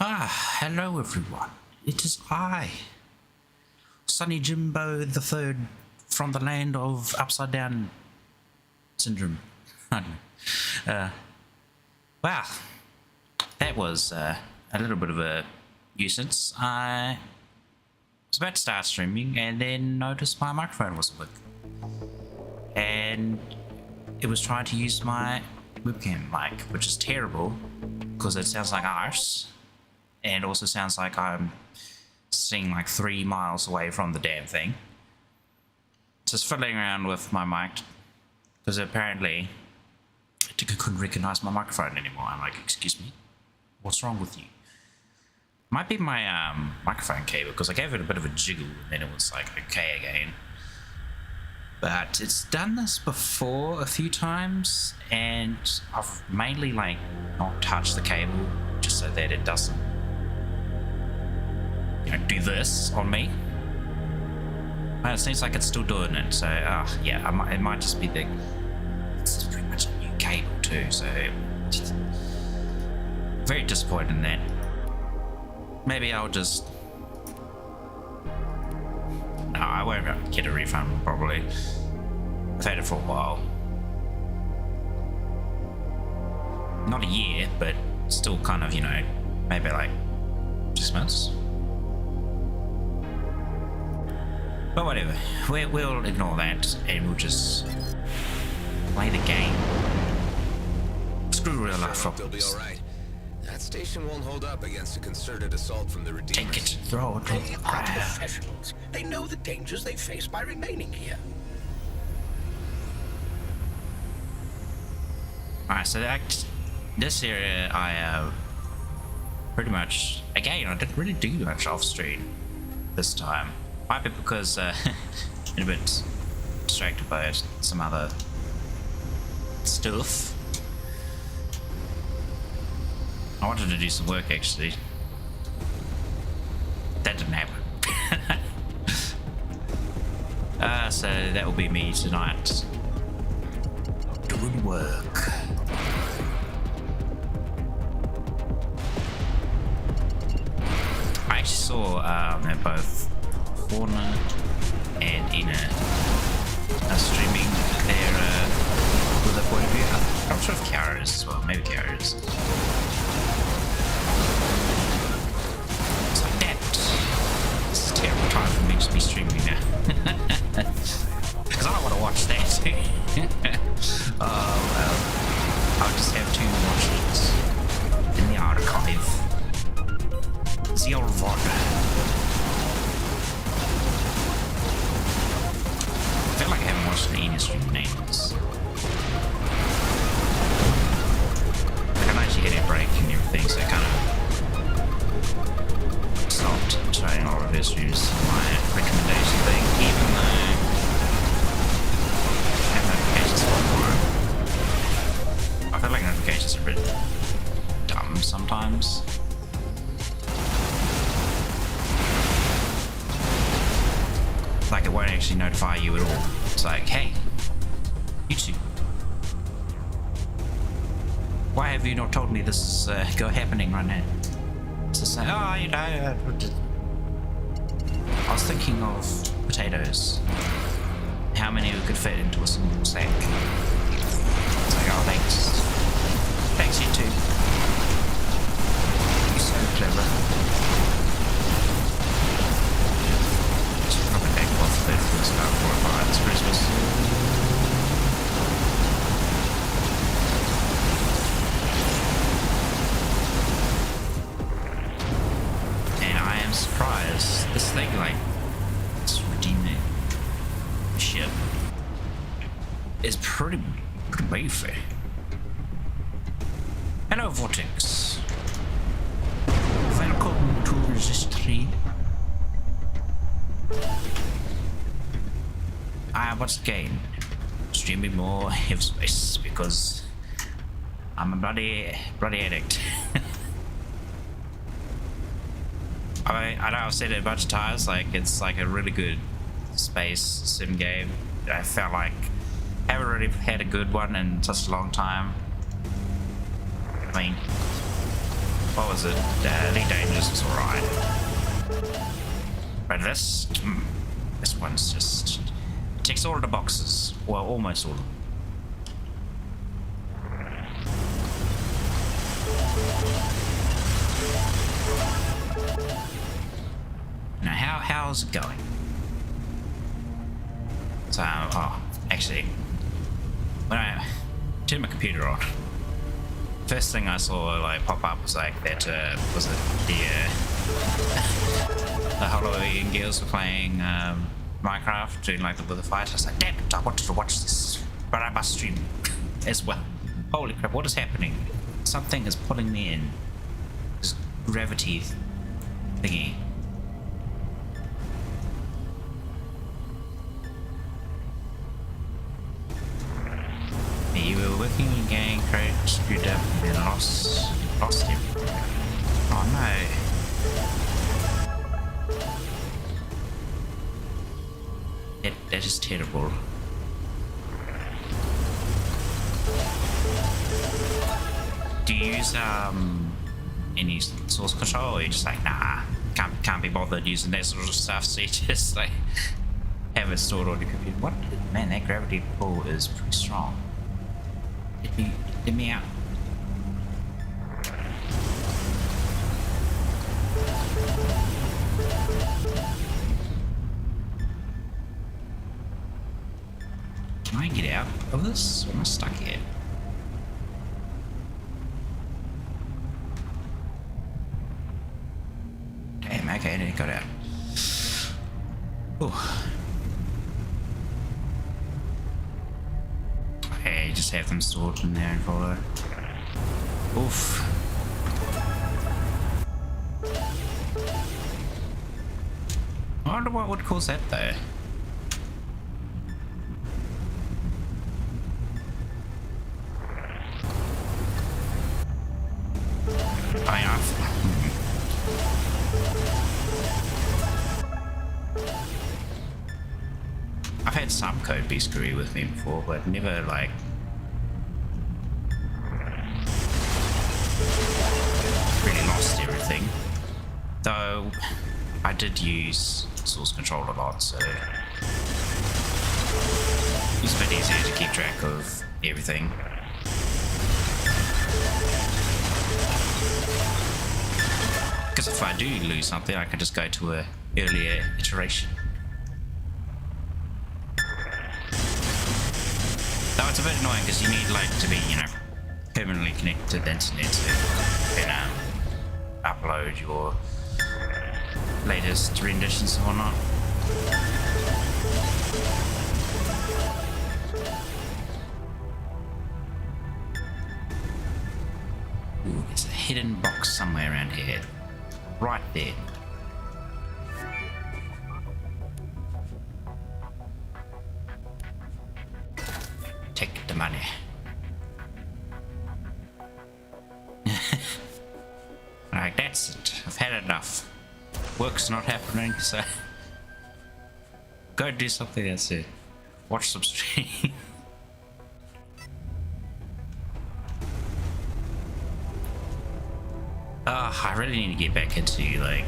Hello everyone. It is I, Sonny Jimbo the Third, from the land of Upside Down Syndrome. Wow, that was a little bit of a nuisance. I was about to start streaming and then noticed my microphone wasn't working. And it was trying to use my webcam mic, which is terrible because it sounds like arse. And it also sounds like I'm sitting like 3 miles away from the damn thing. Just fiddling around with my mic because apparently I couldn't recognize my microphone anymore. I'm like, excuse me, what's wrong with you? Might be my microphone cable because I gave it a bit of a jiggle and then it was like okay again. But it's done this before a few times and I've mainly like not touched the cable just so that it doesn't do this on me. But it seems like it's still doing it, so yeah, it might just be it's pretty much a new cable too, so very disappointed in that. Maybe I'll just no, I won't get a refund probably. I've had it for a while, not a year, but still kind of, maybe like 6 months. But whatever, we'll ignore that and we'll just play the game. Screw real life problems. They'll be all right. That station won't hold up against a concerted assault from the Redeemers. Take it, throw it. They are professionals. They know the dangers they face by remaining here. Alright, so this area I pretty much, again, I didn't really do much off stream this time. Might be because I'm a bit distracted by some other stuff. I wanted to do some work actually. That didn't happen. So that will be me tonight. Doing work. I actually saw they're both Fauna and Ina are streaming their with a point of view. I'm not sure if Kiara is as well, maybe Kiara is. It's like that. This is a terrible time for me to be streaming now. Because I don't want to watch that. Oh well. I'll just have to watch it in the archive. The old VOD. I feel like I haven't watched the Ina stream names. Like I'm actually getting a break and everything, so I kind of stopped showing all of her streams my recommendation thing, even though I have notifications for them. I feel like notifications are a bit dumb sometimes. Like it won't actually notify you at all. It's like, hey, YouTube, why have you not told me this is happening right now? It's just like, I was thinking of potatoes. How many we could fit into a single sack? It's like, oh, thanks. Thanks, YouTube. You're so clever. It's about 4 or 5. It's Christmas. And I am surprised. This thing, like, this redeeming ship is pretty beefy. Hello, Vortex. Welcome to Resist 3. What's the gain? Streaming more Everspace because I'm a bloody addict. I know I've said it a bunch of times, like it's like a really good space sim game. I felt like I haven't really had a good one in such a long time. I mean, what was it? Elite Dangerous was alright. But this one's just ticks all of the boxes. Well, almost all of them. Now, how's it going? So, actually, when I turned my computer on, first thing I saw like pop up was like that was it the Halloween girls were playing Minecraft doing like with the fight. I was like, damn it, I wanted to watch this, but I must stream as well. Holy crap, what is happening? Something is pulling me in. This gravity thingy. You were working in gang, crate, screwed up, and lost him. Oh no. That is terrible. Do you use any source control, or are you just like, nah, can't be bothered using that sort of stuff, so you just like have it stored on your computer? What? Man, that gravity pull is pretty strong. Let me out. Can I get out of this? Or am I stuck here? Damn, okay, I got out. Ooh. Okay, just have them stored in there and follow. Oof. I wonder what would cause that though. I've had some code be screwy with me before, but never like really lost everything. Though I did use source control a lot, so it's a bit easier to keep track of everything. Because if I do lose something, I can just go to an earlier iteration. Though it's a bit annoying because you need like to be, you know, permanently connected to the internet so you can upload your latest renditions and whatnot. Ooh, there's a hidden box somewhere around here. Right there. Take the money. Like, that's it. I've had enough. Work's not happening, so go do something else. Watch some stream. I really need to get back into like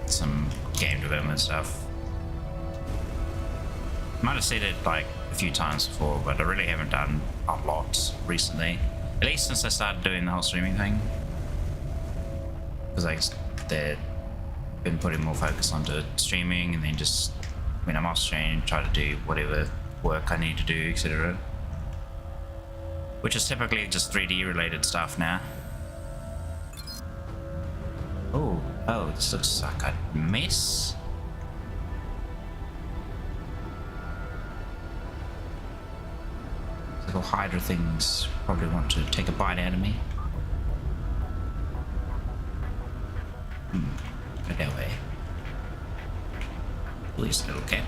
some game development stuff. Might have said it like a few times before, but I really haven't done a lot recently. At least since I started doing the whole streaming thing. Because like they've been putting more focus onto streaming, and then just when I'm off stream, try to do whatever work I need to do, etc. Which is typically just 3D related stuff now. Oh, this looks like a mess. Little Hydra things probably want to take a bite out of me. Go that way. Please, little cat.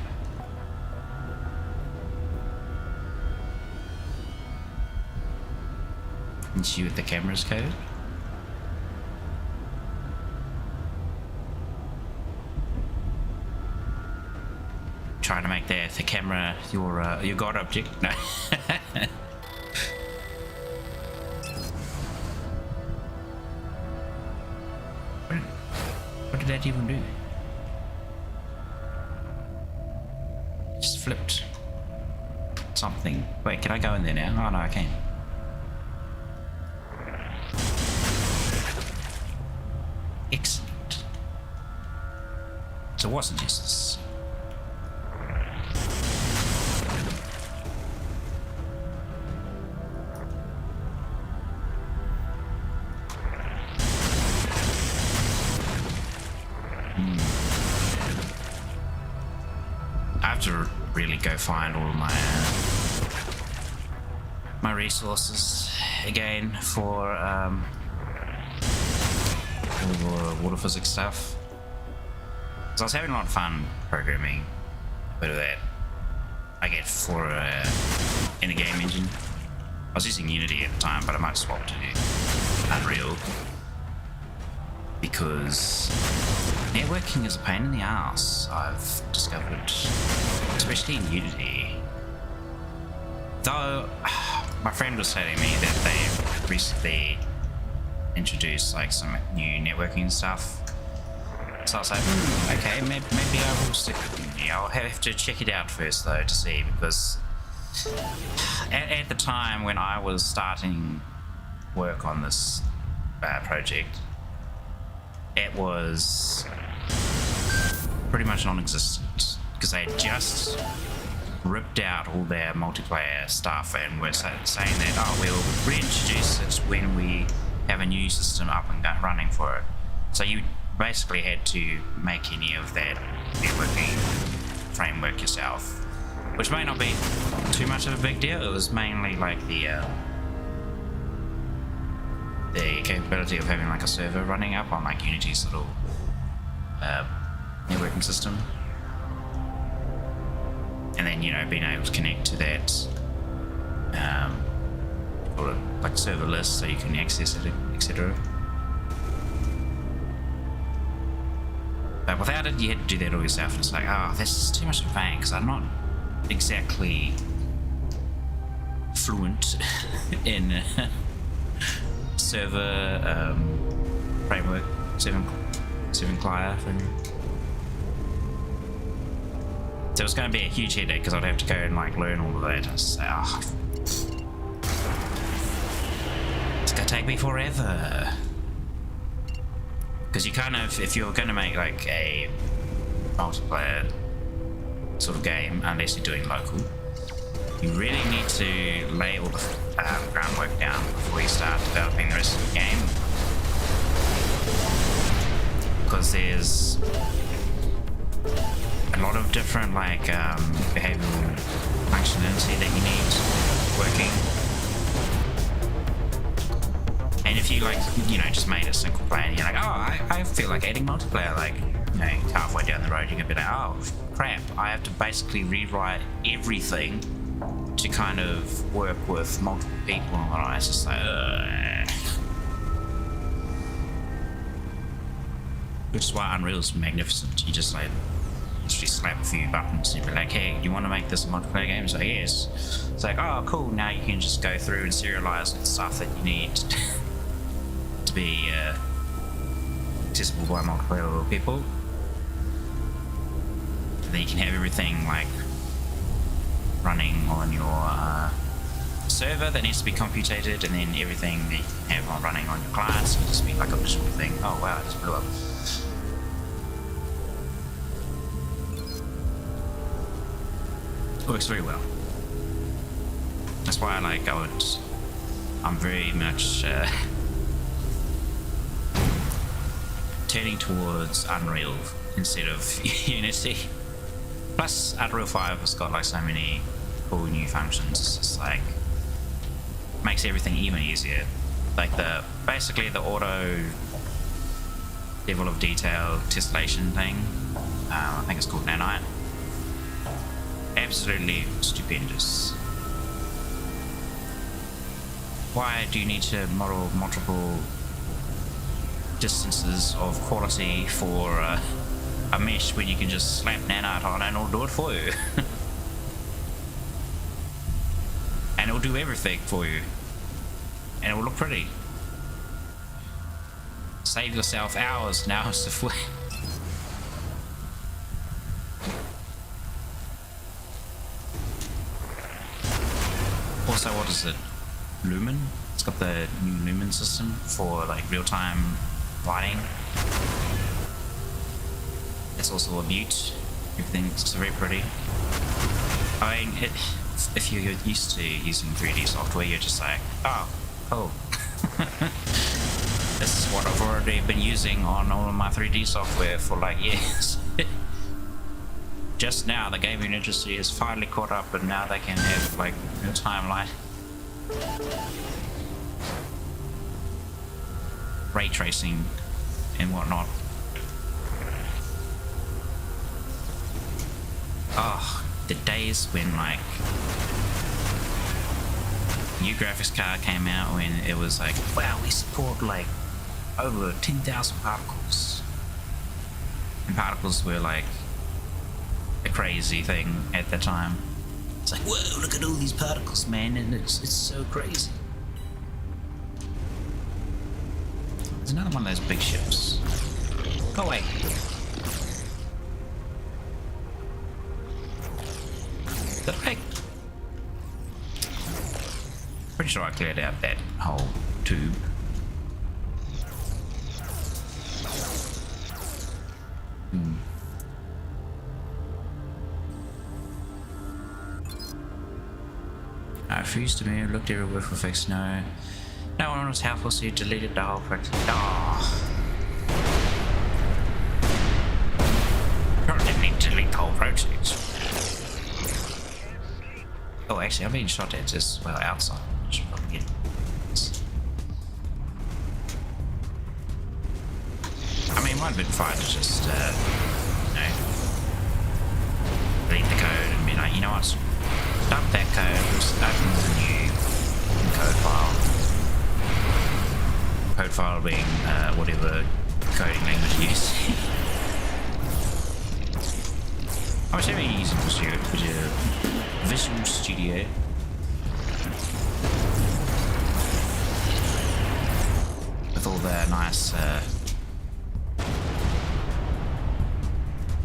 And see what the camera's code. Trying to make the camera your god object. No. did that even do? Just flipped something. Wait, can I go in there now? Oh no, I can't. Excellent. So it wasn't just this. I have to really go find all my my resources again for all the water physics stuff. So I was having a lot of fun programming a bit of that. I get for in a game engine. I was using Unity at the time, but I might swap to Unreal because networking is a pain in the ass, I've discovered, especially in Unity. Though my friend was telling me that they recently introduced like some new networking stuff. So I was like, okay, maybe I will stick with Unity. I'll have to check it out first though to see, because at the time when I was starting work on this project, it was pretty much non-existent because they had just ripped out all their multiplayer stuff and were saying that, oh, we'll reintroduce it when we have a new system up and running for it. So you basically had to make any of that networking framework yourself, which may not be too much of a big deal. It was mainly like the capability of having like a server running up on like Unity's little networking system, and then, you know, being able to connect to that or like server list so you can access it, etc. But without it, you had to do that all yourself, and it's like, oh, this is too much of a pain because I'm not exactly fluent in server framework, server client framework. So it's going to be a huge headache because I'd have to go and like learn all of that. And say, oh, it's going to take me forever. Because you kind of, if you're going to make like a multiplayer sort of game, unless you're doing local, you really need to lay all the groundwork down before you start developing the rest of the game. Because there's a lot of different like behavioral functionality that you need working. And if you like, you know, just made a single player and you're like, oh, I feel like adding multiplayer, like, you know, halfway down the road you're gonna be like, oh crap, I have to basically rewrite everything to kind of work with multiple people, and it's just like, which is why Unreal's magnificent. You just like literally slap a few buttons and be like, hey, you want to make this a multiplayer game? It's like, yes. It's like, oh cool, now you can just go through and serialize the stuff that you need to be accessible by multiple people. And then you can have everything like running on your server that needs to be computated, and then everything that you have on running on your clients can just be like a visual thing. Oh wow, it just blew up. Works very well. That's why I like I'm very much turning towards Unreal instead of Unity. Plus Unreal 5 has got like so many cool new functions. It's just like makes everything even easier. Like basically the auto level of detail tessellation thing, I think it's called Nanite. Absolutely stupendous. Why do you need to model multiple distances of quality for a mesh when you can just slap Nanite on and it'll do it for you? And it'll do everything for you. And it will look pretty. Save yourself hours and hours of work. what is it? Lumen? It's got the new Lumen system for like real-time lighting. It's also a mute. Everything's very pretty. I mean, if you're used to using 3D software, you're just like, oh, cool. This is what I've already been using on all of my 3D software for like years. Just now, the gaming industry is finally caught up, and now they can have like real-time light, ray tracing, and whatnot. Oh, the days when like new graphics card came out, when it was like, wow, we support like over 10,000 particles, and particles were like a crazy thing at the time. It's like, whoa, look at all these particles, man, and it's so crazy. There's another one of those big ships. Go away. Perfect. Pretty sure I cleared out that whole tube. I refused to move, looked everywhere for fix. No one was helpful, so you deleted the whole project. I didn't need to delete the whole project. Oh, actually, I'm being shot at as well outside. I should probably get this. I mean, it might have been fine to just, delete the code and be like, you know what? Dump that code, just open the new code file. Code file being whatever coding language you use. I was having using Visual Studio. With all the nice,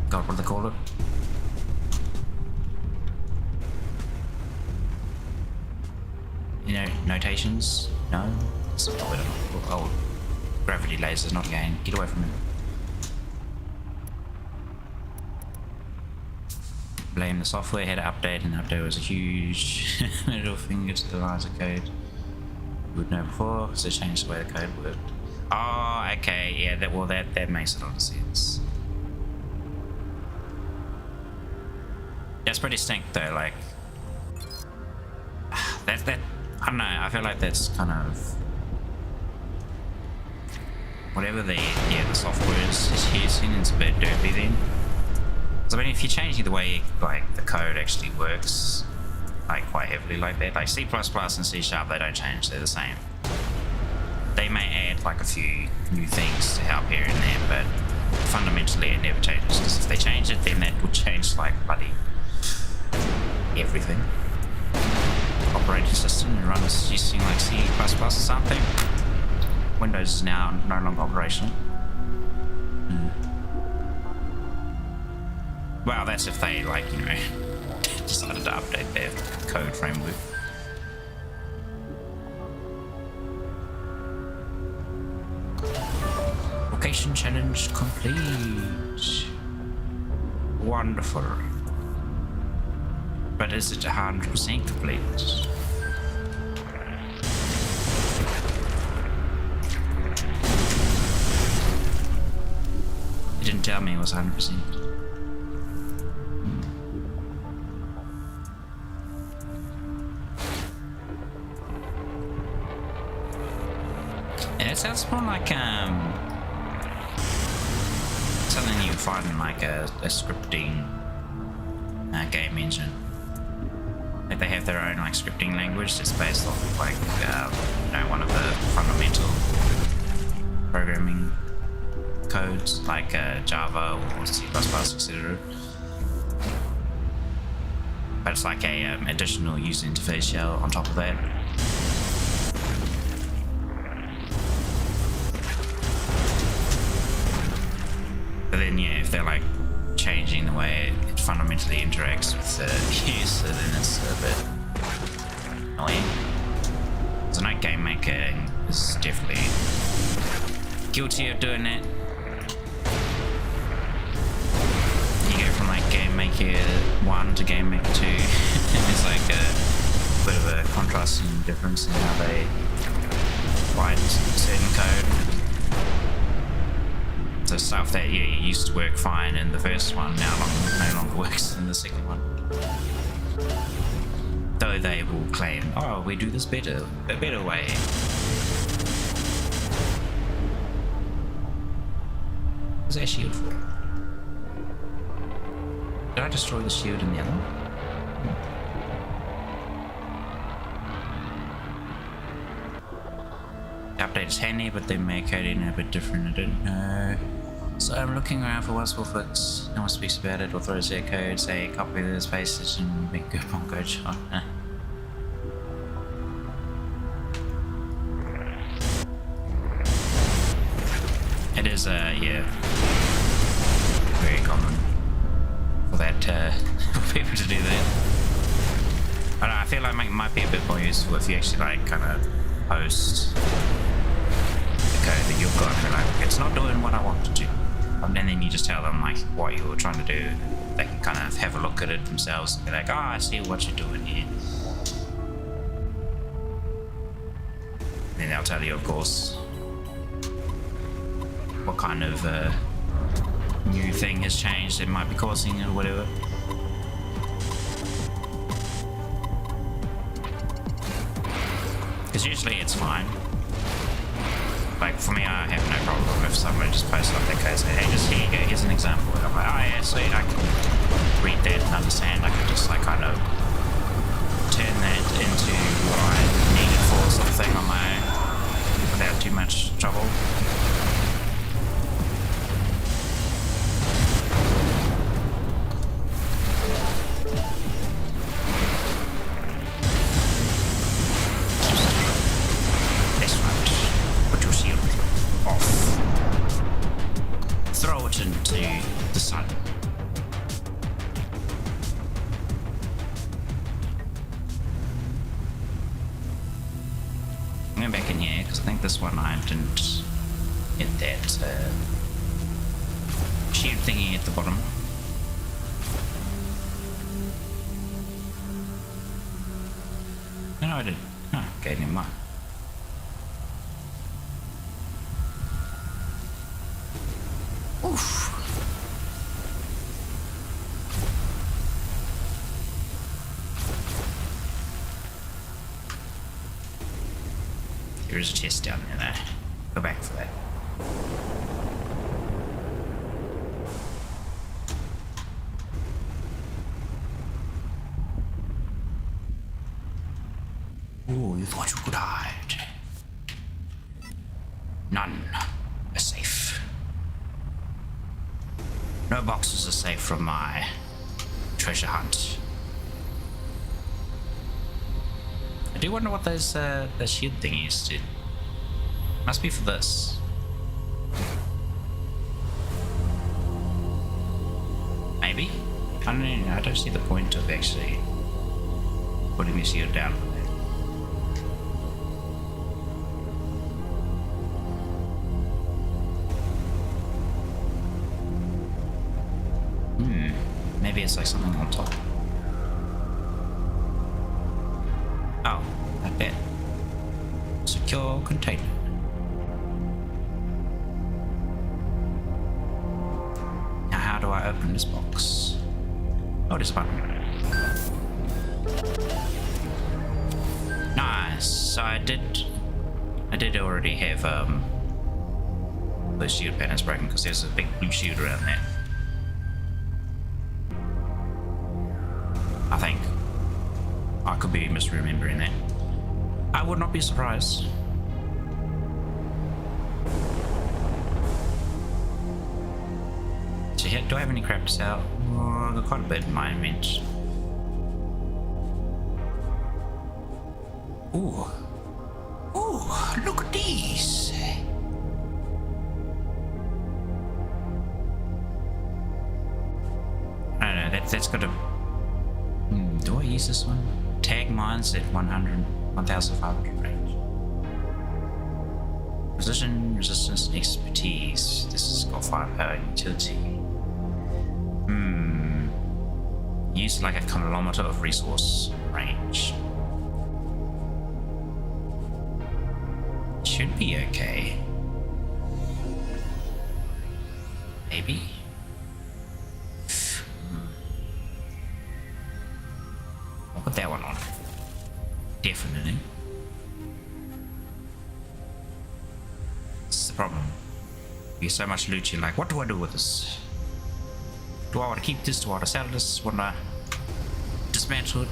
God, what do they call it? You know, notations? No? It's not what oh, gravity lasers, not again. Get away from it. Blame the software, had to update, and the update was a huge middle finger to the lines of code. You would know before, because they changed the way the code worked. Oh, okay, yeah, that makes a lot of sense. That's pretty stink though, like that I don't know, I feel like that's kind of whatever the software is using, it's a bit derpy then. So I mean, if you're changing the way like the code actually works, like quite heavily like that, like C++ and C#, they don't change, they're the same. They may add like a few new things to help here and there, but fundamentally it never changes, because if they change it, then that would change like bloody everything. Operating system, it runs using like C++ or something. Windows is now no longer operational. Well, that's if they like, you know, decided to update their code framework. Location challenge complete. Wonderful. But is it 100% complete? It didn't tell me it was 100%. Yeah, it sounds more like something you find in like a scripting game engine. Like they have their own like scripting language that's based off of like you know, one of the fundamental programming codes like Java or C++, etc. But it's like a additional user interface shell on top of that. But then yeah, if they're like changing the way it fundamentally interacts with the user, then it's a bit annoying. Maker is definitely guilty of doing that. You go from like Game Maker 1 to Game Maker 2. It's like a bit of a contrast and difference in how they write certain code. So stuff that used to work fine in the first one now no longer works in the second one. Though they will claim, oh, we do this better, a better way. What's that shield for? Did I destroy the shield in the other one? The update is handy, but they make coding a bit different, I don't know. So I'm looking around for what's will fix. No one speaks about it or throws their code, say copy this, paste it, and make good on code shot. It is yeah, very common for that for people to do that. I don't know, I feel like it might be a bit more useful if you actually like kind of post the code that you've got and be like, it's not doing what I want it to. And then you just tell them like what you're trying to do. They can kind of have a look at it themselves and be like, oh, I see what you're doing here. And then they'll tell you, of course, what kind of new thing has changed that might be causing it or whatever. Because usually it's fine. Like for me, I have no problem if somebody just posts up their code and say, hey, just here you go, here's an example. And I'm like, oh yeah, sweet, I can read that and understand. I can just like kind of turn that into what I need it for sort of thing on my own without too much trouble. This one I didn't hit that shield thingy at the bottom. No, I didn't. Oh, okay, never mind. Oof. There is a chest down there though. Go back for that. Oh, you thought you could hide. None are safe. No boxes are safe from my treasure hunt. I do wonder what those shield thingies did. Must be for this. Maybe? I don't know. I don't see the point of actually putting the shield down for that. Maybe it's like something on top. Oh, like that. Secure container. Now how do I open this box? Oh, there's a button. Nice. So I did already have those shield patterns broken because there's a big blue shield around there. I think. I could be misremembering that. I would not be surprised. So here, do I have any crap to sell? Oh, I've got quite a bit in my inventory. Ooh. Ooh, look at these. I don't know, that's got a... do I use this one? Tag mines at 100, 1500 range. Precision, resistance, and expertise. This has got firepower and utility. Use like a kilometer of resource range. Should be okay. Maybe. I'll put that one on. Definitely. This is the problem. You get so much loot, you're like, what do I do with this? Do I want to keep this? Do I want to sell this? Want to dismantle it?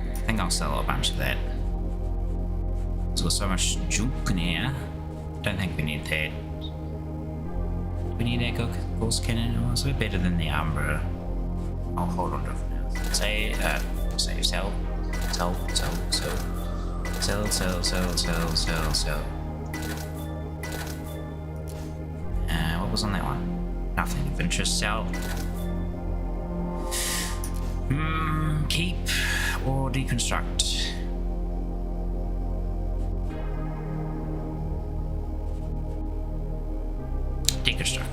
I think I'll sell a bunch of that. There's got so much junk in here. Don't think we need that. Do we need that ghost cannon? Oh, it's a bit better than the Umbra. I'll hold on to it for now. Save, sell. What was on that one? Nothing of interest. Sell. Keep or deconstruct. Deconstruct.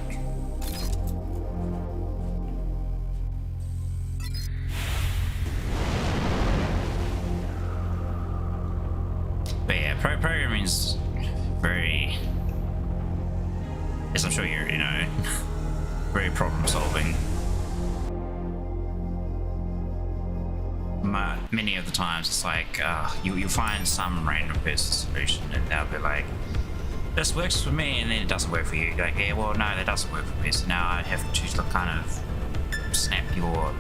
But yeah, programming is very, as I'm sure you already know, very problem solving. Many of the times it's like you'll find some random person solution and they'll be like, this works for me, and then it doesn't work for you. You're like, yeah, well, no, that doesn't work for me, so now I have to kind of snap your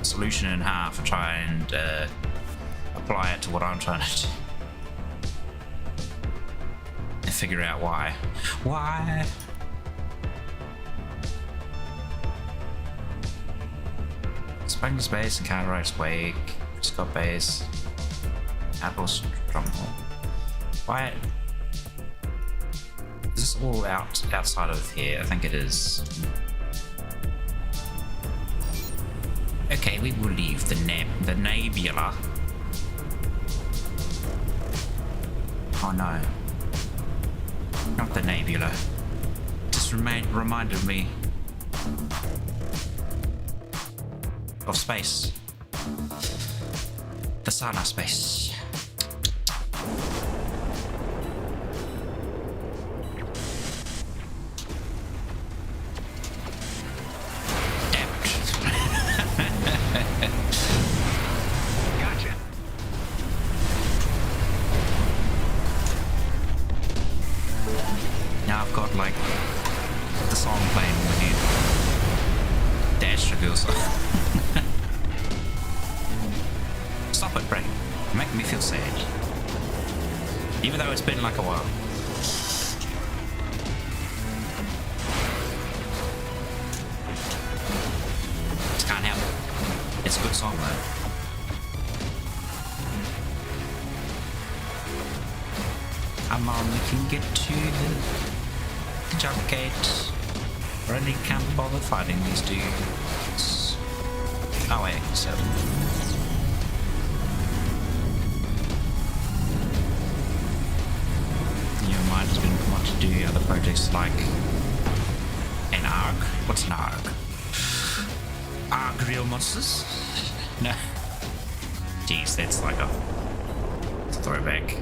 solution in half and try and apply it to what I'm trying to do and figure out why. Spanglers Base and Counter-Rights Wake, Scott Base, Outlaw Stronghold. Why? Is this all outside of here? I think it is. Okay, we will leave the Nebula. Oh no. Not the Nebula. Just reminded me of space. The Sana space. Damn it. Gotcha. Now I've got like the song playing in my head. Dash reveals. Stop it, Brain. You're making me feel sad. Even though it's been like a while. Just can't help it. It's a good song though. Come on, we can get to the jump gate. Really can't bother fighting these dudes. Oh wait, so your mind has been want to do other projects like an ARG. What's an ARG? ARG Real Monsters? No. Jeez, that's like a throwback.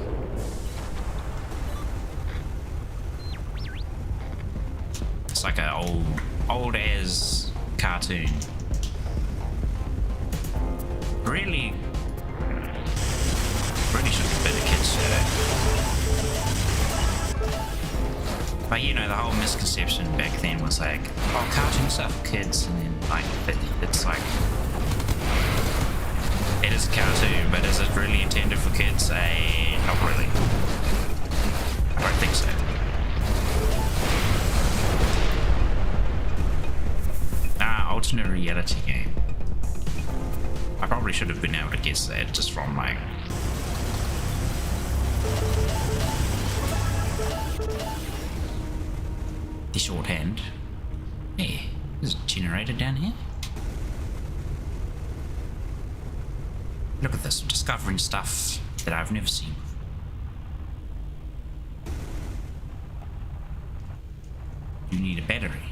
It's like an old as cartoon. Really should have been a kid's show. But you know, the whole misconception back then was like, oh, cartoon stuff for kids, and then like it's like it is a cartoon, but is it really intended for kids? Not really. I don't think so. Alternate reality game. I probably should have been able to guess that just from like the shorthand. Hey, there's a generator down here. Look at this, I'm discovering stuff that I've never seen before. You need a battery.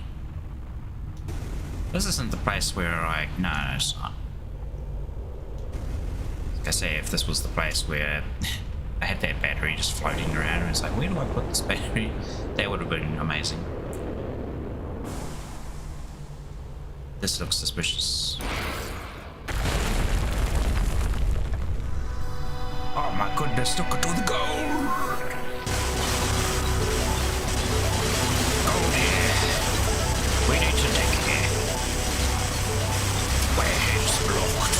This isn't the place where no, it's not. Like I say, if this was the place where I had that battery just floating around and it's like, where do I put this battery? That would have been amazing. This looks suspicious. Oh my goodness, look at all the gold! Oh yeah. We need to take care. Where's blocked?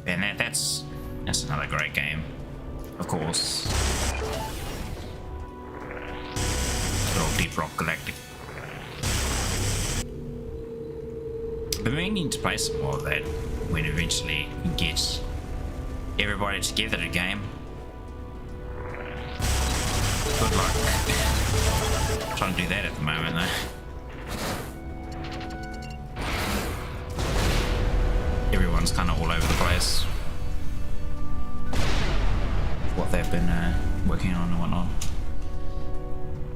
And that's another great game. Of course. Little Deep Rock Galactic. But we need to play some more of that when eventually we get everybody together to game. Good luck. Trying to do that at the moment though. Everyone's kind of all over the place. What they've been working on and whatnot.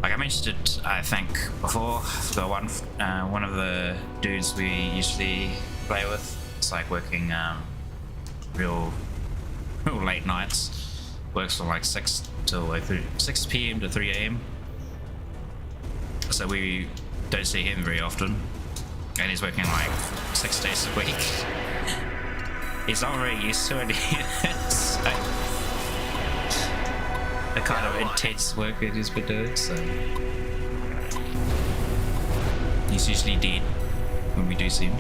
Like I mentioned it, I think before, the one of the dudes we usually play with. It's like working real late nights. Works from like 6 p.m. to 3 a.m. So we don't see him very often. And he's working like 6 days a week. He's not very used to it. It's like the kind of intense work that he's been doing, so he's usually dead when we do see him.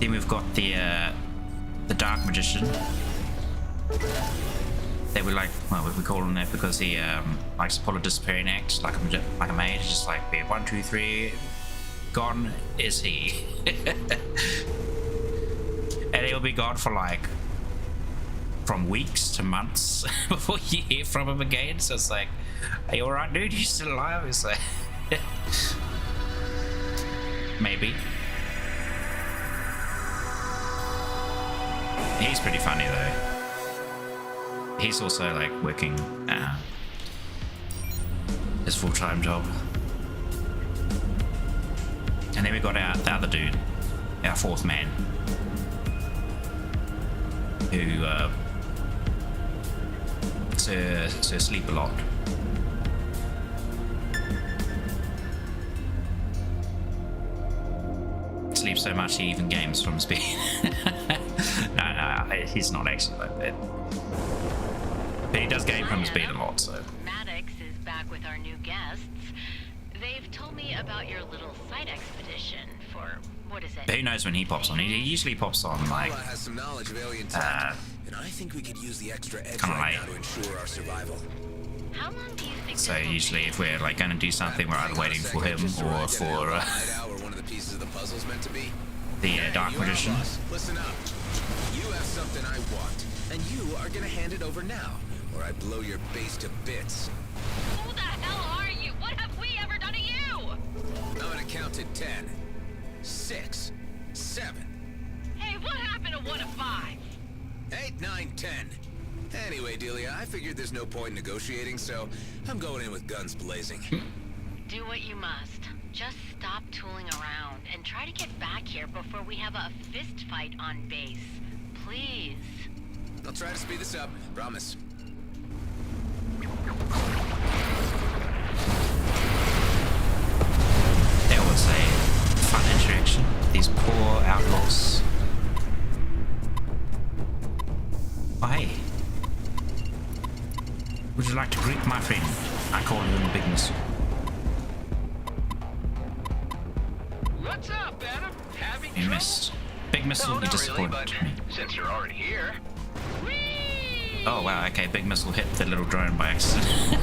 Then we've got the Dark Magician. That we like, well, we call him that because he likes to pull a disappearing act like a mage, just like 1, 2, 3, gone is he. And he'll be gone for like from weeks to months before you hear from him again. So it's like, are you alright, dude? You still alive? It's like maybe. He's pretty funny though. He's also like working his full-time job. And then we got the other dude, our fourth man, who to sleep a lot. Sleeps so much he even games from his bed. No, he's not actually like that. But he does game from his bed a lot, so. Maddox is back with our new guests. They've told me about your little side expedition for, what is it? But who knows when he pops on? He usually pops on like has some knowledge of alien tech, and I think we could use the extra edge right now to ensure our survival. How long do you think? So usually if we're like going to do something, we're either waiting for him or for one of the pieces of the puzzle's meant to be. the Dark Magician. Listen up. You have something I want, and you are gonna hand it over now, or I blow your base to bits. Who the hell are you? What have we ever done to you? I'm gonna count to 10, 6, 7, Hey, what happened to 1 of 5? 8, 9, 10. Anyway, Delia, I figured there's no point in negotiating, so I'm going in with guns blazing. Do what you must. Just stop tooling around and try to get back here before we have a fist fight on base. Please. I'll try to speed this up, promise. That was a fun interaction. These poor outlaws. Oh hey. Would you like to greet my friend? I call him Big Missile. What's up, Adam? Having You trouble? missed. Big Missile, No, you not disappointed really, me. but since you're already here. Whee! Oh wow, okay, Big Missile hit the little drone by accident.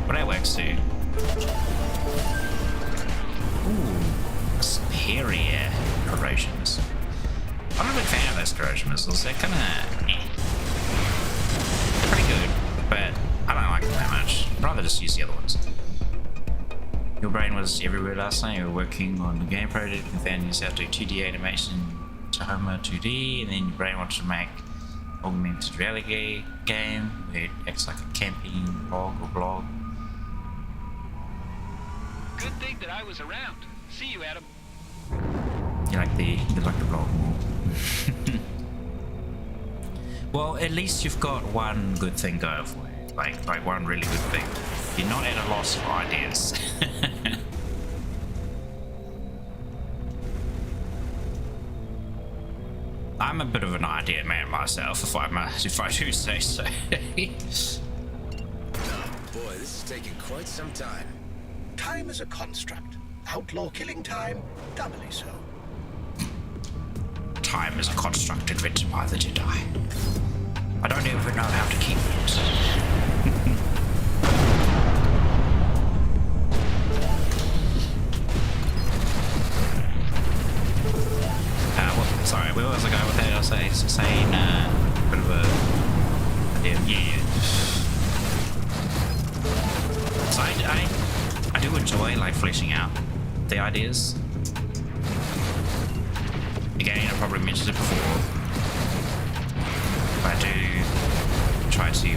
But that works too. Ooh, superior corrosion missile. I'm not a big fan of those corrosion missiles. They're kinda like them that much. I'd rather just use the other ones. Your brain was everywhere last night. You were working on the game project and found yourself doing 2D animation to Homer 2D, and then your brain wanted to make augmented reality game where it acts like a camping blog or blog. Good thing that I was around. See you, Adam. You like the blog more. Well, at least you've got one good thing going for you. Like one really good thing. You're not at a loss for ideas. I'm a bit of an idea man myself, if I do say so. Oh boy, this is taking quite some time. Time is a construct. Outlaw killing time, doubly so. Time is a construct invented by the Jedi. I don't even know how to keep it. Sorry, where was I going with that? I was saying bit of a yeah. So I do enjoy like fleshing out the ideas. Again, I probably mentioned it before, but I do try to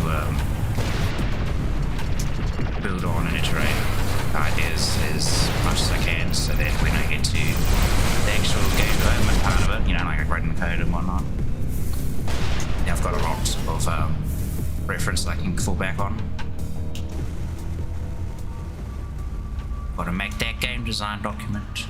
build on and iterate ideas as much as I can, so that when I get to the actual game development part of it, you know, like writing the code and whatnot, yeah, I've got a lot of reference I can fall back on. Got to make that game design document.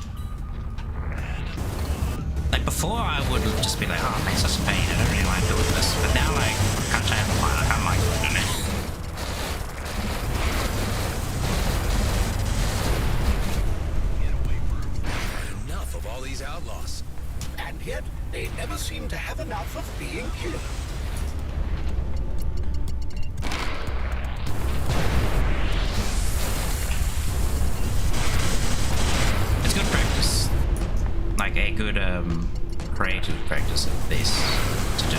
Like before, I would just be like, oh man, it's such a pain, I don't really like doing this. But now, like, I can't change my mind, I'm like doing it. Enough of all these outlaws. And yet, they never seem to have enough of being killed. It's good practice. Like a good creative practice at least to do.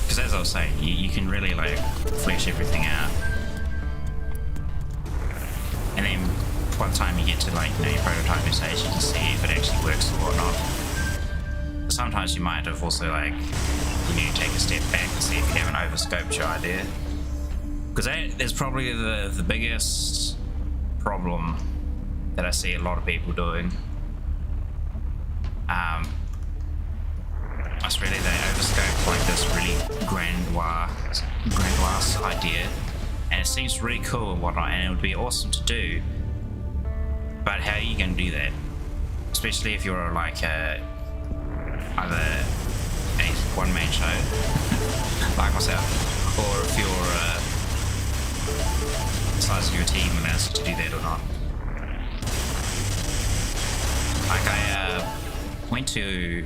Because as I was saying, you can really like flesh everything out, and then by the time you get to like, you know, your prototyping stage, you can see if it actually works or not. But sometimes you might have also like, you need to take a step back and see if you haven't overscoped your idea. Because that is probably the biggest problem that I see a lot of people doing. It's really they overscope like this really grandiose idea, and it seems really cool and whatnot, and it would be awesome to do. But how are you going to do that? Especially if you're like either a one-man show, like myself, or if you're the size of your team allows you to do that or not. Like I went to,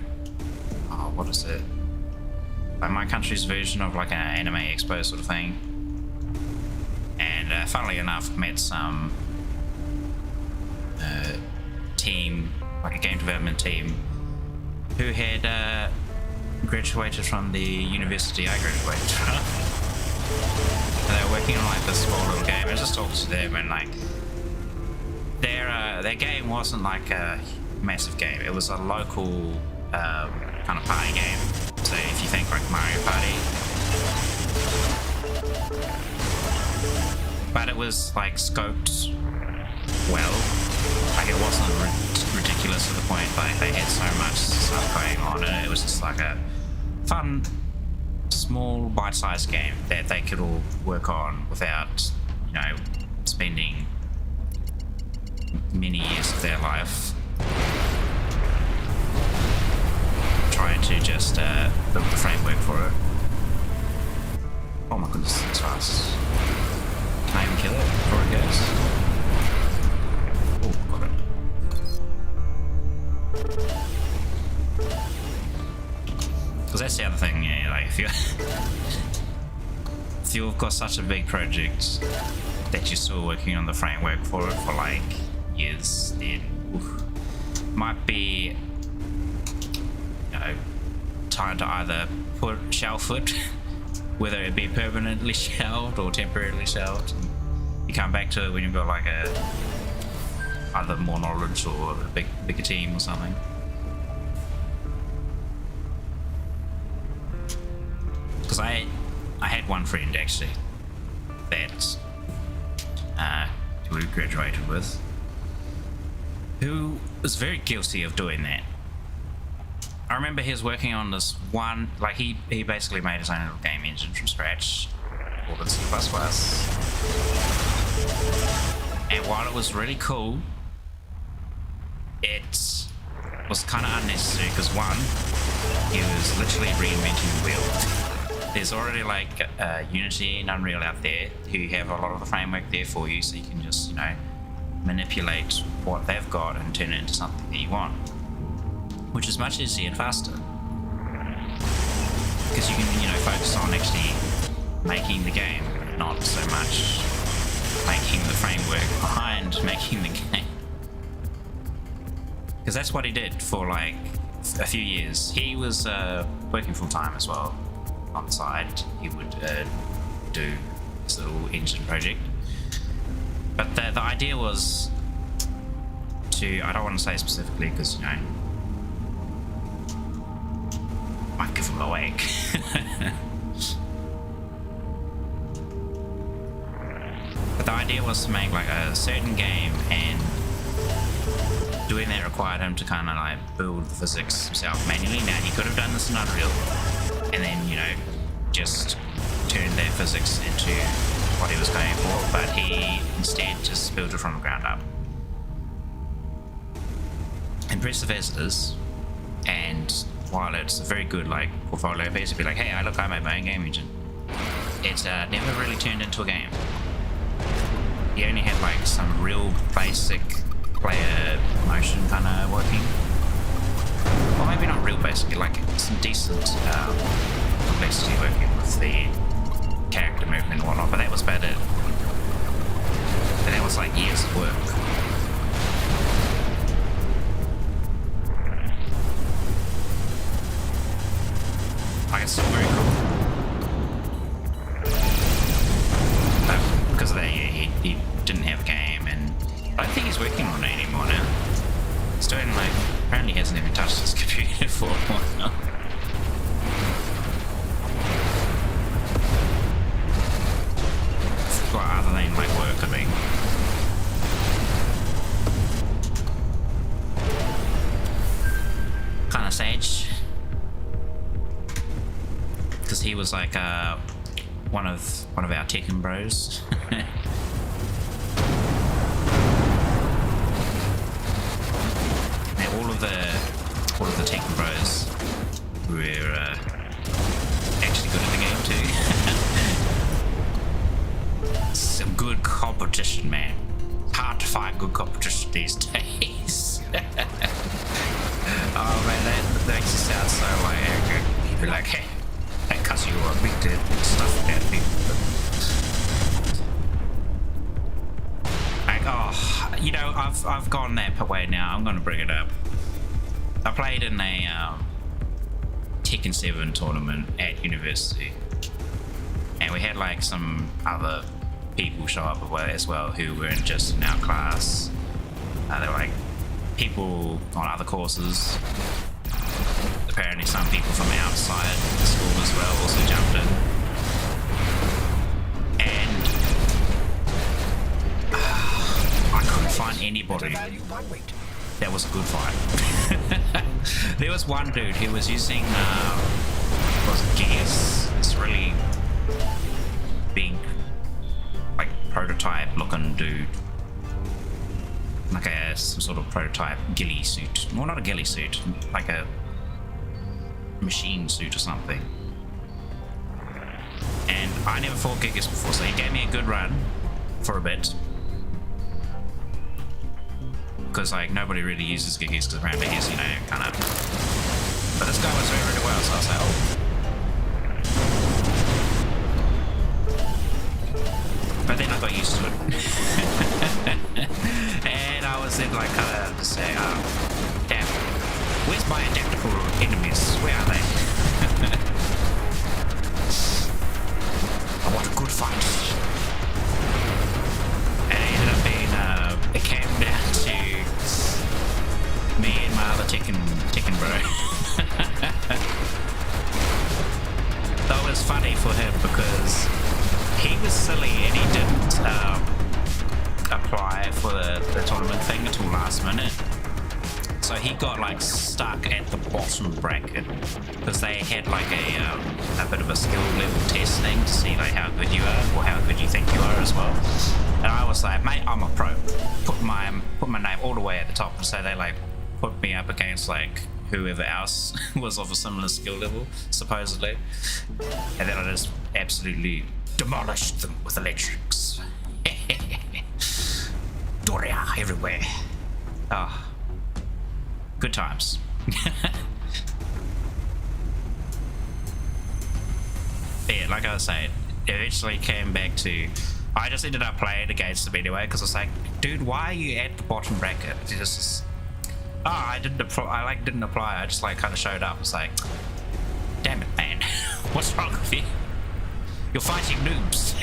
what is it? Like my country's version of like an anime expo sort of thing. And funnily enough, met some team, like a game development team, who had graduated from the university I graduated from. And they were working on like this small little game. I just talked to them, and like their game wasn't like a massive game. It was a local kind of party game. So if you think like Mario Party, but it was like scoped well. Like it wasn't ridiculous to the point like they had so much stuff going on, and it was just like a fun, small, bite-sized game that they could all work on without, you know, spending many years of their life trying to just build the framework for it. Oh my goodness, it's fast. Can I even kill it before it goes? Oh, got it. Because that's the other thing, yeah, like if you've got such a big project that you're still working on the framework for it for like years, then might be know, time to either put shelf it, whether it be permanently shelved or temporarily shelved. You come back to it when you've got like either more knowledge or a bigger team or something. Because I had one friend actually that who we graduated with, who was very guilty of doing that. I remember he was working on this one, like he basically made his own little game engine from scratch, all in C++. And while it was really cool, it was kind of unnecessary because one, he was literally reinventing the wheel. There's already like Unity and Unreal out there who have a lot of the framework there for you, so you can just, you know, manipulate what they've got and turn it into something that you want, which is much easier and faster because you can, you know, focus on actually making the game, not so much making the framework behind making the game. Because that's what he did for like a few years. He was working full time as well on the side. He would do this little engine project, but the idea was to, I don't want to say specifically because, you know, might give him away. But the idea was to make like a certain game, and doing that required him to kind of like build the physics himself manually. Now he could have done this in Unreal and then, you know, just turned that physics into what he was going for, but he instead just built it from the ground up. Impressive as it is, and while it's a very good like portfolio piece to be like, hey, look, I made my own game engine, it's never really turned into a game. He only had like some real basic player motion kind of working. Well, maybe not real basic, like some decent complexity working with the character movement and whatnot, but that was about it. And that was like years of work. Like, it's still very cool. But because of that, yeah, he didn't have a game, and I don't think he's working on it anymore now. Still hasn't, like, apparently hasn't even touched his computer for a while. Well, other than like work, I mean. Kind of sage, because he was like one of our Tekken bros. Now all of the Tekken bros were actually good at the game too. Some good competition, man. Hard to find good competition these days. Oh man, that makes it sound so like arrogant. You'd be like, hey, because you are big to stuff about people. Like, oh, you know, I've gone that way now. I'm gonna bring it up. I played in a Tekken 7 tournament at university, and we had like some other people show up as well who weren't just in our class. They were like people on other courses. Apparently some people from outside the school as well also jumped in. And I couldn't find anybody. That was a good fight. There was one dude who was using was gears. It's really big, like prototype looking dude, like some sort of prototype ghillie suit. Well, not a ghillie suit, like a machine suit or something. And I never fought Gigas before, so he gave me a good run for a bit. Because like nobody really uses Gigas because apparently he's, you know, kind of. But this guy was doing really well, so I was like, oh. But then I got used to it. And I was then like kind of just saying, damn, where's my adaptable enemies. Where are they? I want a good fight. And it ended up being, it came down to me and my other Tekken bro. That was funny for him because he was silly and he didn't apply for the tournament thing until last minute. So he got like stuck at the bottom bracket because they had like a bit of a skill level test thing to see like how good you are or how good you think you are as well. And I was like, mate, I'm a pro. Put my name all the way at the top. And so they like put me up against like whoever else was of a similar skill level, supposedly. And then I just absolutely demolished them with electrics. Doria everywhere. Oh, good times. Yeah, like I was saying, it eventually came back to, I just ended up playing against them anyway because I was like, dude, why are you at the bottom bracket? It's just, I didn't apply. I just like kind of showed up. It's like, damn it, man, what's wrong with you? You're fighting noobs.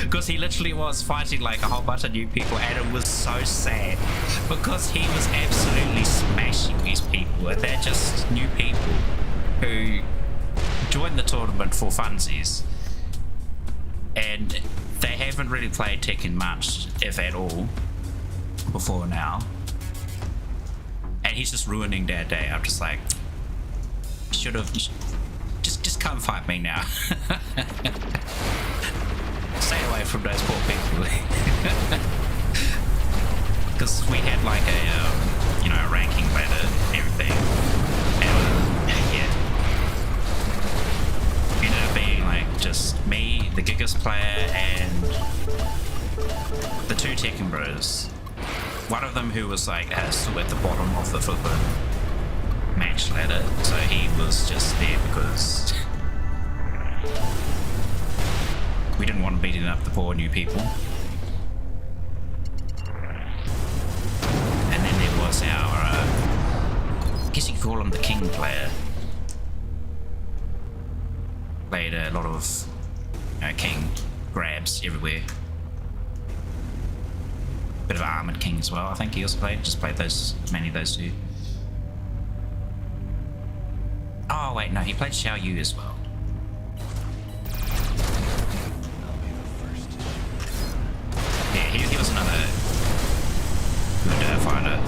Because he literally was fighting like a whole bunch of new people, and it was so sad because he was absolutely smashing these people, and they're just new people who joined the tournament for funsies, and they haven't really played Tekken much, if at all, before now. And he's just ruining their day. I'm just like, should have just come fight me now. Stay away from those poor people. Because we had like a ranking ladder and everything, and yeah, ended up being like just me, the Gigas player, and the two Tekken bros. One of them who was like still at the bottom of the flippin' match ladder, so he was just there because we didn't want to beating up the poor new people. And then there was our, I guess you could call him the king player. Played a lot of king grabs everywhere. Bit of Armored King as well, I think he also played. Just played mainly those two. Oh wait, no, he played Xiao Yu as well. He was another good fighter.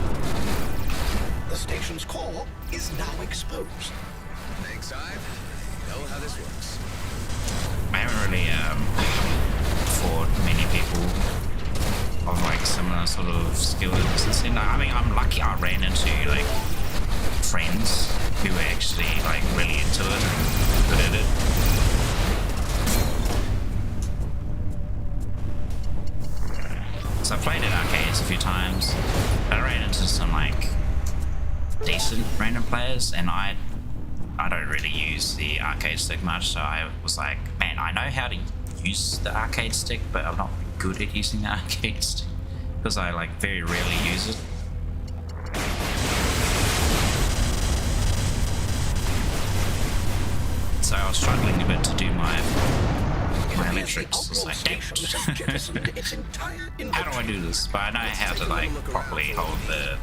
The station's core is now exposed. Thanks, Ive. You know how this works. I haven't really fought many people of like similar sort of skill levels. I mean, I'm lucky I ran into like friends who were actually like really into it and good at it. So I played at arcades a few times. I ran into some like decent random players, and I don't really use the arcade stick much, so I was like, man, I know how to use the arcade stick, but I'm not good at using the arcade stick because I like very rarely use it. So I was struggling a bit to do my electrics. I was like, damn it. How do I do this? But I know how to like properly hold the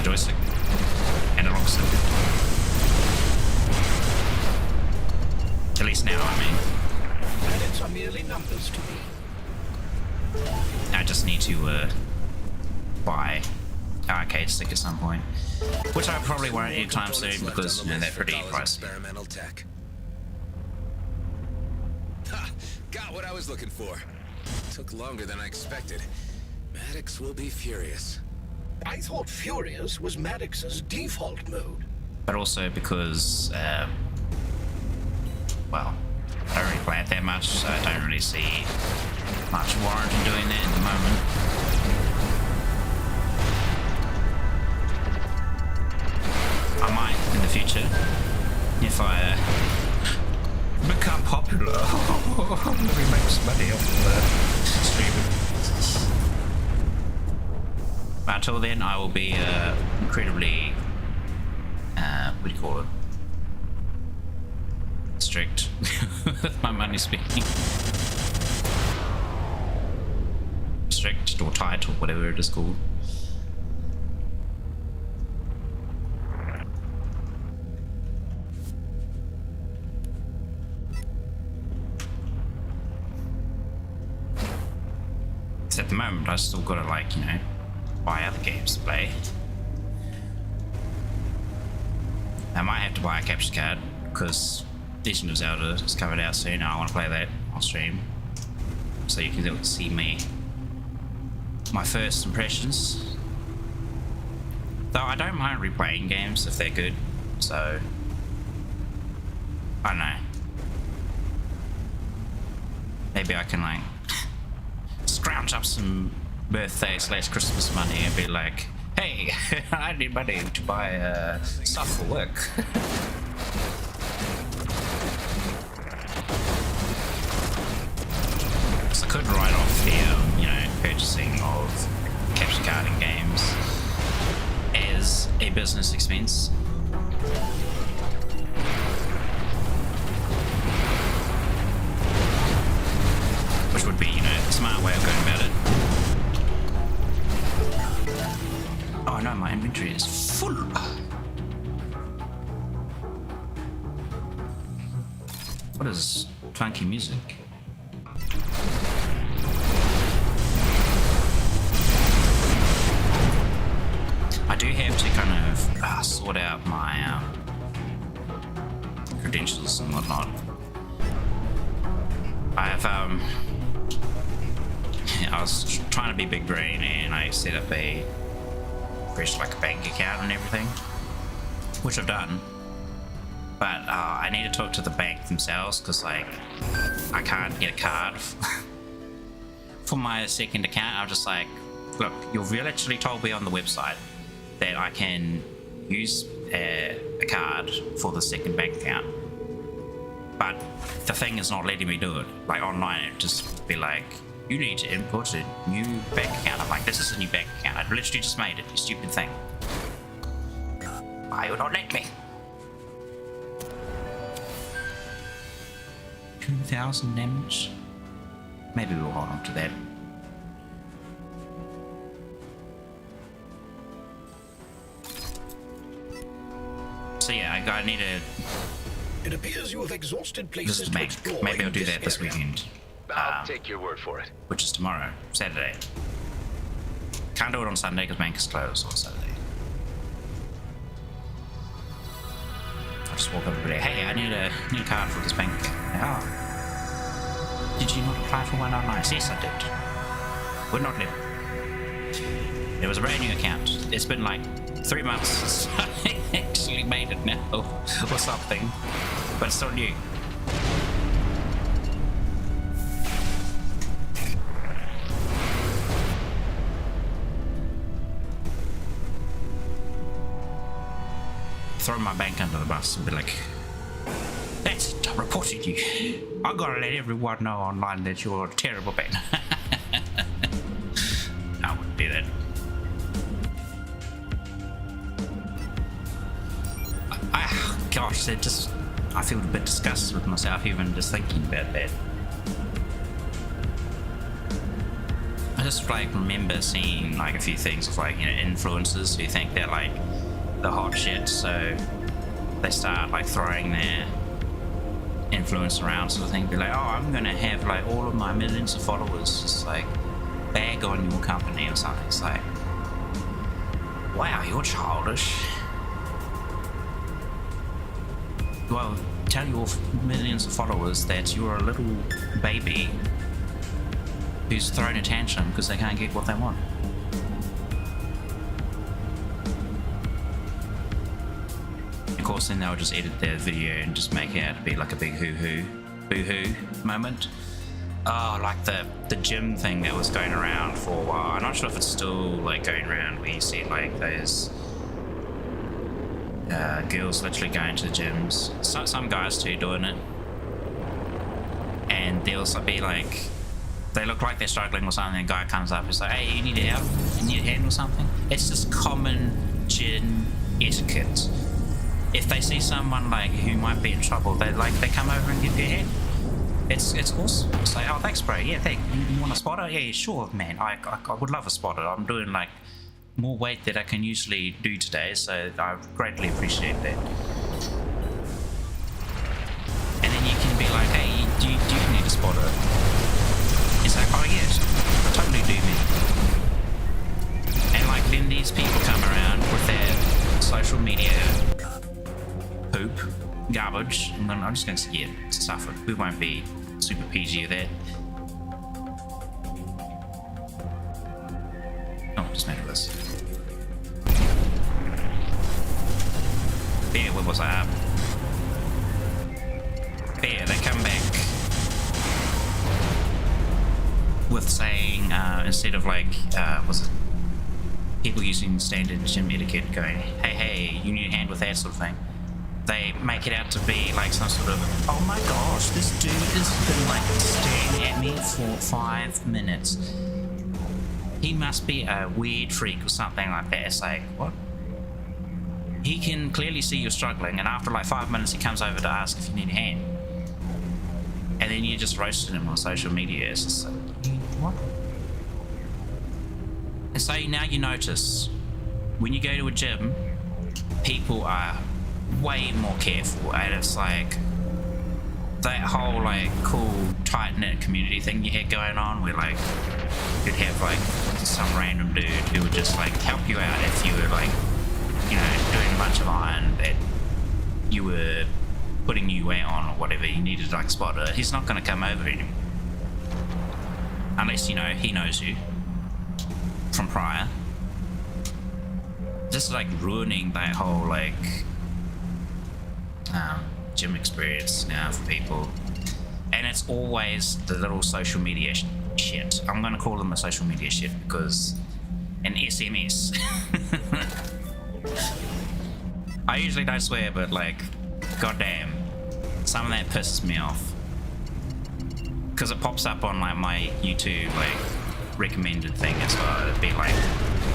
joystick and analog stick. At least now, I mean. Planets are merely numbers to me. I just need to buy arcade stick at some point, which I probably won't anytime soon because they're pretty pricey. Experimental tech. Ha! Got what I was looking for. Took longer than I expected. Maddox will be furious. I thought Furious was Maddox's default mode. But also because, well, I don't really play it that much, so I don't really see much warrant in doing that at the moment. I might in the future, if I become popular. I'm gonna make some money off of streaming. But until then, I will be incredibly, what do you call it? Strict with my money spending. Strict or tight or whatever it is called. So at the moment, I still gotta, like, you know, buy other games to play. I might have to buy a capture card because Legend of Zelda is coming out soon. I want to play that on stream so you can see my first impressions. Though I don't mind replaying games if they're good, so I don't know. Maybe I can like scrounge up some birthday/Christmas money and be like, hey, I need money to buy stuff for work. So I could write off the, you know, purchasing of capture card in games as a business expense. Which would be, you know, a smart way of going about it. Oh no, my inventory is full. What is funky music? I do have to kind of sort out my credentials and whatnot. I was trying to be big brain and I set up a bank account and everything, which I've done, but I need to talk to the bank themselves because like I can't get a card for my second account. I'm just like, look, you've literally told me on the website that I can use a card for the second bank account, but the thing is not letting me do it. Like online, it just be like, you need to input a new bank account. I'm like, this is a new bank account. I literally just made it, you stupid thing. Why would not let me? 2,000 damage? Maybe we'll hold on to that. So yeah, I need to... It appears you have exhausted places This is to bank. explore. Maybe I'll in do this that this area. weekend. I'll take your word for it. Which is tomorrow, Saturday. Can't do it on Sunday because bank is closed on Saturday. I'll just walk up and be like, hey, I need a card for this bank. Oh. Did you not apply for one online? Yes, I did. Would not let me. It was a brand new account. It's been like 3 months since I actually made it now, or something. But it's still new. Throw my bank under the bus and be like, that's it, I reported you. I gotta let everyone know online that you're a terrible bank. I wouldn't do that. Gosh, I feel a bit disgusted with myself even just thinking about that. I just like remember seeing like a few things of like, you know, influencers who think they're like the hot shit, so they start like throwing their influence around sort of thing, be like, oh, I'm gonna have like all of my millions of followers just like bag on your company or something. It's like, wow, you're childish. Well, tell your millions of followers that you're a little baby who's throwing a tantrum because they can't get what they want. Of course, then they'll just edit their video and just make it out to be like a big boo-hoo moment. Oh, like the gym thing that was going around for a while. I'm not sure if it's still like going around where you see like those girls literally going to the gyms. Some guys too doing it, and they'll be like they look like they're struggling or something, and a guy comes up and is like, hey, you need help? You need a hand or something? It's just common gin etiquette. If they see someone like who might be in trouble, they come over and give you a hand. It's awesome. It's like, oh, thanks, bro. Yeah, thanks. You want a spotter? Yeah, sure, man. I would love a spotter. I'm doing like more weight than I can usually do today, so I greatly appreciate that. And then you can be like, hey, do you need a spotter? It's like, oh yes, I totally do, man. And like then these people come around with their social media poop, garbage. I'm just going to say, yeah, stuff it. We won't be super PG with that. Oh, just made this. Yeah, where was I? Yeah, they come back with saying, instead of like, was it people using standard gym etiquette going, hey, you need a hand with that sort of thing, they make it out to be like some sort of, oh my gosh, this dude has been like staring at me for 5 minutes. He must be a weird freak or something like that. It's like, what? He can clearly see you're struggling, and after like 5 minutes he comes over to ask if you need a hand. And then you just roasted him on social media. It's just like, what? And so now you notice, when you go to a gym, people are way more careful, and it's like that whole like cool tight-knit community thing you had going on, where like you'd have like some random dude who would just like help you out if you were like, you know, doing a bunch of iron that you were putting new weight on or whatever, you needed like a spotter. He's not going to come over anymore unless, you know, he knows you from prior. Just like ruining that whole like gym experience now for people. And it's always the little social media shit. I'm going to call them a social media shit because an SMS. I usually don't swear, but like, goddamn, some of that pisses me off because it pops up on like my YouTube like recommended thing as well. It'd be like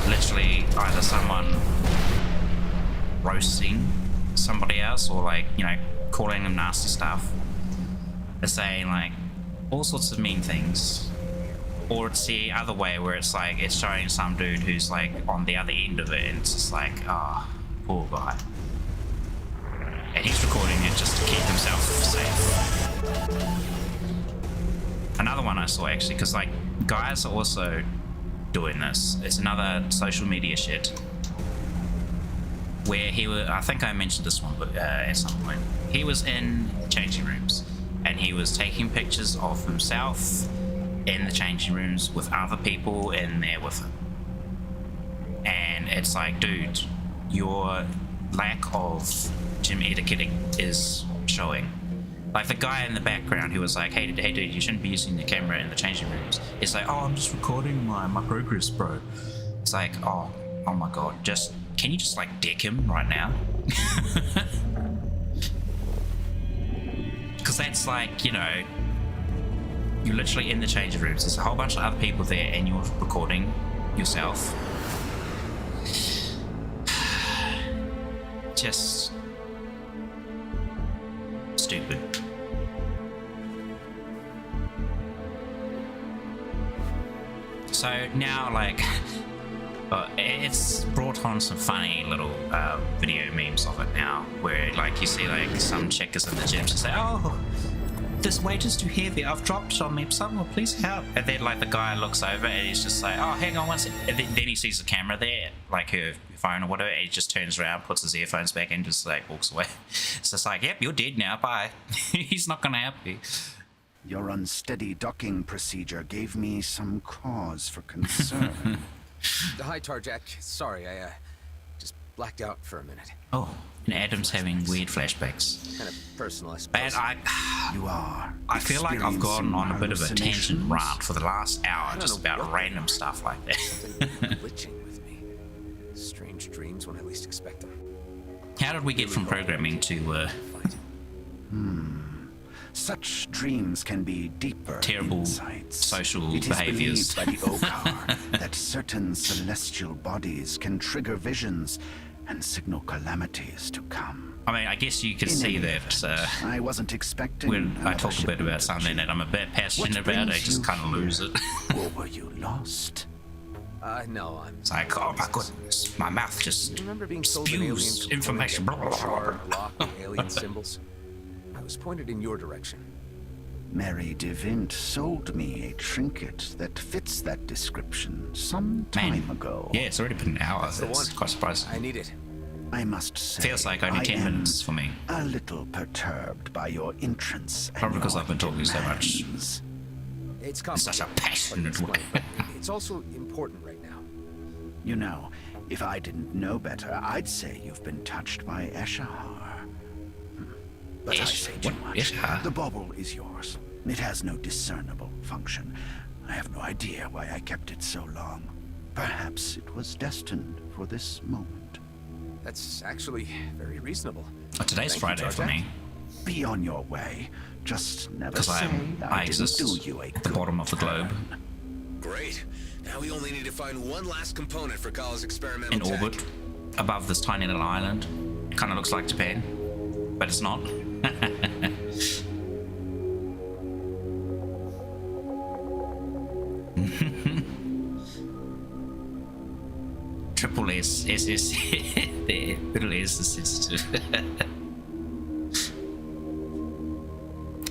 literally either someone roasting somebody else or like, you know, calling them nasty stuff. They're saying like all sorts of mean things. Or it's the other way where it's like it's showing some dude who's like on the other end of it, and it's just like, oh, poor guy. And he's recording it just to keep himself safe. Another one I saw actually, because like guys are also doing this. It's another social media shit where he was, I think I mentioned this one at some point. He was in changing rooms and he was taking pictures of himself in the changing rooms with other people in there with him. And it's like, dude, your lack of gym etiquette is showing. Like the guy in the background who was like, hey dude, you shouldn't be using the camera in the changing rooms. It's like, oh, I'm just recording my progress, bro. It's like, oh my god, can you just like dick him right now? Because that's like, you know, you're literally in the changing rooms. There's a whole bunch of other people there and you're recording yourself. Just stupid. So now, like, it's brought on some funny little video memes of it now, where like you see like some chick is in the gym, she's like, oh, this weight is too heavy, I've dropped it on me, someone please help. And then like the guy looks over and he's just like, oh, hang on one second. And then he sees the camera there, like her phone or whatever, and he just turns around, puts his earphones back and just like walks away. It's just like, yep, you're dead now, bye. He's not gonna help you. Your unsteady docking procedure gave me some cause for concern. Hi, Tarjack. Sorry, I just blacked out for a minute. Oh, and Adam's having weird flashbacks. Kind of personal, I suppose. But I feel like I've gone on a bit of a tangent rant for the last hour just about random stuff like that. Glitching with me. Strange dreams when I least expect them. How did we get from programming to Such dreams can be deeper Terrible insights. social It is behaviors. believed by the Okar that certain celestial bodies can trigger visions and signal calamities to come. I mean, I guess you can In see any that event, I wasn't expecting when I another talk a bit shipment about of something that I'm a bit passionate What about, I brings just you kind of lose here? it. Or were you lost? No, I'm... It's like, oh my goodness, my mouth just You remember being sold an alien spews component information. that had a char, lock, and alien symbols? I was pointed in your direction. Mary DeVint sold me a trinket that fits that description some time ago. Yeah, it's already been an hour. That's the That's one. quite surprising. I need it. I must say, Feels like only 10 I am minutes for me. a little perturbed by your entrance. and Probably because your I've been talking so much. demands. It's Such a complicated, passionate but way. explain. It's also important right now. You know, if I didn't know better, I'd say you've been touched by Eshahar. But I say too What? much. Eshahar? The bauble is yours. It has no discernible function. I have no idea why I kept it so long. Perhaps it was destined for this moment. That's actually very reasonable. Oh, today's Thank you, Friday for Tarjak. me, Be on your way. Just never because say I I didn't exist do you a at the good bottom of the globe, Great. Now we only need to find one last component for Kala's experimental in tech. orbit, above this tiny little island. Kind of looks like Japan, but it's not. Triple S, SS, there, little S is sensitive.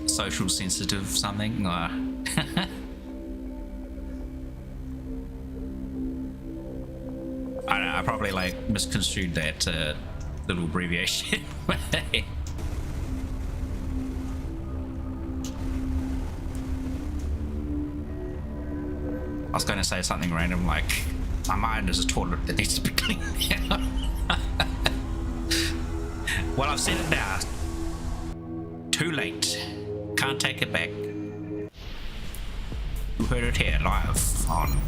Social sensitive something, or... I don't know, I probably like misconstrued that little abbreviation. I was going to say something random like, my mind is a toilet that needs to be cleaned out. Well, I've said it now. Too late. Can't take it back. You heard it here live on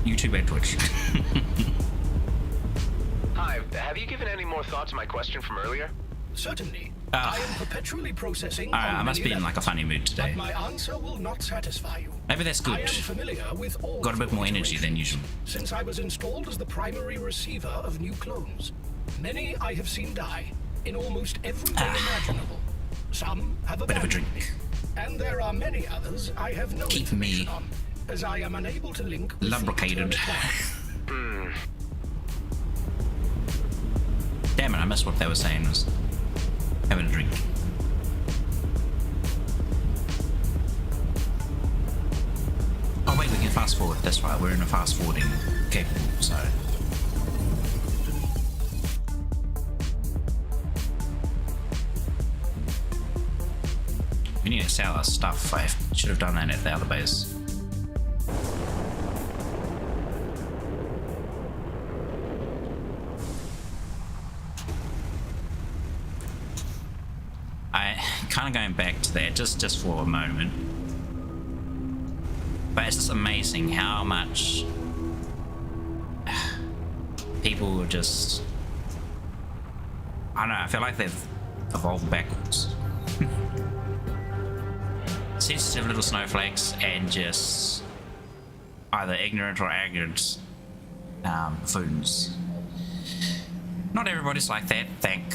YouTube and Twitch. Hi, have you given any more thought to my question from earlier? Certainly. Ah. I am perpetually processing. I on must many be in like a levels, funny mood but today. my answer will not satisfy you. Maybe that's I good. am familiar with all Got a bit of your more energy than usual. since I was installed as the primary receiver of new clones. Many I have seen die in almost every way imaginable. Some have Bit of a abandoned drink. me, and there are many others I have no Keep me information on, as I am unable to link with the lubricated. internal cloud. Damn it, I missed what they were saying was having a drink. Oh wait, we can fast forward. That's right, we're in a fast forwarding capable, so. We need to sell our stuff. I should have done that at the other base. I kind of going back to that just for a moment, but it's just amazing how much people are just, I don't know, I feel like they've evolved backwards. Sensitive little snowflakes and just either ignorant or arrogant buffoons. Not everybody's like that, thank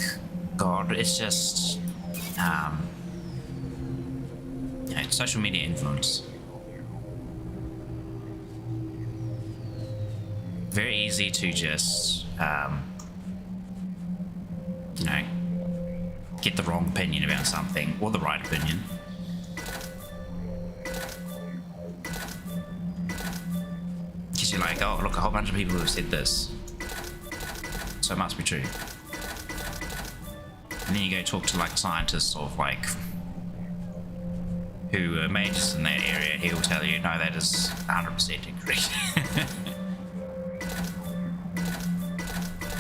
God. It's just you know, social media influence. Very easy to just you know, get the wrong opinion about something or the right opinion. Because you're like, oh look, a whole bunch of people have said this, so it must be true. And then you go talk to like scientists or like who are majors in that area, he will tell you, no, that is 100% incorrect.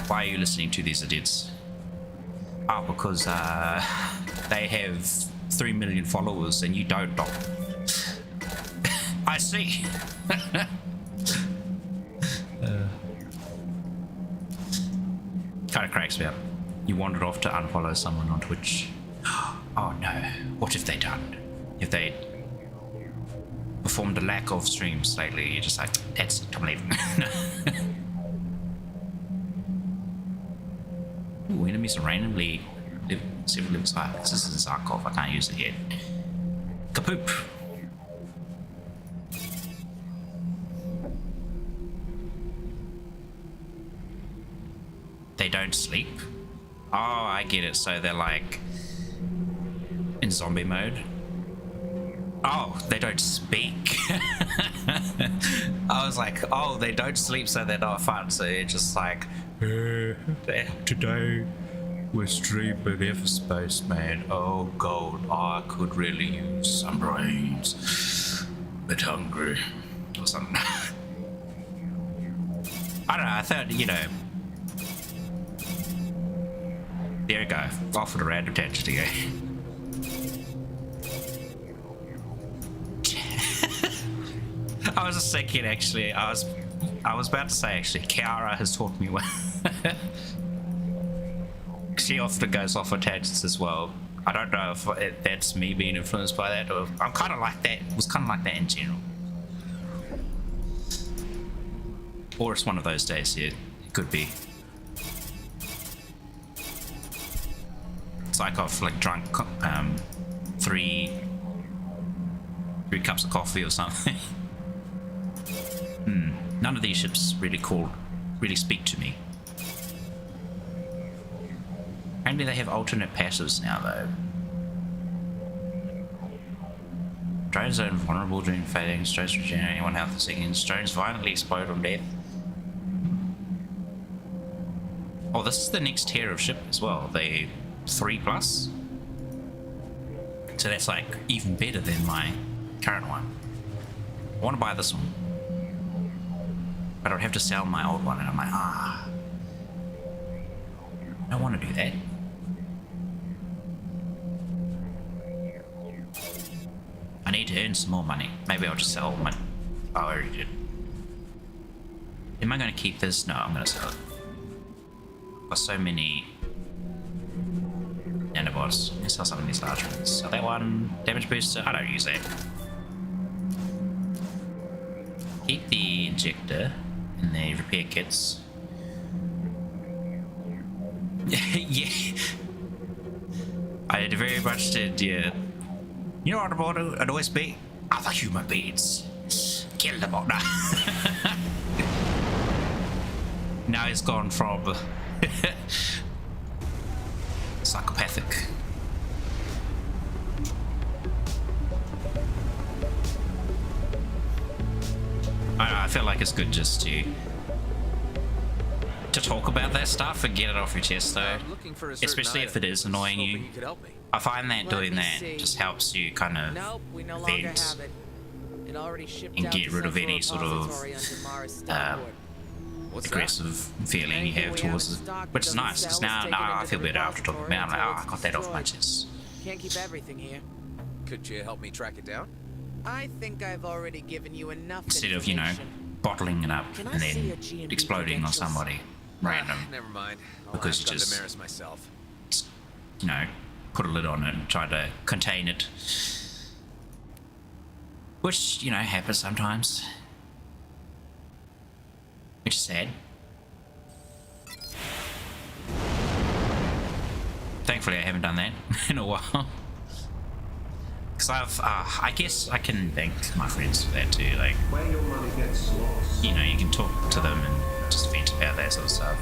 Why are you listening to these idiots? Oh, because they have 3 million followers and you don't. I see. Kind of cracks me up. You wandered off to unfollow someone on Twitch. What if they don't? If they performed a lack of streams lately, you're just like, that's it, I'm leaving. Ooh, enemies are randomly several levels high. This is in Zarkov, I can't use it yet. Kapoop! They don't sleep? Oh, I get it, so they're like in zombie mode. Oh, they don't speak. I was like, oh, they don't sleep, so they're not fun. So you're just like, today we're streaming Everspace, man. Oh god, I could really use some brains. Bit hungry or something. I don't know. I thought, you know. There we go. Off with a random tangent again. I was just thinking, actually, I was about to say, actually, Kiara has taught me well. She often goes off on tangents as well. I don't know if that's me being influenced by that, or I'm kind of like that. Was kind of like that in general, or it's one of those days. Yeah, it could be. It's like I've like drunk three cups of coffee or something. None of these ships really speak to me. Apparently they have alternate passives now though. Drones are invulnerable during fading, drones regenerate 1 health a second, drones violently explode on death. Oh, this is the next tier of ship as well, the 3+. So that's like even better than my current one. I want to buy this one. But I would have to sell my old one, and I'm like, I don't want to do that. I need to earn some more money. Maybe I'll just sell my... Oh, I already did. Am I going to keep this? No, I'm going to sell it. I've got so many nanobots. Let's sell some of these large ones. So that one, damage booster, I don't use that. Keep the injector and the repair kits. Yeah. I very much did, yeah. You know what about an OSB? Other human beings. Kill them all now. Now he's gone from psychopathic. I feel like it's good just to talk about that stuff and get it off your chest though, especially if it is annoying you. I find that doing that just helps you kind of vent and get rid of any sort of aggressive feeling you have towards it, which is nice because now I feel better after talking about it. I'm like, oh, I got that off my chest. Can't keep everything here. Could you help me track it down? I think I've already given you enough Instead of, you know, bottling it up and then exploding on somebody random. Never mind. Because you just, embarrass myself. you know, put a lid on it and try to contain it. Which, you know, happens sometimes. Which is sad. Thankfully I haven't done that in a while. Because I guess I can thank my friends for that too, like, Where your money gets lost. you know, you can talk to them and just vent about that sort of stuff.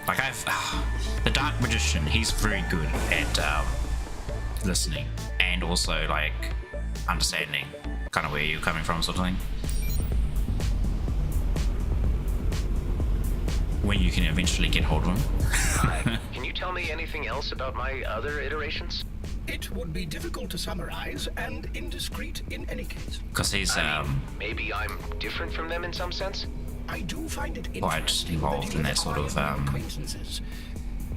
Like the Dark Magician, he's very good at listening and also like understanding kind of where you're coming from sort of thing. When you can eventually get hold of him. Hi. Can you tell me anything else about my other iterations? It would be difficult to summarize and indiscreet in any case. Because he's Maybe I'm different from them in some sense? I do find it quite interesting involved that in that sort of acquaintances,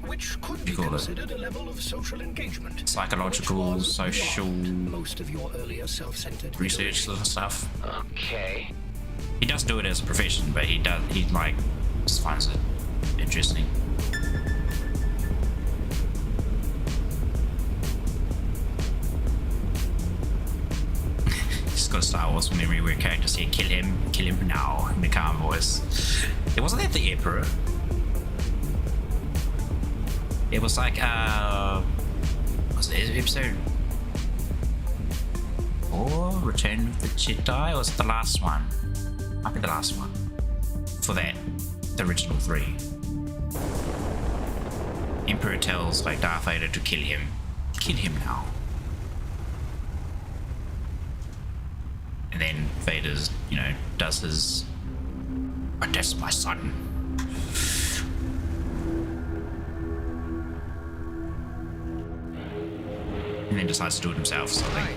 which could be you call it? considered a level of social engagement. Psychological, which was social beyond most of your earlier self-centered research sort of stuff. Okay. He doesn't do it as a profession, but he like just finds it interesting. got a Star Wars memory where characters say kill him now in the calm voice. It wasn't that the Emperor. It was like was it episode 4, Return of the Jedi, or was it the last one? Might be the last one. For that, the original 3. Emperor tells like Darth Vader to kill him. Kill him now. And then Vader's, you know, does his, oh, that's my son. And then decides to do it himself. So Right.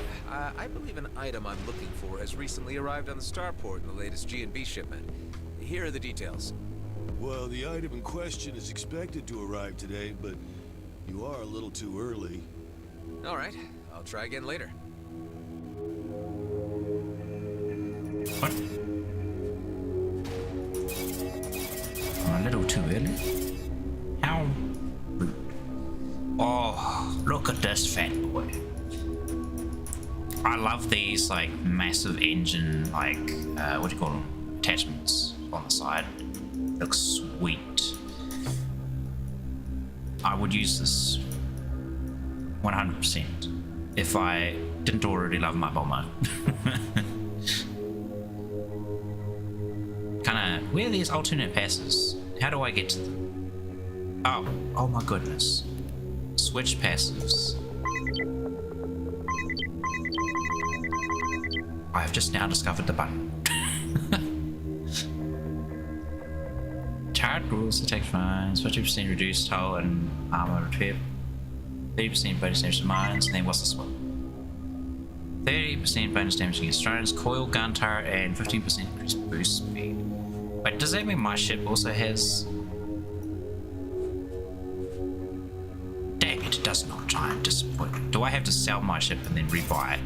I believe an item I'm looking for has recently arrived on the starport in the latest G&B shipment. Here are the details. Well, the item in question is expected to arrive today, but you are a little too early. All right, I'll try again later. what? I'm a little too early. How rude. Oh, look at this fat boy. I love these like massive engine, like what do you call them? Attachments on the side. Looks sweet. I would use this 100% if I didn't already love my bomber. Kinda, where are these alternate passes? How do I get to them? Oh my goodness. Switch passives. I have just now discovered the button. Turret rules attack fines, 50% reduced hull and armor repair, 30% bonus damage to mines, and then what's this one? 30% bonus damage against drones, coil, gun turret, and 15% increased boost speed. Wait, does that mean my ship also has... Dang it does not, I am disappointed. Do I have to sell my ship and then rebuy it?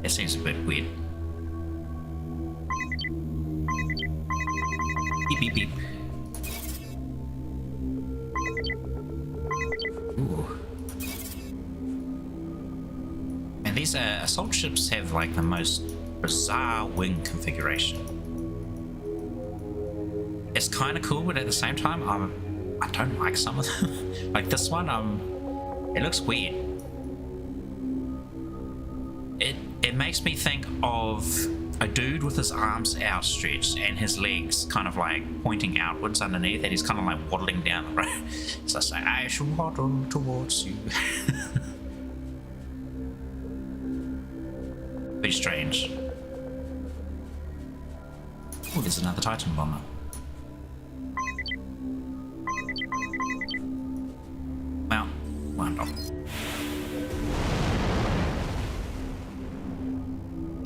That seems a bit weird. Beep beep beep. Ooh. And these assault ships have like the most bizarre wing configuration. It's kind of cool, but at the same time, I don't like some of them. Like this one, it looks weird. It makes me think of a dude with his arms outstretched and his legs kind of like pointing outwards underneath, and he's kind of like waddling down the road. So I say, I shall waddle towards you. Very strange. Oh, there's another Titan bomber. Well, wound up.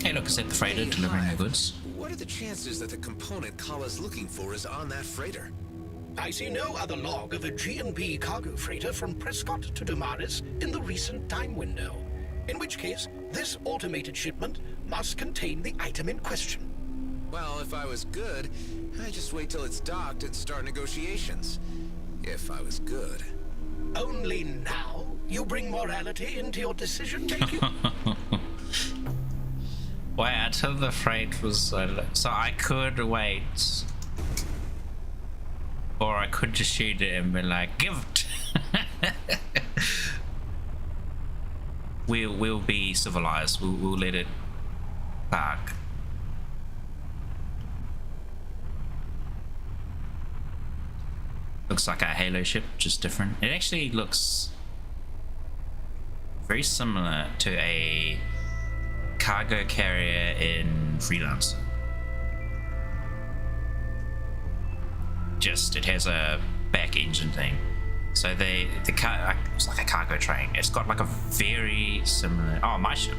Hey, look, is that the freighter delivering the goods? What are the chances that the component Kala's looking for is on that freighter? I see no other log of a G&B cargo freighter from Prescott to Damaris in the recent time window. In which case, this automated shipment must contain the item in question. Well, if I was good, I'd just wait till it's docked and start negotiations. If I was good. Only now you bring morality into your decision-making? Wait until the freight was so I could wait, or I could just shoot it and be like, give it. We'll be civilized. We'll let it park. Looks like a Halo ship, just different. It actually looks very similar to a cargo carrier in Freelancer. Just it has a back engine thing. So the car, it's like a cargo train. It's got like a very similar. Oh, my ship.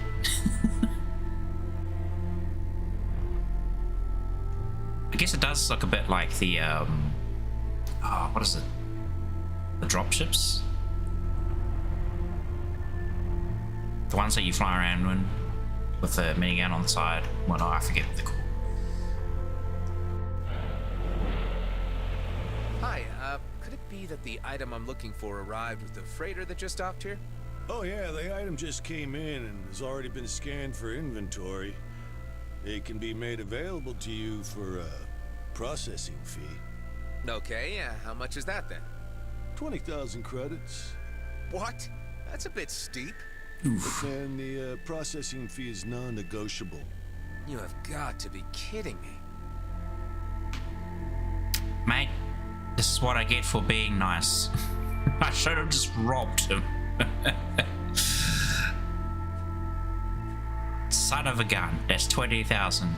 I guess it does look a bit like the what is it? The drop ships. The ones that you fly around in with the minigun on the side. Well, no, I forget what they're called. Hi, could it be that the item I'm looking for arrived with the freighter that just docked here? Oh yeah, the item just came in and has already been scanned for inventory. It can be made available to you for a processing fee. Okay, how much is that then? 20,000 credits. What? That's a bit steep. But then the processing fee is non-negotiable. You have got to be kidding me. Mate, this is what I get for being nice. I should have just robbed him. Son of a gun, that's 20,000.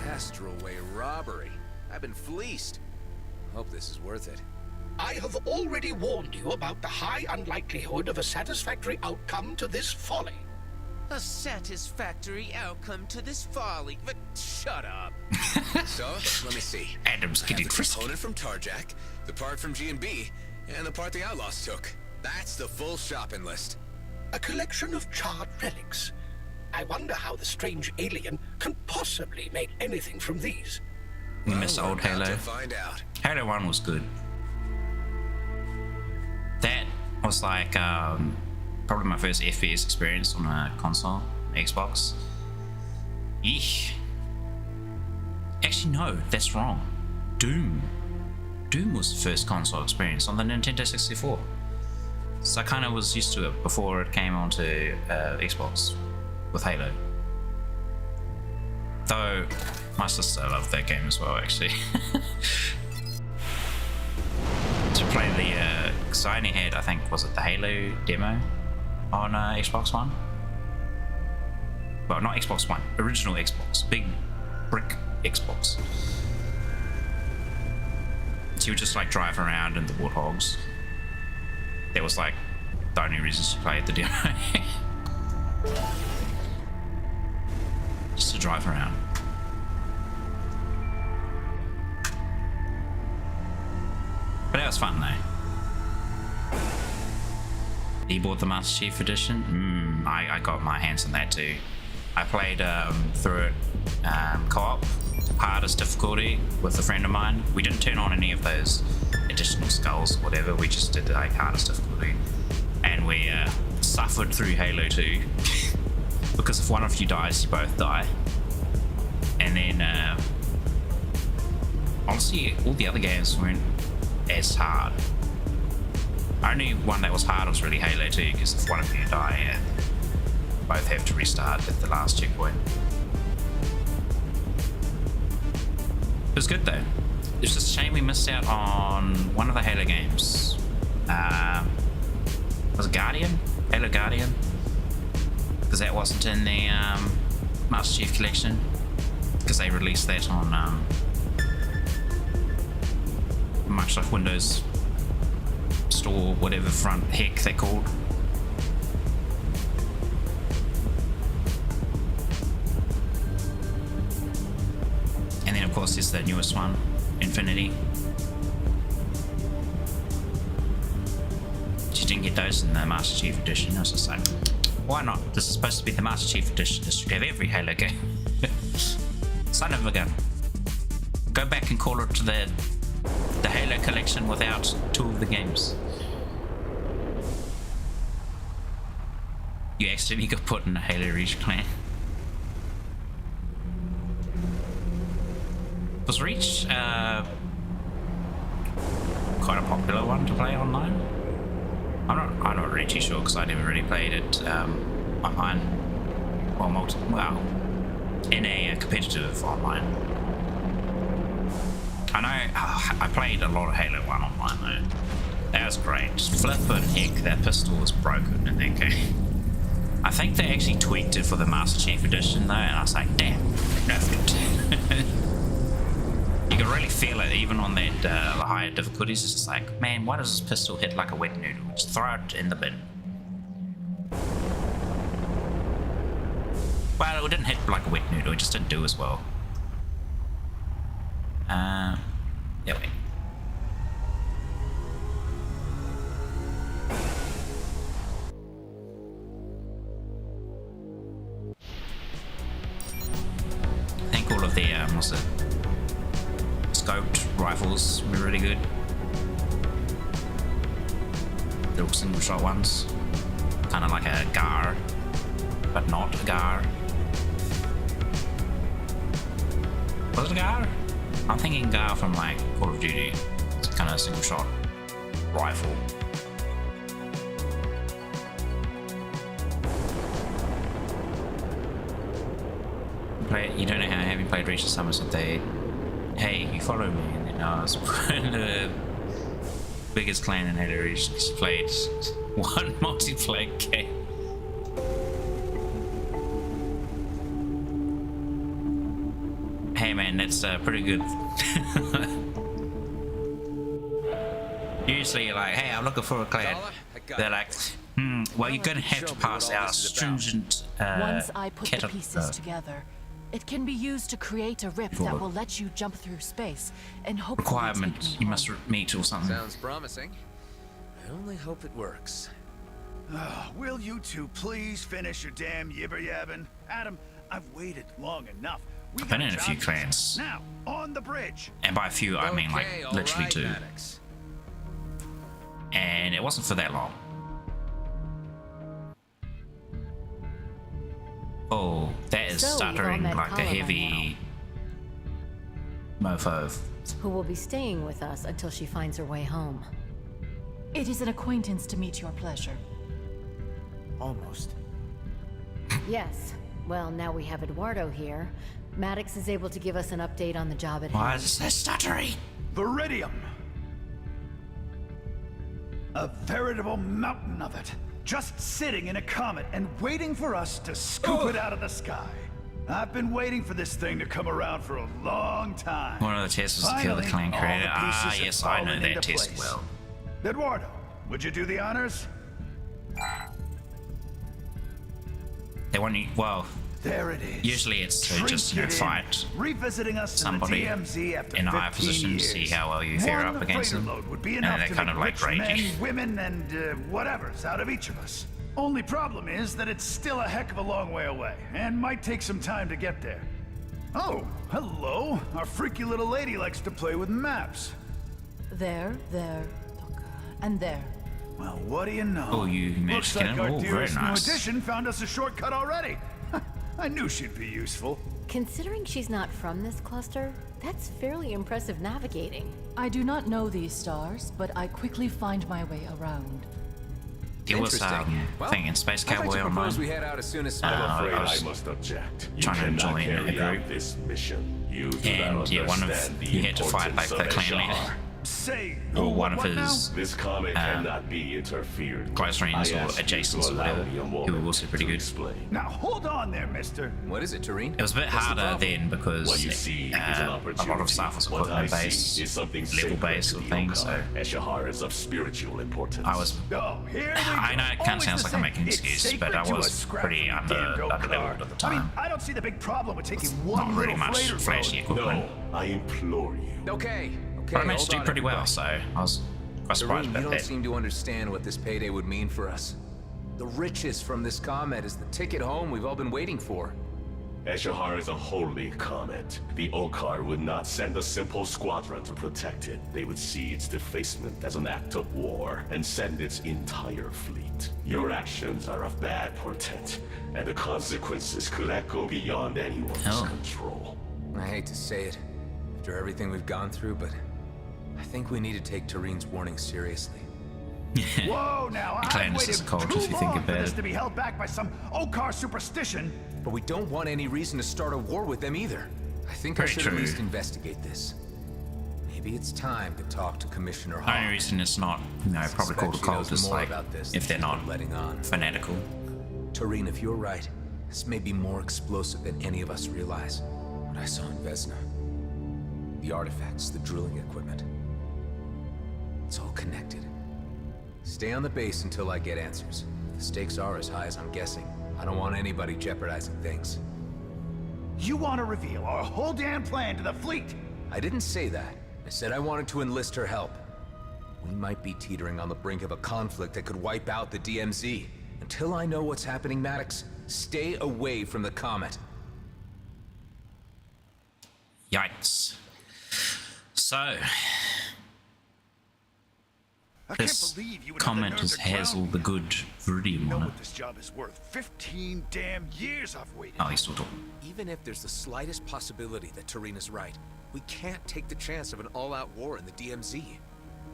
Astroway robbery. I've been fleeced. Hope this is worth it. I have already warned you about the high unlikelihood of a satisfactory outcome to this folly. A satisfactory outcome to this folly. But shut up. So, let me see. Adam's I have getting the frisky. component from Tarjak, the part from G&B, and the part the Outlaws took. That's the full shopping list. A collection of charred relics. I wonder how the strange alien can possibly make anything from these. We miss old we're about Halo. to find out. Halo 1 was good. That was like probably my first FPS experience on a console, Xbox. Eesh. Actually, no, that's wrong. Doom was the first console experience on the Nintendo 64. So I kind of was used to it before it came onto Xbox with Halo. Though my sister loved that game as well, actually. To play the, because I only had, I think, was it the Halo demo on Xbox One? Well, not Xbox One, original Xbox, big brick Xbox. She would just like drive around in the Warthogs. That was like the only reason she played the demo. Just to drive around. But that was fun though. You bought the Master Chief Edition? I got my hands on that too. I played through it co-op, hardest difficulty with a friend of mine. We didn't turn on any of those additional skulls or whatever, we just did like hardest difficulty. And we suffered through Halo 2. Because if one of you dies, you both die. And then honestly, all the other games weren't as hard. Only one that was hard was really Halo 2, because if one of you die, both have to restart at the last checkpoint. It was good though. It's just a shame we missed out on one of the Halo games. Was it Guardian? Halo Guardian? Because that wasn't in the Master Chief Collection. Because they released that on Microsoft Windows Store, whatever front heck they're called. And then of course there's the newest one, Infinity. She didn't get those in the Master Chief Edition. I was just like, why not? This is supposed to be the Master Chief Edition. This should have every Halo game. Son of a gun. Go back and call it to the Halo collection without two of the games. You accidentally got put in a Halo Reach clan. Was Reach quite a popular one to play online? I'm not really too sure because I never really played it online. Well, in a competitive online. I know I played a lot of Halo 1 online though. That was great. Just flippin' heck, that pistol was broken in that game. I think they actually tweaked it for the Master Chief Edition though, and I was like, damn, nerfed it. You can really feel it even on that higher difficulties. It's just like, man, why does this pistol hit like a wet noodle? Just throw it in the bin. Well, it didn't hit like a wet noodle, it just didn't do as well. Yeah, wait. I think all of the, what's it? Scoped rifles were really good. They're all single shot ones. kind of like a Gar, but not a Gar. Was it a Gar? I'm thinking Gar from like Call of Duty. It's kind of a single shot rifle. You don't know how have you played Reach the Summers that they, hey, you follow me, and then I was the biggest clan in Halo Reach played one multiplayer game. Hey man, that's pretty good. Usually you're like, hey, I'm looking for a clan. They're like, well, you're gonna have to pass our stringent Once I put the pieces together, it can be used to create a rip that will let you jump through space and hopefully requirement you must meet or something. Sounds promising. I only hope it works. Will you two please finish your damn yibber-yabbing? Adam, I've waited long enough. I've been in a few clans. Now, on the bridge. And by a few, I mean like literally right, 2. Maddox. And it wasn't for that long. Oh, that is So, stuttering you've all met like a Colin by heavy mofo. Who will be staying with us until she finds her way home. It is an acquaintance to meet your pleasure. Almost. Yes. Well, now we have Eduardo here. Maddox is able to give us an update on the job at Why hand. is this stuttering? Viridium. A veritable mountain of it. Just sitting in a comet and waiting for us to scoop it out of the sky. I've been waiting for this thing to come around for a long time. One of the tests was to kill the clan Finally, creator. all the pieces Ah, have yes, I know fallen that into test place. well. Eduardo, would you do the honors? They want you, well, There it is. usually it's to just, you know, Drink it in. fight Revisiting us somebody in the DMZ after in a high 15 position to years. see how well you fare One up against freighter them. load would be And enough they're to kind make of like rich men, raging. women, and whatever's out of each of us. Only problem is that it's still a heck of a long way away, and might take some time to get there. Oh, hello. Our freaky little lady likes to play with maps. There, look, and there. Well, what do you know? Oh, you managed Looks to get like him? our Oh, very dearest new nice. addition found us a shortcut already. I knew she'd be useful. Considering she's not from this cluster, that's fairly impressive navigating. I do not know these stars, but I quickly find my way around. It was Interesting. Well, thing in Space I'd like Cowboy to Online. propose we head out as soon as I I was must object. You trying to cannot join carry a out group. this mission. You do And not yeah, one of understand the you had to fight like importance the of clan Eshar. leader. Say, Or one of what now? his This comet cannot be interfered. close friends I or ask you to adjacents or allow whatever, me a who were moment also pretty to good. explain. Now hold on there, mister. What is it, Tareen? It was a bit What's the harder problem? then because What you see is an a opportunity. lot of stuff was What I equipment see based, is something level sacred based to or the things. So Okar. Eshar is of spiritual importance. I was. Oh, here we I know go. it kind of Always sounds the like I'm same. making an It's excuse, sacred but I to was a scrap pretty damn go-kart. underleveled at the I mean, time. I don't see the big problem with taking one Not really little much freighter flashy load. equipment, No, I implore you. Okay. but I managed to do hold on, pretty well. everybody. So I was quite surprised Tareen, you about don't that. seem to understand what this payday would mean for us. The riches from this comet is the ticket home we've all been waiting for. Eshar is a holy comet. The Okar would not send a simple squadron to protect it. They would see its defacement as an act of war and send its entire fleet. Your actions are of bad portent, and the consequences could echo beyond anyone's Oh. control. I hate to say it, after everything we've gone through, but I think we need to take Tareen's warning seriously. Whoa, now The clan I've is waited just a cult too if you think long for about this it. to be held back by some Okar superstition. But we don't want any reason to start a war with them either. I think I Very should true. at least investigate this. Maybe it's time to talk to Commissioner The Hall. only reason it's not, you know, probably called a Suspect she cult knows is more like about this if they're than not she's letting on. fanatical. Tareen, if you're right, this may be more explosive than any of us realize. What I saw in Vesna. The artifacts, the drilling equipment. It's all connected. Stay on the base until I get answers. The stakes are as high as I'm guessing. I don't want anybody jeopardizing things. You want to reveal our whole damn plan to the fleet? I didn't say that. I said I wanted to enlist her help. We might be teetering on the brink of a conflict that could wipe out the DMZ. Until I know what's happening, Maddox, stay away from the comet. Yikes. So, this believe you would comment have the nerve to has all ground the me. good Viridium You know on it. what this job is worth. 15 damn years I've waited. Oh, he's still talking. Even if there's the slightest possibility that Tarina's right, we can't take the chance of an all-out war in the DMZ.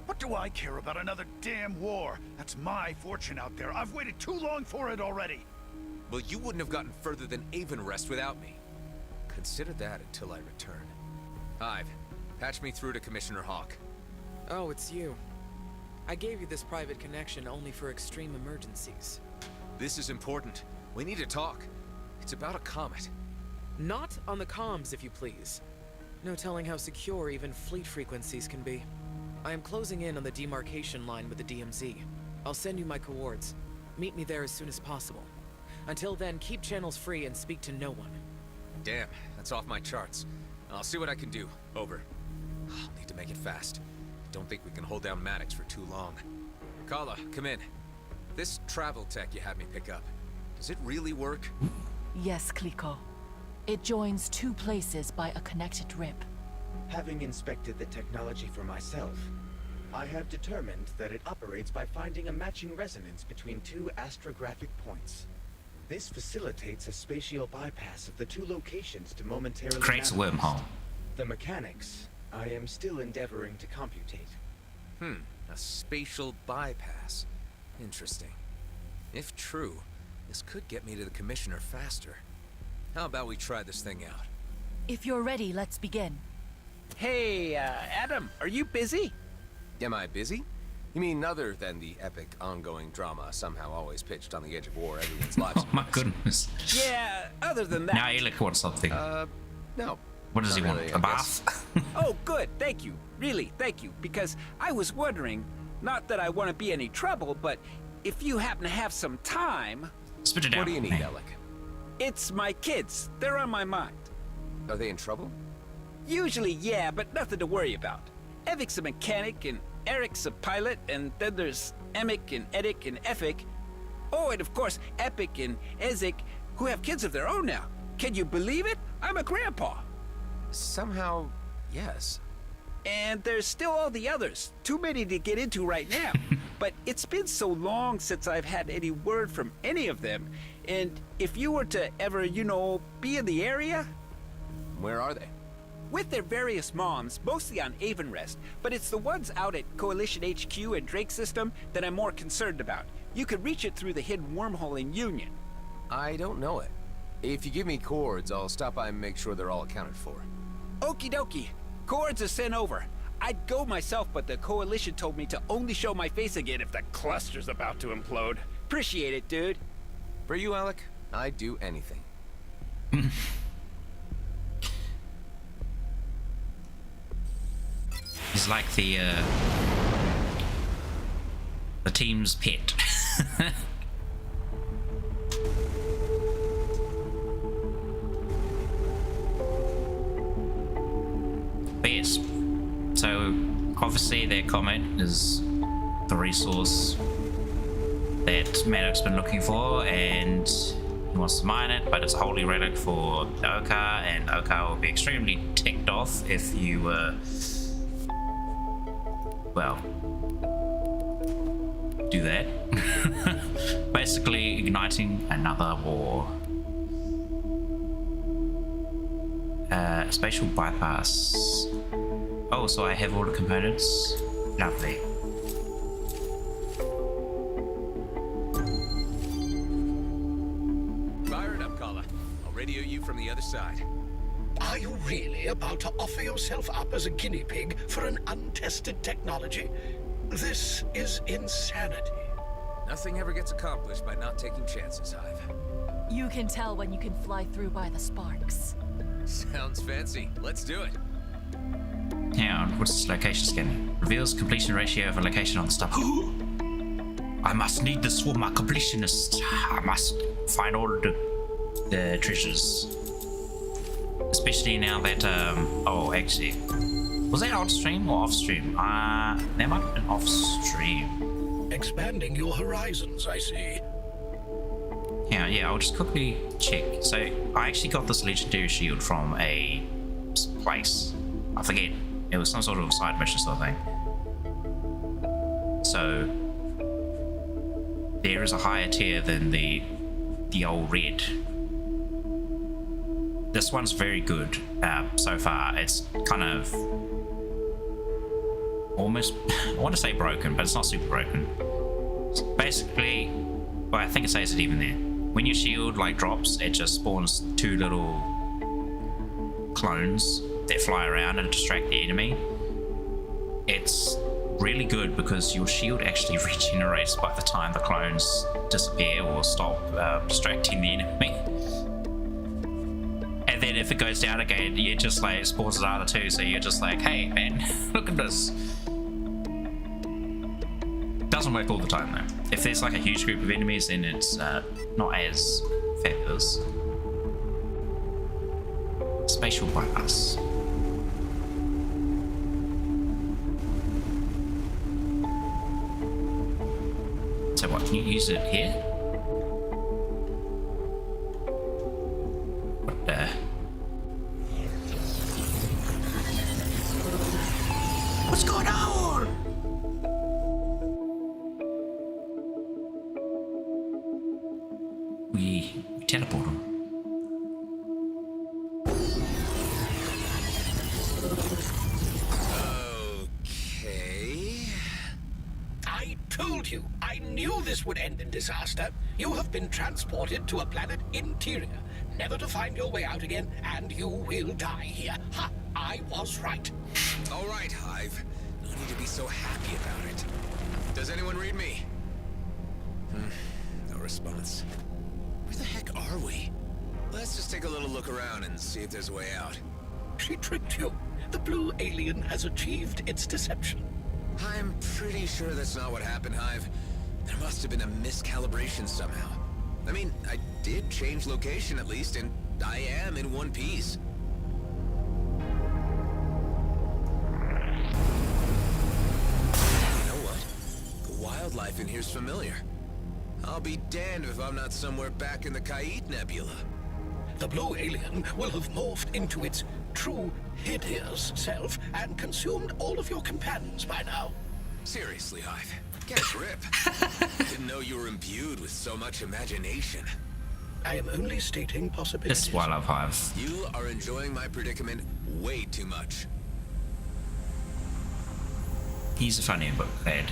What do I care about another damn war? That's my fortune out there. I've waited too long for it already. Well, you wouldn't have gotten further than Avonrest without me. Consider that until I return. Hive, patch me through to Commissioner Hawk. Oh, it's you. I gave you this private connection only for extreme emergencies. This is important. We need to talk. It's about a comet. Not on the comms, if you please. No telling how secure even fleet frequencies can be. I am closing in on the demarcation line with the DMZ. I'll send you my coords. Meet me there as soon as possible. Until then, keep channels free and speak to no one. Damn, that's off my charts. I'll see what I can do. Over. I'll need to make it fast. Don't think we can hold down Maddox for too long. Kala, come in. This travel tech you had me pick up, does it really work? Yes, Kliko. It joins two places by a connected rip. Having inspected the technology for myself, I have determined that it operates by finding a matching resonance between two astrographic points. This facilitates a spatial bypass of the two locations to momentarily Creates a manifest. wormhole. The mechanics, I am still endeavoring to computate. A spatial bypass. Interesting. If true, this could get me to the Commissioner faster. How about we try this thing out? If you're ready, let's begin. Hey, Adam, are you busy? Am I busy? You mean other than the epic ongoing drama somehow always pitched on the edge of war everyone's lives? Oh my goodness. Yeah, other than that. Now Alec wants something. No. What does he want? really, A I bath? Oh, good, thank you. Really, thank you. Because I was wondering, not that I want to be any trouble, but if you happen to have some time... Spit it out. What do you need, Alec? It's my kids. They're on my mind. Are they in trouble? Usually, yeah, but nothing to worry about. Evic's a mechanic, and Eric's a pilot, and then there's Emic and Edic and Efik. Oh, and of course, Epic and Ezek, who have kids of their own now. Can you believe it? I'm a grandpa. Somehow, yes. And there's still all the others. Too many to get into right now. But it's been so long since I've had any word from any of them. And if you were to ever, be in the area... Where are they? With their various moms, mostly on Avonrest, but it's the ones out at Coalition HQ and Drake System that I'm more concerned about. You could reach it through the hidden wormhole in Union. I don't know it. If you give me cords, I'll stop by and make sure they're all accounted for. Okie dokie. Cords are sent over. I'd go myself, but the Coalition told me to only show my face again if the cluster's about to implode. Appreciate it, dude. For you, Alec, I'd do anything. He's like the team's pet. But yes, so obviously their comet is the resource that Maddox's been looking for, and he wants to mine it, but it's a holy relic for the Okar, and Okar will be extremely ticked off if you well, do that. Basically igniting another war. Spatial bypass. Oh, so I have all the components. Lovely. Fire it up, Kala. I'll radio you from the other side. Are you really about to offer yourself up as a guinea pig for an untested technology? This is insanity. Nothing ever gets accomplished by not taking chances, Hive. You can tell when you can fly through by the sparks. Sounds fancy. Let's do it. Hang on, what's this location scanning? Reveals completion ratio of a location on the stuff. I must need this for my completionist. I must find all the treasures. Especially now that, oh, actually, was that on stream or off stream? That might have been off stream. Expanding your horizons, I see. Yeah, I'll just quickly check. So, I actually got this legendary shield from a place. I forget. It was some sort of side mission sort of thing. So there is a higher tier than the old red. This one's very good so far. It's kind of almost, I want to say broken, but it's not super broken. It's basically, well, I think it says it even there. When your shield like drops, it just spawns 2 little clones that fly around and distract the enemy. It's really good because your shield actually regenerates by the time the clones disappear or stop distracting the enemy. And then if it goes down again, it just like spawns another 2, so you're just like, hey man, look at this. Doesn't work all the time though. If there's like a huge group of enemies, then it's not as fabulous. Spatial bypass. So what, can you use it here? What the? What's going on? We teleport him. Okay. I told you, I knew this would end in disaster. You have been transported to a planet interior, never to find your way out again, and you will die here. Ha! I was right. All right, Hive. No need to be so happy about it. Does anyone read me? No response. Where the heck are we? Let's just take a little look around and see if there's a way out. She tricked you. The blue alien has achieved its deception. I'm pretty sure that's not what happened, Hive. There must have been a miscalibration somehow. I mean, I did change location at least, and I am in one piece. You know what? The wildlife in here's familiar. I'll be damned if I'm not somewhere back in the Kaid Nebula. The blue alien will have morphed into its true hideous self and consumed all of your companions by now. Seriously, Hive, get a grip. Didn't know you were imbued with so much imagination. I am only stating possibilities. This is why I love Hive. You are enjoying my predicament way too much. He's a funny book lad.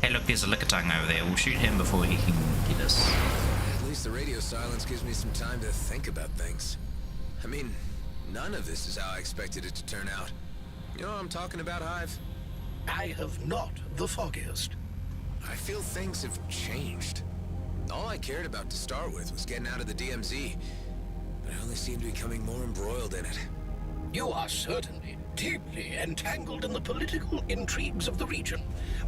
Hey look, there's a Lickitung over there. We'll shoot him before he can get us. At least the radio silence gives me some time to think about things. I mean, none of this is how I expected it to turn out. You know what I'm talking about, Hive? I have not the foggiest. I feel things have changed. All I cared about to start with was getting out of the DMZ, but I only seem to be becoming more embroiled in it. You are certainly deeply entangled in the political intrigues of the region,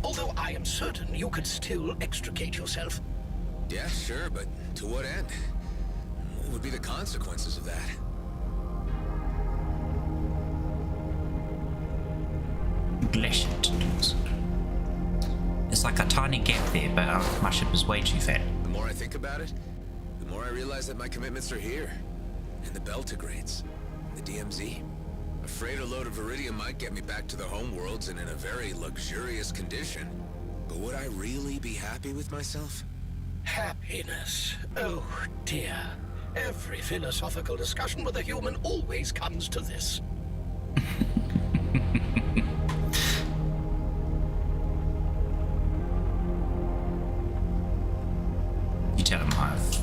although I am certain you could still extricate yourself. Yeah, sure, but to what end? What would be the consequences of that? It's like a tiny gap there, but my ship is way too fat. The more I think about it, the more I realize that my commitments are here. In the Beltigrades, the DMZ. A freighter load of Iridium might get me back to the homeworlds and in a very luxurious condition. But would I really be happy with myself? Happiness. Oh dear. Every philosophical discussion with a human always comes to this. You tell him, Hive.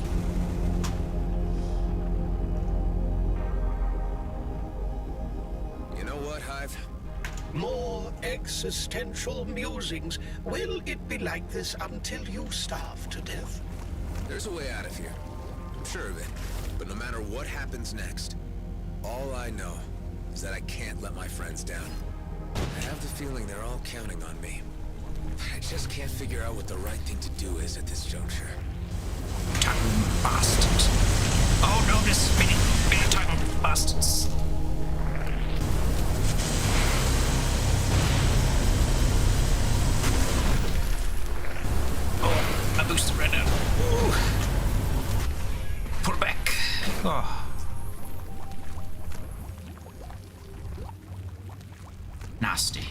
You know what, Hive? More existential musings. Will it be like this until you starve to death? There's a way out of here. I'm sure of it. But no matter what happens next, all I know is that I can't let my friends down. I have the feeling they're all counting on me. I just can't figure out what the right thing to do is at this juncture. Titan bastards. Oh no, there's many Titan bastards. Oh, my booster ran out. Ooh. Pull back. Oh. Nasty.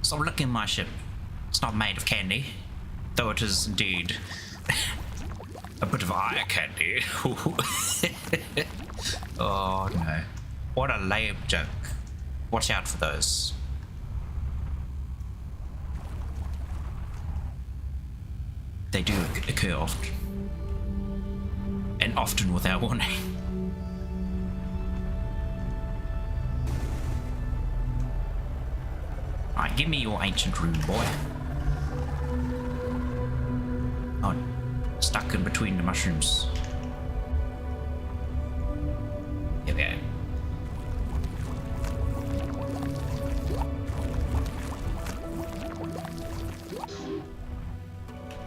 Stop looking at my ship. It's not made of candy, though it is indeed a bit of eye candy. Oh no. What a lame joke. Watch out for those. They do occur often. And often without warning. Alright, give me your ancient rune, boy. Oh, stuck in between the mushrooms. Here we go.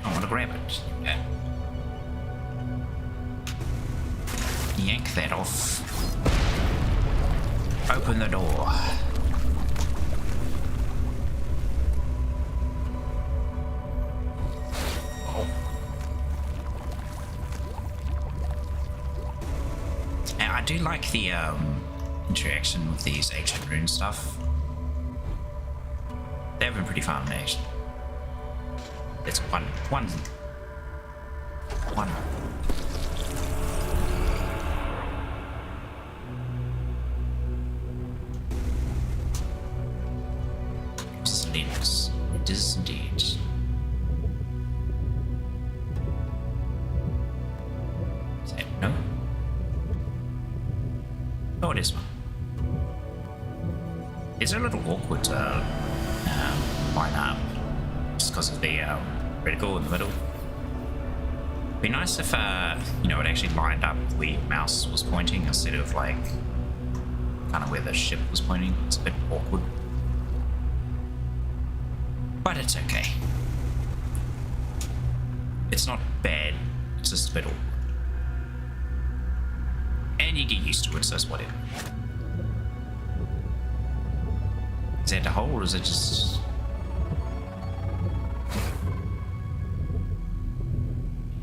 I want to grab it. Yeah. Yank that off. Open the door. Oh. Now, I do like the interaction with these ancient rune stuff. They've been pretty fun, actually. It's one. Linux. It is indeed. Is that no? Oh, it is one. It's a little awkward to line up just because of the reticle in the middle. Be nice if you know, it actually lined up where your mouse was pointing instead of like kind of where the ship was pointing. It's a bit awkward. But it's okay. It's not bad, it's just a bit awkward. And you get used to it, so it's whatever. Is that the hole, or is it just...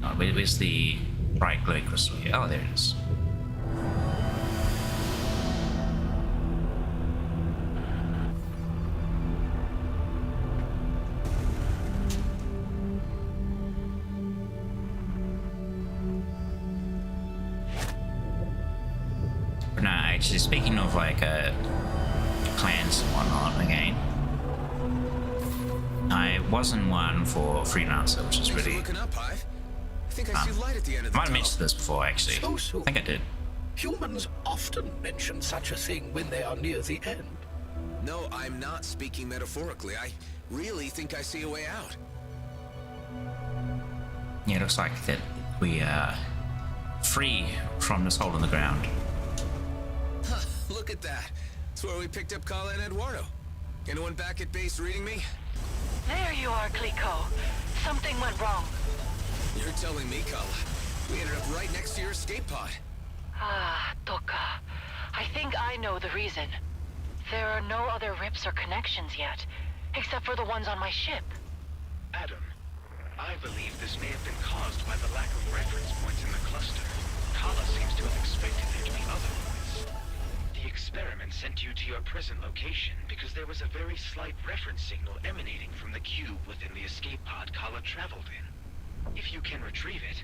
Oh, where's the bright glowing crystal here? Oh, there it is. No, actually, speaking of like clans and whatnot, again, I was in one for freelancer, which is really fun. I might have mentioned this before, actually. I think I did. Humans often mention such a thing when they are near the end. No, I'm not speaking metaphorically. I really think I see a way out. Yeah, it looks like that we are free from this hole in the ground. Huh, look at that. It's where we picked up Kala and Eduardo. Anyone back at base reading me? There you are, Clico. Something went wrong. You're telling me, Kala. We ended up right next to your escape pod. Ah, Toka. I think I know the reason. There are no other rips or connections yet, except for the ones on my ship. Adam, I believe this may have been caused by the lack of reference points in the cluster. Kala seems to have expected there to be other points. The experiment sent you to your present location because there was a very slight reference signal emanating from the cube within the escape pod Kala traveled in. If you can retrieve it,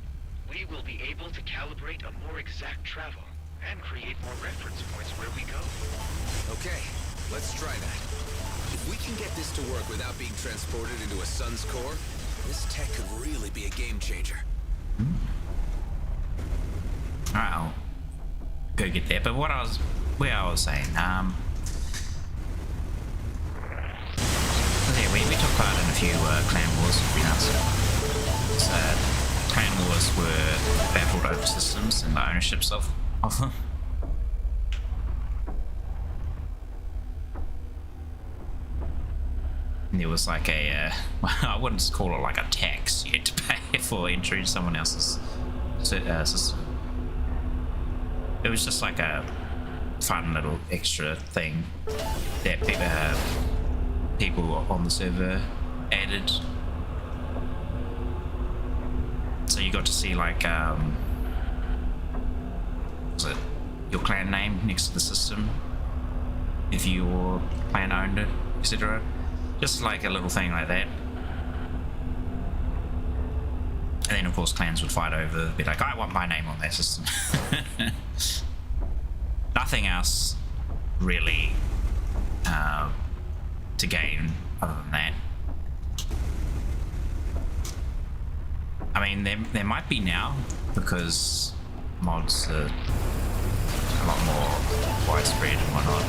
we will be able to calibrate a more exact travel and create more reference points where we go. Okay, let's try that. If we can get this to work without being transported into a sun's core, this tech could really be a game changer. Alright, I'll go get there. But where I was saying, yeah, we took part in a few clan wars and freelance. Clan wars were baffled over systems and the ownerships of them. And there was like a, I wouldn't call it like a tax you had to pay for entering someone else's system. It was just like a fun little extra thing that people on the server added. So you got to see like, was it your clan name next to the system if your clan owned it, etc. Just like a little thing like that. And then of course clans would fight over, be like, I want my name on that system. Nothing else really to gain other than that. I mean, there might be now, because mods are a lot more widespread and whatnot.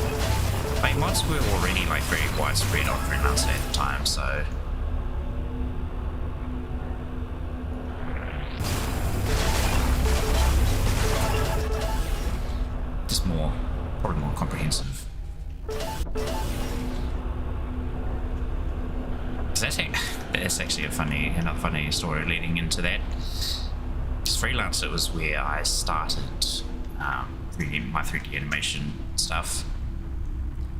Like, mods were already like very widespread on Freelancer at the time, so just probably more comprehensive. That's actually another funny story leading into that. Because Freelancer was where I started my 3D animation stuff.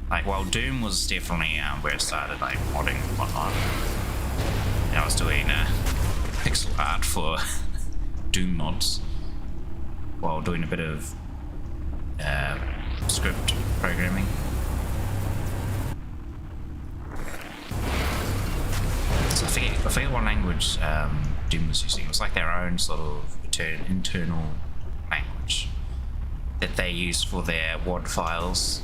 Like, while Doom was definitely where it started, like modding and whatnot. And I was doing pixel art for Doom mods while doing a bit of script programming. So I forget what language Doom was using. It was like their own sort of internal language that they used for their WAD files.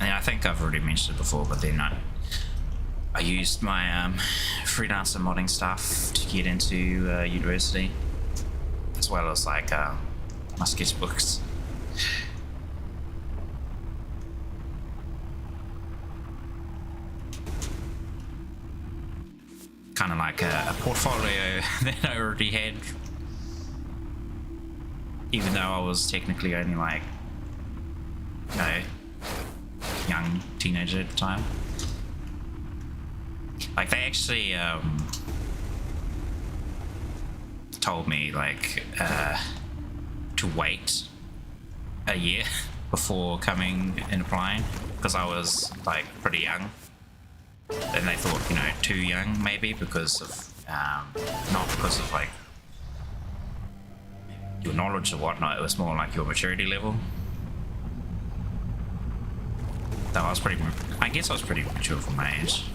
And I think I've already mentioned it before, but then I used my freelancer modding stuff to get into university, as well as like my sketchbooks. Kind of like a portfolio that I already had, even though I was technically only like, you know, young teenager at the time. Like, they actually told me like to wait a year before coming and applying, because I was like pretty young, and they thought, you know, too young maybe, because of not because of like your knowledge or whatnot. It was more like your maturity level. So I guess I was pretty mature for my age.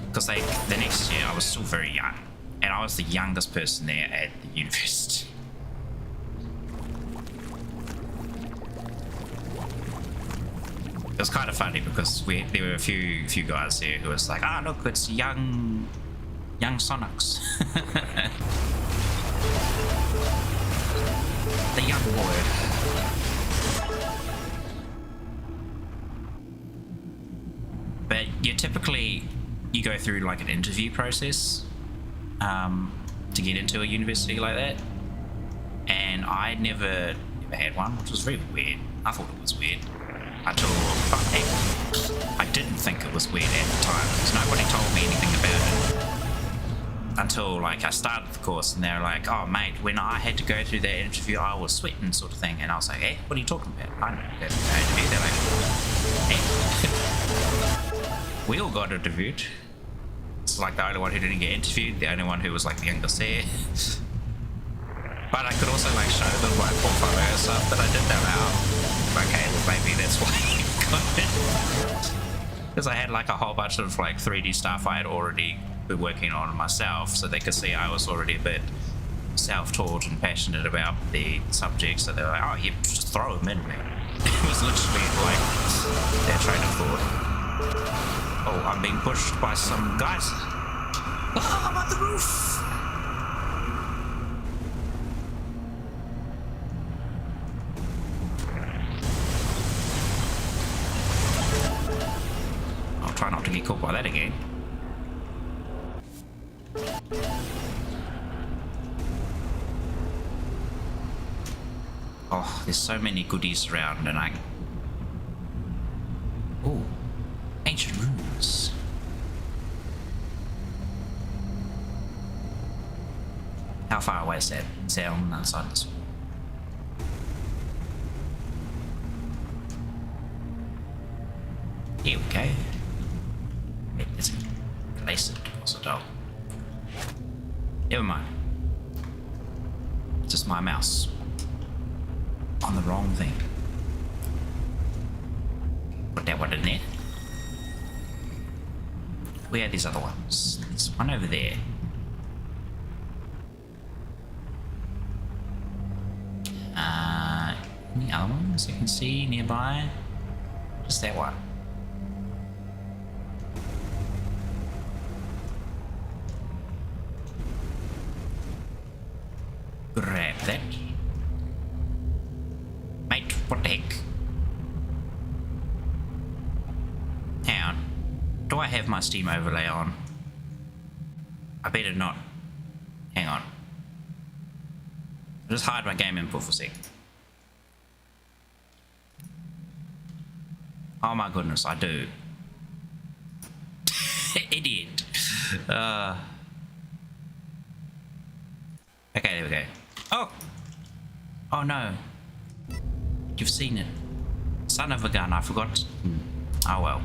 Because the next year I was still very young, and I was the youngest person there at the university. It was kind of funny because there were a few guys there who was like, look, it's young Sonics. The young boy. But you go through like an interview process to get into a university like that, and I never had one, which was very weird. I thought it was weird until I didn't think it was weird at the time because nobody told me anything about it until like I started the course, and they were like, oh mate, when I had to go through that interview I was sweating, sort of thing. And I was like, hey, what are you talking about? I don't know that interview. They're like, hey. We all got interviewed. It's like the only one who didn't get interviewed, the only one who was like the youngest there. But I could also like show them my portfolio and stuff that I did them out. Okay, well maybe that's why you got it. Because I had like a whole bunch of like 3D stuff I had already been working on myself, so they could see I was already a bit self-taught and passionate about the subject. So they were like, oh, you just throw them in there. It was literally like their train of thought. Oh, I'm being pushed by some guys. Oh, I'm on the roof. I'll try not to get caught by that again. Oh, there's so many goodies around, and ooh, ancient ruins. How far away is that? Is that on the other side of this wall? Here we go. Wait, is it placed? Was it? Oh. Never mind. It's just my mouse. On the wrong thing. Put that one in there. Where are these other ones? There's one over there. Any other ones you can see nearby? Just that one. Grab that. Mate, what the heck? Hang on. Do I have my Steam overlay on? I better not. Hang on. I'll just hide my game input for a sec. Oh my goodness, I do. Idiot. Okay, there we go. Oh! Oh no. You've seen it. Son of a gun, I forgot. Oh well.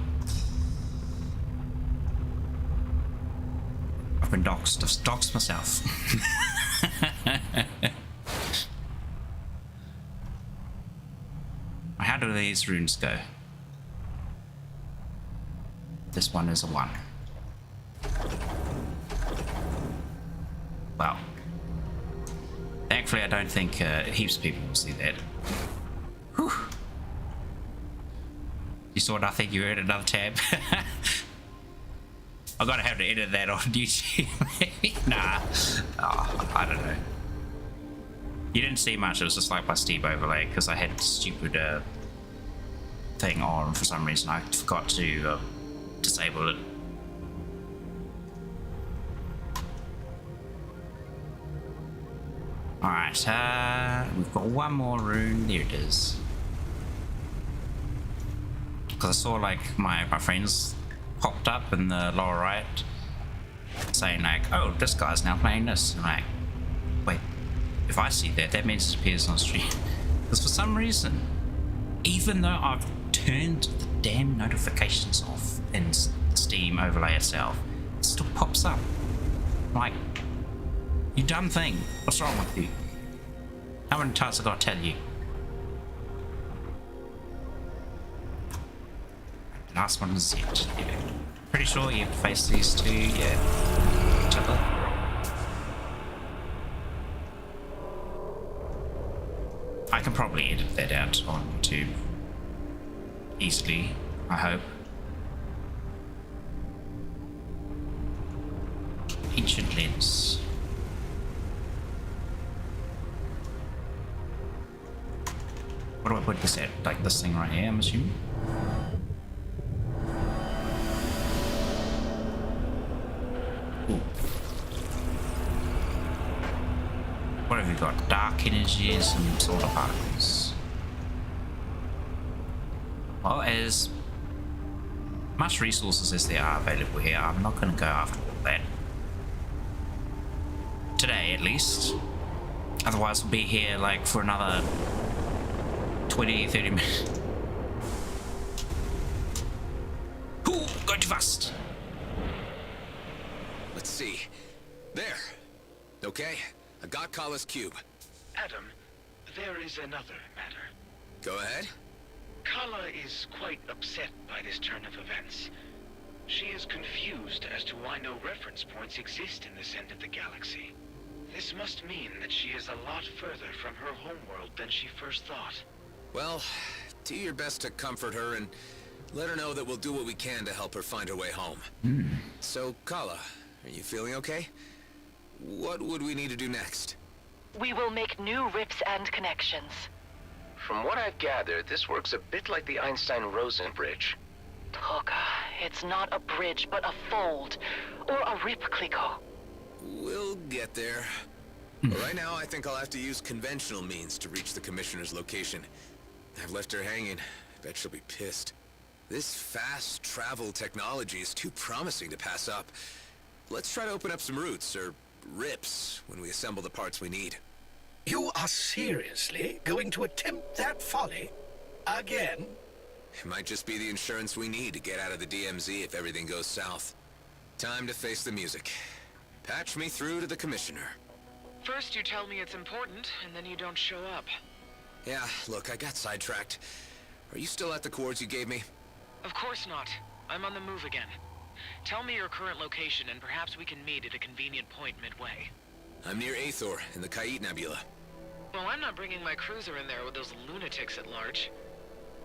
I've been doxed. I've doxed myself. How do these runes go? This one is a 1. Well. Thankfully, I don't think heaps of people will see that. Whew. You saw nothing, you heard another tab. I'm gonna have to edit that on YouTube, maybe? Nah. Oh, I don't know. You didn't see much, it was just like my Steam overlay, because I had stupid thing on for some reason. I forgot to disable it. Alright, we've got one more rune. There it is. Because I saw like my friends popped up in the lower right saying like, oh, this guy's now playing this. I'm like, wait, if I see that, that means it appears on stream. Because for some reason, even though I've turned the damn notifications off in the Steam overlay itself, it still pops up. I'm like, you dumb thing, what's wrong with you? How many times have I got to tell you? Last one is it. Yeah. Pretty sure you face these two, yeah. Each other. I can probably edit that out on YouTube easily, I hope. Ancient lens. What do I put this at? Like this thing right here, I'm assuming? Ooh. What have you got? Dark energy and some solar particles. Well, as much resources as there are available here, I'm not going to go after all that. Today, at least. Otherwise, we'll be here like for another 20, 30 minutes. Ooh, going too fast. Let's see. There. Okay, I got Kala's cube. Adam, there is another matter. Go ahead. Kala is quite upset by this turn of events. She is confused as to why no reference points exist in this end of the galaxy. This must mean that she is a lot further from her homeworld than she first thought. Well, do your best to comfort her and let her know that we'll do what we can to help her find her way home. So, Kala, are you feeling okay? What would we need to do next? We will make new rips and connections. From what I've gathered, this works a bit like the Einstein-Rosen bridge. Toka, it's not a bridge, but a fold. Or a rip, Kliko. We'll get there. But right now, I think I'll have to use conventional means to reach the Commissioner's location. I've left her hanging. I bet she'll be pissed. This fast travel technology is too promising to pass up. Let's try to open up some routes, or rips, when we assemble the parts we need. You are seriously going to attempt that folly? Again? It might just be the insurance we need to get out of the DMZ if everything goes south. Time to face the music. Patch me through to the Commissioner. First you tell me it's important, and then you don't show up. Yeah, look, I got sidetracked. Are you still at the coords you gave me? Of course not. I'm on the move again. Tell me your current location, and perhaps we can meet at a convenient point midway. I'm near Aethor, in the Kait Nebula. Well, I'm not bringing my cruiser in there with those lunatics at large.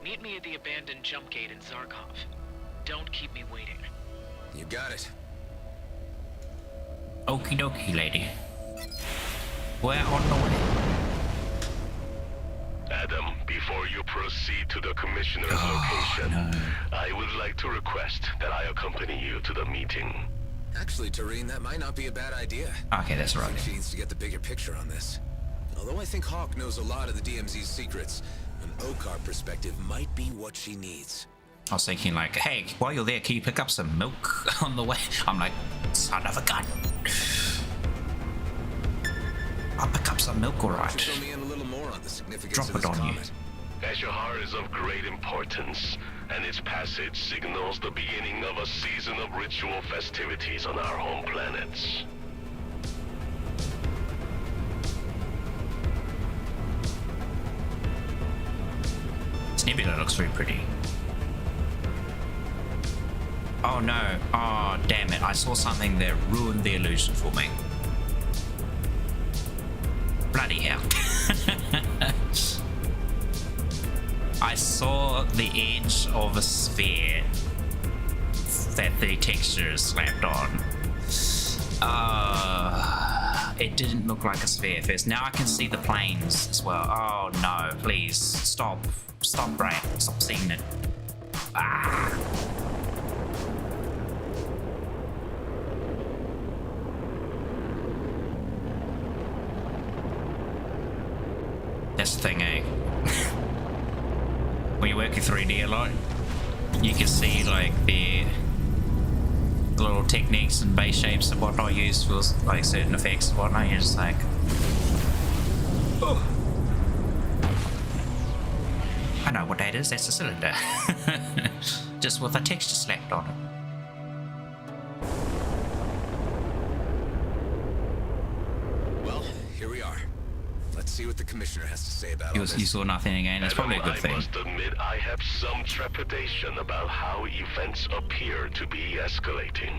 Meet me at the abandoned jump gate in Zarkov. Don't keep me waiting. You got it. Okie dokie, lady. We're on the way. Adam, before you proceed to the Commissioner's location, no. I would like to request that I accompany you to the meeting. Actually, Tareen, that might not be a bad idea. Okay, that's right. I think she needs to get the bigger picture on this. Although I think Hawk knows a lot of the DMZ's secrets, an OCAR perspective might be what she needs. I was thinking like, hey, while you're there, can you pick up some milk on the way? I'm like, son of a gun. I'll pick up some milk, alright. Fill me in a little more on the significance Drop of it this on comet. Eshahar is of great importance, and its passage signals the beginning of a season of ritual festivities on our home planets. This nebula looks very pretty. Oh no, oh damn it, I saw something that ruined the illusion for me. Bloody hell. I saw the edge of a sphere that the texture is slapped on. It didn't look like a sphere at first. Now I can see the planes as well. Oh no, please, stop. Stop, Brad. Stop seeing it. Ah. That's the thing, eh? When you work in 3D a lot, you can see like the little techniques and base shapes and whatnot used for like certain effects and whatnot. You're just like, oh. I know what that is. That's a cylinder, just with a texture slapped on it. Well, here we are. Let's see what the Commissioner has to say about all You this. saw nothing again. It's probably a good thing. I must admit, I have some trepidation about how events appear to be escalating.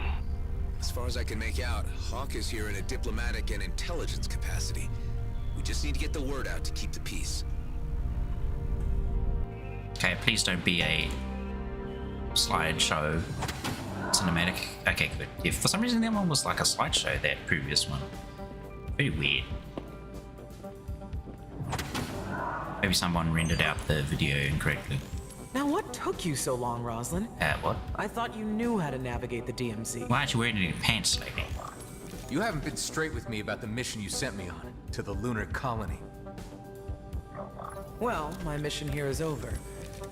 As far as I can make out, Hawk is here in a diplomatic and intelligence capacity. We just need to get the word out to keep the peace. Okay, please don't be a slideshow cinematic. Okay, good. Yeah, for some reason that one was like a slideshow, that previous one. Very weird. Maybe someone rendered out the video incorrectly. Now what took you so long, Roslin? What? I thought you knew how to navigate the DMZ. Why aren't you wearing any pants, lady? You haven't been straight with me about the mission you sent me on, to the lunar colony. Well, my mission here is over,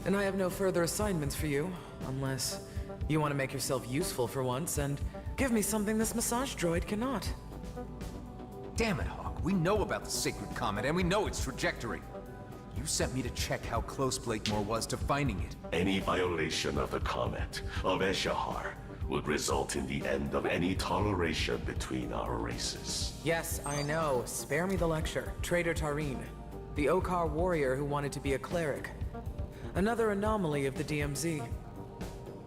and I have no further assignments for you, unless you want to make yourself useful for once and give me something this massage droid cannot. Damn it, Hawk. We know about the sacred comet, and we know its trajectory. You sent me to check how close Blakemore was to finding it. Any violation of the comet of Eshahar would result in the end of any toleration between our races. Yes, I know. Spare me the lecture. Traitor Tareen, the OCAR warrior who wanted to be a cleric. Another anomaly of the DMZ.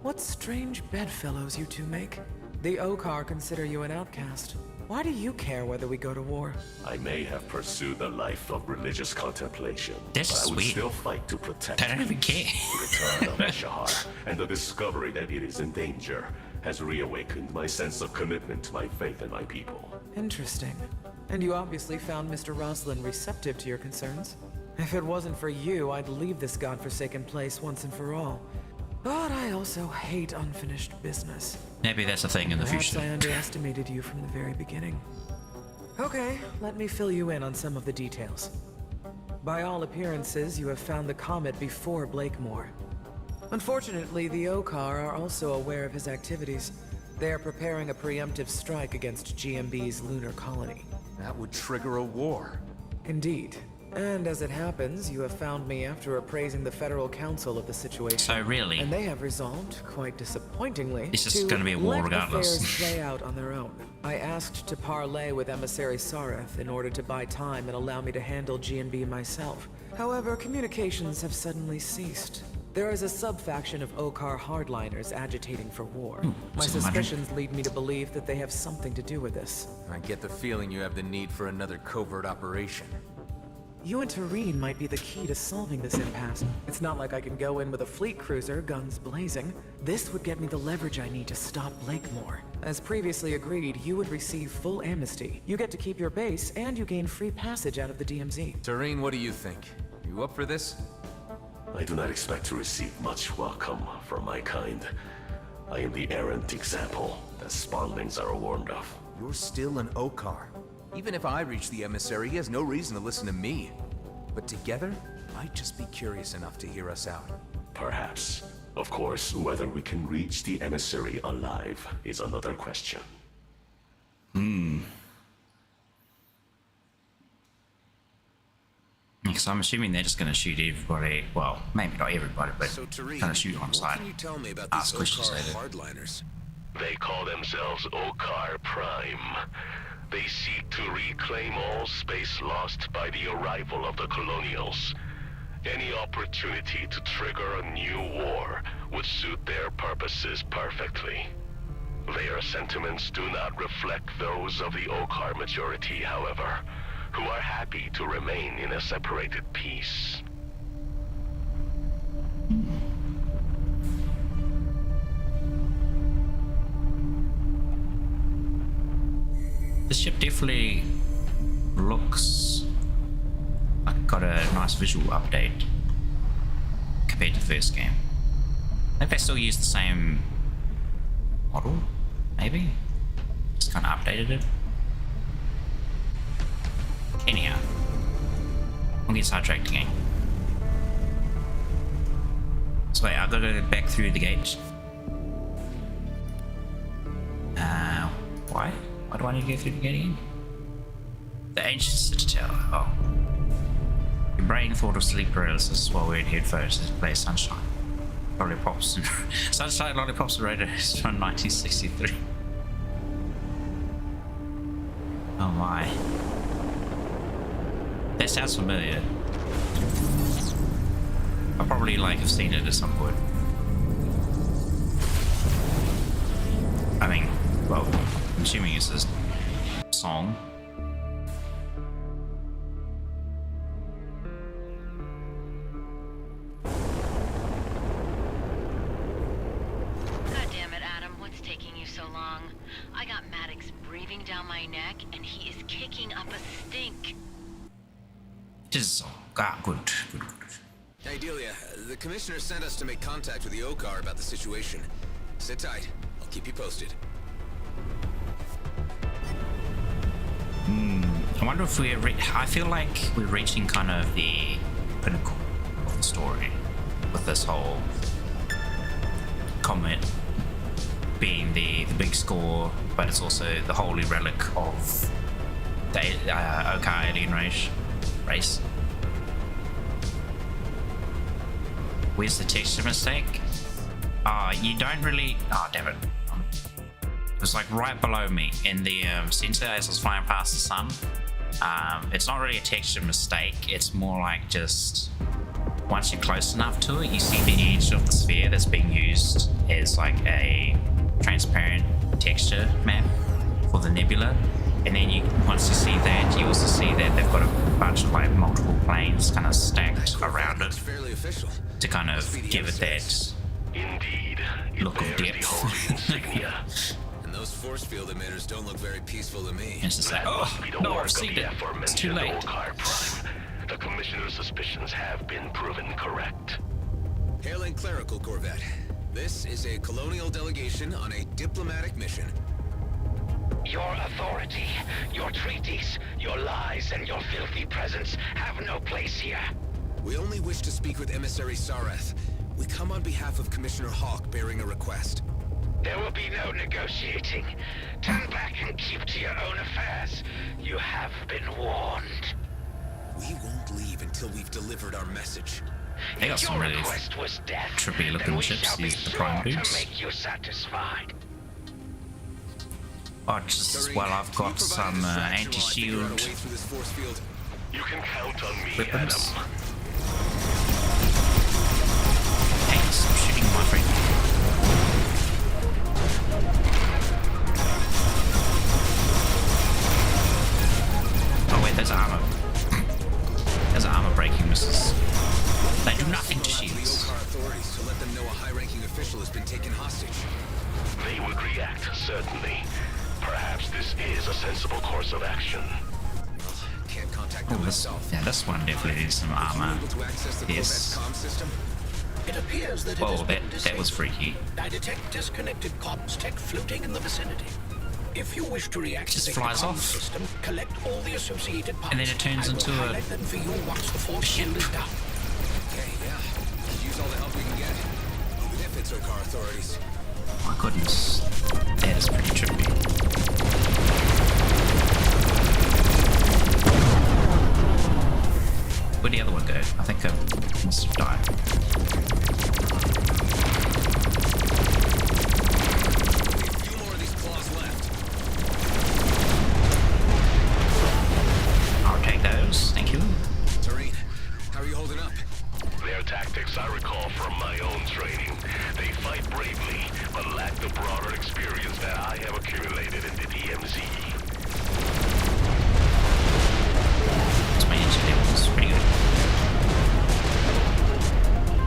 What strange bedfellows you two make. The OCAR consider you an outcast. Why do you care whether we go to war? I may have pursued a life of religious contemplation, This but is I would weird. still fight to protect I don't even care. The return of Eshahar and the discovery that it is in danger has reawakened my sense of commitment to my faith and my people. Interesting. And you obviously found Mr. Roslin receptive to your concerns. If it wasn't for you, I'd leave this godforsaken place once and for all. But I also hate unfinished business. Maybe that's a thing in the Perhaps future. I underestimated you from the very beginning. Okay, let me fill you in on some of the details. By all appearances, you have found the comet before Blakemore. Unfortunately, the OCAR are also aware of his activities. They are preparing a preemptive strike against GMB's lunar colony. That would trigger a war. Indeed. And as it happens, you have found me after appraising the Federal Council of the situation. So really? And they have resolved, quite disappointingly, It's just going to be a war let regardless. affairs play out on their own. I asked to parley with Emissary Sareth in order to buy time and allow me to handle G&B myself. However, communications have suddenly ceased. There is a sub-faction of Okar hardliners agitating for war. My suspicions lead me to believe that they have something to do with this. I get the feeling you have the need for another covert operation. You and Tareen might be the key to solving this impasse. It's not like I can go in with a fleet cruiser, guns blazing. This would get me the leverage I need to stop Blakemore. As previously agreed, you would receive full amnesty. You get to keep your base, and you gain free passage out of the DMZ. Tareen, what do you think? You up for this? I do not expect to receive much welcome from my kind. I am the errant example that spawnlings are warned of. You're still an Okar. Even if I reach the emissary, he has no reason to listen to me. But together, might just be curious enough to hear us out. Perhaps. Of course, whether we can reach the emissary alive is another question. Because I'm assuming they're just going to shoot everybody. Well, maybe not everybody, but So, Tareen, kind of shoot on what sight. can you tell me about Ask these questions Okar later. hardliners? They call themselves Okar Prime. They seek to reclaim all space lost by the arrival of the Colonials. Any opportunity to trigger a new war would suit their purposes perfectly. Their sentiments do not reflect those of the Okar majority, however, who are happy to remain in a separated peace. This ship definitely looks like it got a nice visual update compared to the first game. I think they still use the same model, maybe? Just kind of updated it. Anyhow, we'll get sidetracked again. So wait, I've got to go back through the gate. Why? Why do I need to go through the gate again? The ancient citadel. Oh. Your brain thought of sleep paralysis while wearing headphones to play Sunshine. Lollipops and Sunshine Lollipops and Raiders from 1963. Oh my. That sounds familiar. I probably have seen it at some point. I mean, well, I'm assuming it's this song. God damn it, Adam. What's taking you so long? I got Maddox breathing down my neck, and he is kicking up a stink. It is so good. Hey, Delia, the commissioner sent us to make contact with the Okar about the situation. Sit tight. I'll keep you posted. I wonder if I feel like we're reaching kind of the pinnacle of the story with this whole comet being the big score, but it's also the holy relic of the Okar alien race. Where's the texture mistake? You don't really... Oh, damn it. It was right below me in the center as I was flying past the sun. It's not really a texture mistake. It's more like just... Once you're close enough to it, you see the edge of the sphere that's being used as a transparent texture map for the nebula. And then once you see that, you also see that they've got a bunch of multiple planes kind of stacked around it to kind of give it that look of depth. And those force field emitters don't look very peaceful to me. It's just no, I've seen it. It's too late. The commissioner's suspicions have been proven correct. Hailing clerical corvette. This is a colonial delegation on a diplomatic mission. Your authority, your treaties, your lies, and your filthy presence have no place here. We only wish to speak with Emissary Sareth. We come on behalf of Commissioner Hawk bearing a request. There will be no negotiating. Turn back and keep to your own affairs. You have been warned. We won't leave until we've delivered our message. They got some really was death, trippy looking ships, these the prime dudes. make you satisfied. Oh, just well, I've got some anti-shield You can count on me, weapons. Adam. Hey, stop shooting my friend. Oh wait, there's armor. There's armor breaking missiles. They do nothing to shields. The Okar authorities to let them know a high-ranking official has been taken hostage. They would react, certainly. Perhaps this is a sensible course of action. Can't contact Oh, them this, myself. yeah, this one definitely needs some armor. Able to access the Yes. Corvette's comm system? It appears that it Whoa, has been that was disabled. freaky. I detect disconnected comms tech floating in the vicinity. If you wish to reactivate Just the flies comm off. system, collect all the associated parts. And then it turns I will into a highlight them for you once the force shield is down. Okay, yeah. Let's use all the help we can get. Even if it's Okar authorities. My goodness, that is pretty trippy. Where'd the other one go? I think I must have died. A few more of these claws left. I'll take those, thank you. Tareen, how are you holding up? Their tactics I recall from my own training. They fight bravely, but lack the broader experience that I have accumulated in the DMZ. This my engine level is pretty good.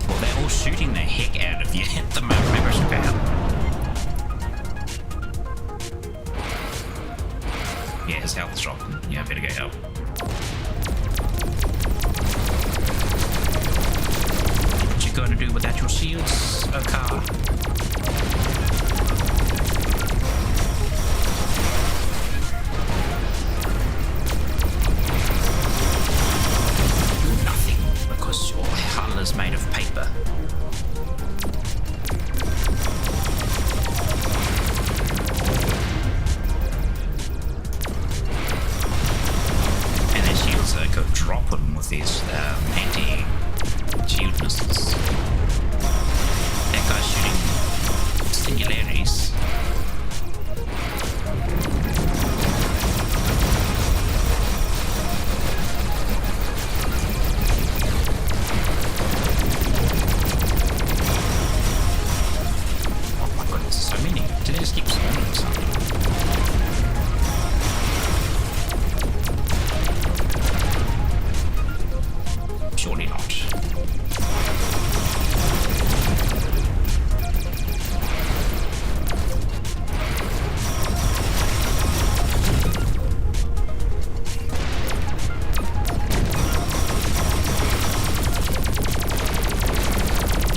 Well, they're all shooting the heck out of you at the moment. Maybe I should go help. Yeah, his health is dropping. Yeah, I better go help. What you gonna do without your shields, Okar? Nothing, because your hull is made of paper. And their shields go dropping with these anti-shield missiles. That guy's shooting singularities. Oh my goodness, so many. Did they just keep spawning or something? Surely not.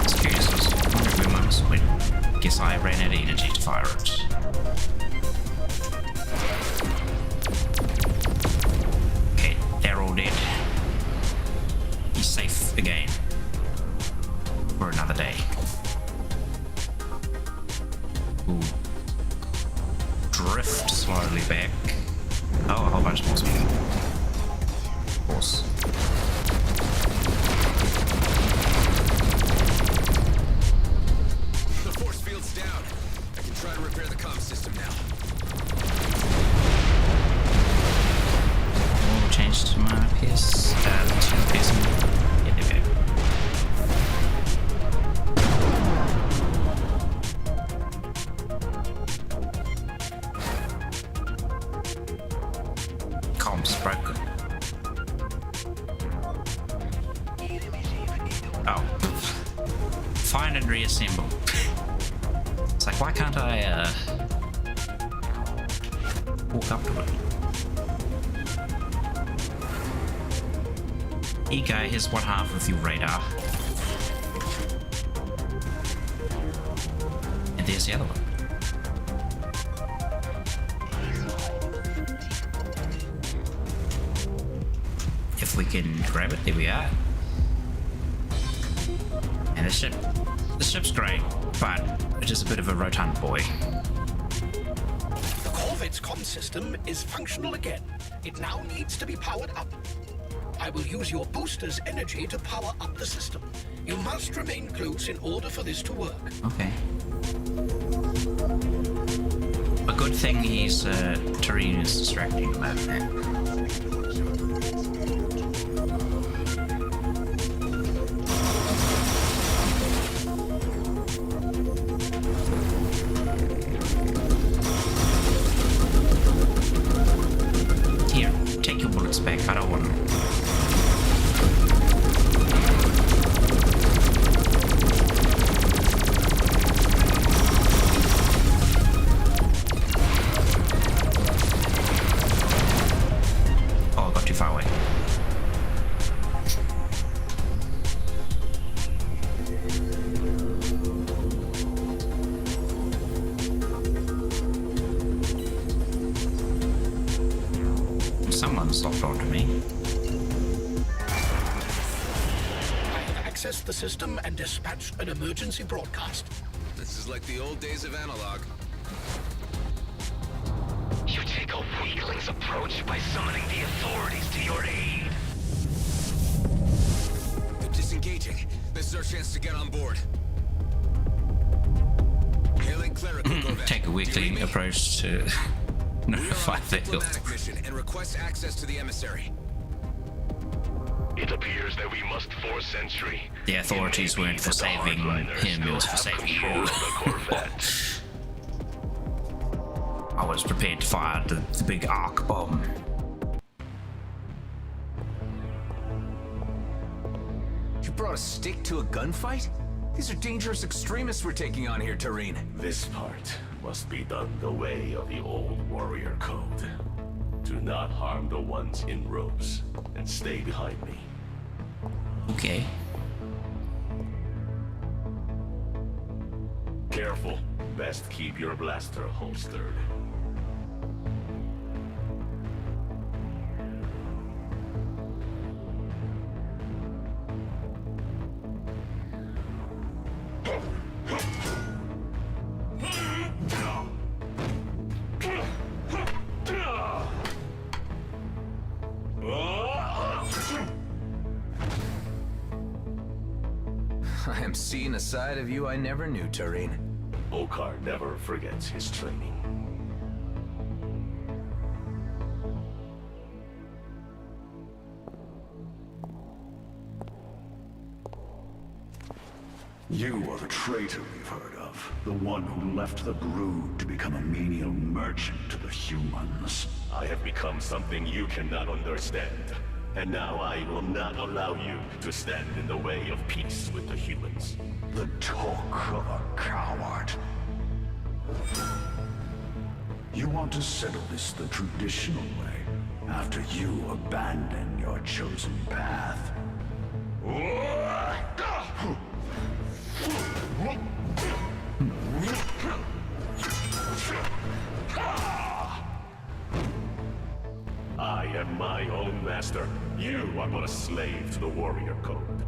It's curious, I was wondering where my missile went. Guess I ran out of energy to fire it. Okay, they're all dead. He's safe again. For another day. Ooh. Drift slowly back. Oh, a whole bunch more speed. Of course. The force field's down. I can try to repair the comm system now. We'll change to my PS. To PS. Yeah, there we go. Comms broken. Oh. Find and reassemble. It's like, why can't I, walk up to it? Here you go, here's one half of your radar. And there's the other one. If we can grab it, there we are. And the ship's great, but it is a bit of a rotund boy. The Corvette's comm system is functional again. It now needs to be powered up. I will use your booster's energy to power up the system. You must remain close in order for this to work. Okay. A good thing he's Tareen is distracting him over there. Here, take your bullets back. I don't want them. Far away. Someone's locked onto me. I have accessed the system and dispatched an emergency broadcast. This is like the old days of analog. You take a weakling's approach by summoning the authorities to your aid. They're disengaging. This is our chance to get on board. Hailing clerical Corvette. Take a weakling approach to notify the diplomatic mission and request access to the emissary. It appears that we must force entry. The authorities weren't for saving him, it was for saving you. I was prepared to fire the big arc bomb. You brought a stick to a gunfight? These are dangerous extremists we're taking on here, Tareen. This part must be done the way of the old warrior code. Do not harm the ones in robes, and stay behind me. Okay. Careful. Best keep your blaster holstered. I am seeing a side of you I never knew, Tareen. Okar never forgets his training. You are the traitor we've heard of. The one who left the brood to become a menial merchant to the humans. I have become something you cannot understand. And now I will not allow you to stand in the way of peace with the humans. The talk of a coward. You want to settle this the traditional way, after you abandon your chosen path. I am my own master. You are but a slave to the warrior code.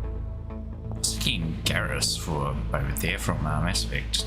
King Garrus for over there from Mass Effect.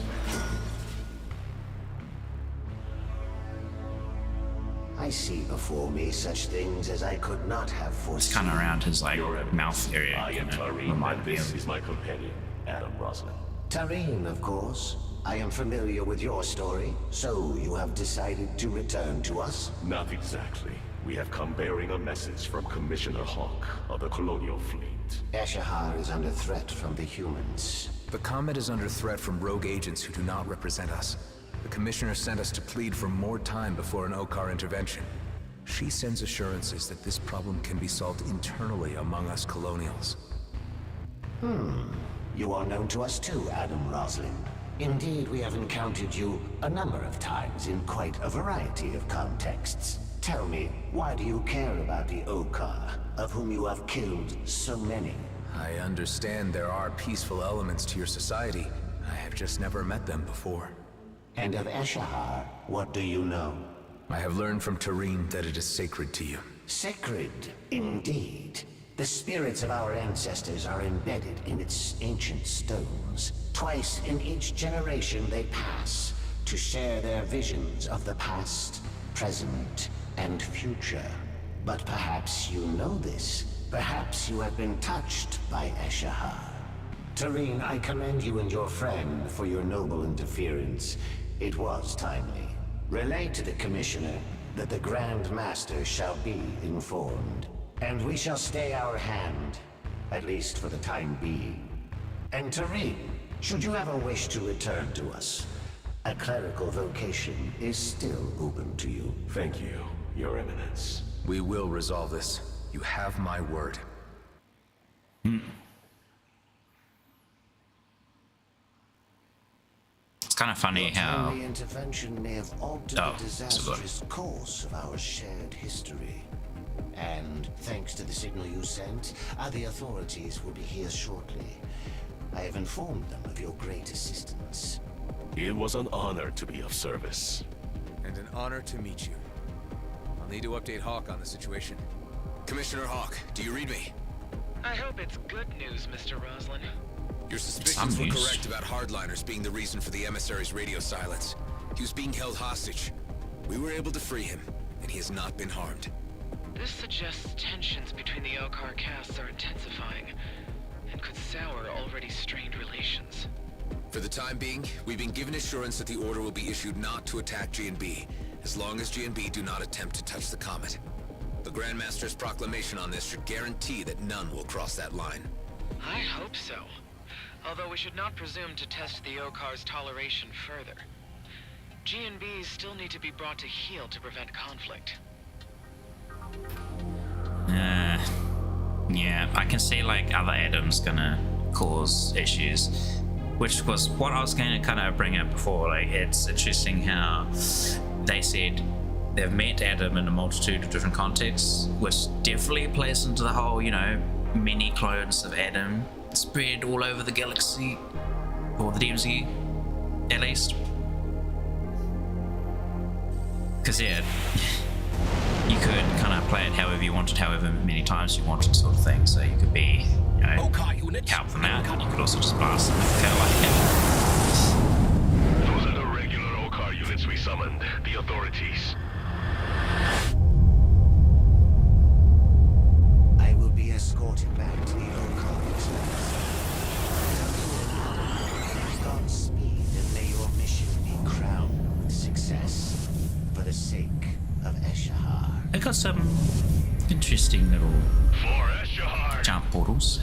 I see before me such things as I could not have foreseen. It's kind of around his like mouth area. I am Tareen, and this is my companion, Adam Roslin. Tareen, of course. I am familiar with your story, so you have decided to return to us? Not exactly. We have come bearing a message from Commissioner Hawk of the Colonial Fleet. Ashahar is under threat from the humans. The Comet is under threat from rogue agents who do not represent us. The Commissioner sent us to plead for more time before an Okar intervention. She sends assurances that this problem can be solved internally among us Colonials. You are known to us too, Adam Roslin. Indeed, we have encountered you a number of times in quite a variety of contexts. Tell me, why do you care about the Okar, of whom you have killed so many? I understand there are peaceful elements to your society. I have just never met them before. And of Ashahar, what do you know? I have learned from Tareen that it is sacred to you. Sacred, indeed. The spirits of our ancestors are embedded in its ancient stones. Twice in each generation they pass to share their visions of the past, present, and future. But perhaps you know this, Perhaps you have been touched by Eshahar. Tareen, I commend you and your friend for your noble interference. It was timely. Relay to the Commissioner that the Grand Master shall be informed. And we shall stay our hand, at least for the time being. And Tareen, should you ever wish to return to us, a clerical vocation is still open to you. Thank you, Your Eminence. We will resolve this. You have my word. It's kind of funny how the intervention may have altered the disastrous course of our shared history. And thanks to the signal you sent, the authorities will be here shortly. I have informed them of your great assistance. It was an honor to be of service. And an honor to meet you. I'll need to update Hawk on the situation. Commissioner Hawk, do you read me? I hope it's good news, Mr. Roslin. Your suspicions were correct about Hardliners being the reason for the emissary's radio silence. He was being held hostage. We were able to free him, and he has not been harmed. This suggests tensions between the Elcar castes are intensifying, and could sour already strained relations. For the time being, we've been given assurance that the order will be issued not to attack G&B, as long as G&B do not attempt to touch the comet. The Grandmaster's proclamation on this should guarantee that none will cross that line. I hope so. Although we should not presume to test the Okar's toleration further. G&Bs still need to be brought to heel to prevent conflict. Yeah, I can see like other atoms gonna cause issues, which was what I was going to kind of bring up before. Like, it's interesting how they said they've met Adam in a multitude of different contexts, which definitely plays into the whole, you know, many clones of Adam spread all over the galaxy, or the DMZ, at least. Because, yeah, you could kind of play it however you wanted, however many times you wanted, sort of thing. So you could be, you know, help them out, and you could also just blast them if you felt like it. Those are the regular Okar units we summoned, the authorities. I will be escorted back to the Okar. Godspeed, and may your mission be crowned with success for the sake of Eshahar. They got some interesting little jump portals.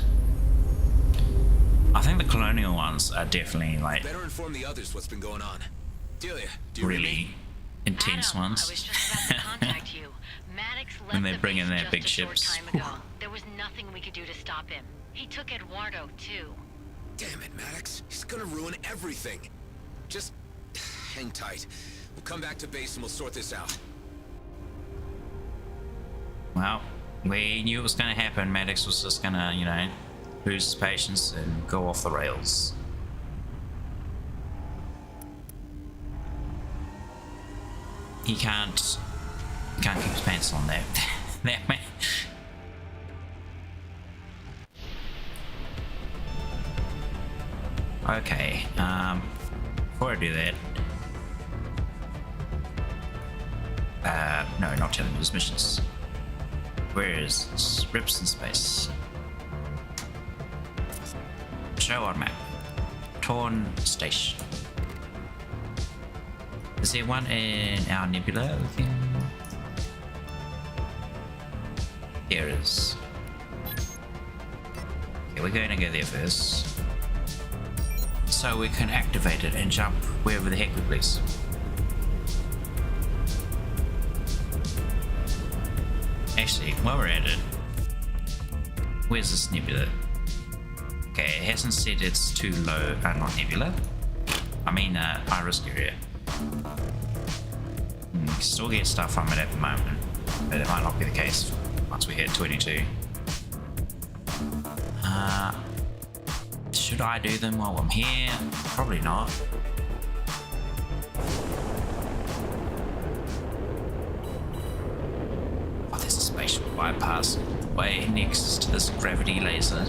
I think the colonial ones are definitely like better inform the others what's been going on. Delia, do you really intense ones. I was just about to contact you. Maddox left When they the bring in base their just big a short ships. time ago. There was nothing we could do to stop him. He took Eduardo too. Damn it, Maddox. He's gonna ruin everything. Just hang tight. We'll come back to base and we'll sort this out. Well, we knew it was going to happen. Maddox was just going to, you know, lose his patience and go off the rails. He can't keep his pants on there. That man. Okay, before I do that, no, not telling me his missions. Where is this? Rips in space. Show on map. Torn Station. Is there one in our nebula? There is. Okay, we're going to go there first. So we can activate it and jump wherever the heck we please. Actually, while we're at it, where's this nebula? Okay, it hasn't said it's too low, not nebula. I mean, high-risk area. You can still get stuff from it at the moment, but it might not be the case once we hit 22. Should I do them while I'm here? Probably not. Oh, there's a spatial bypass way next to this gravity laser.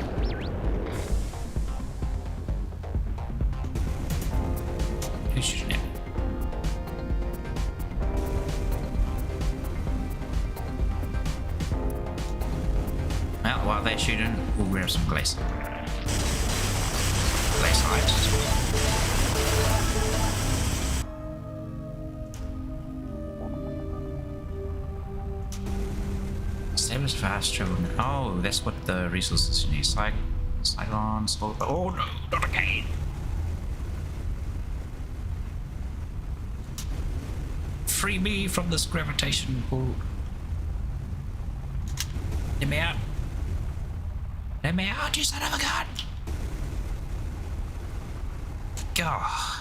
Who's shooting it? Well, while they're shooting, we'll grab some glass. Glass height. Establish fast travel. Oh, that's what the resources you need. Saigon, oh no, not again. Free me from this gravitation pull. Let me out. Let me out, you son of a gun. God.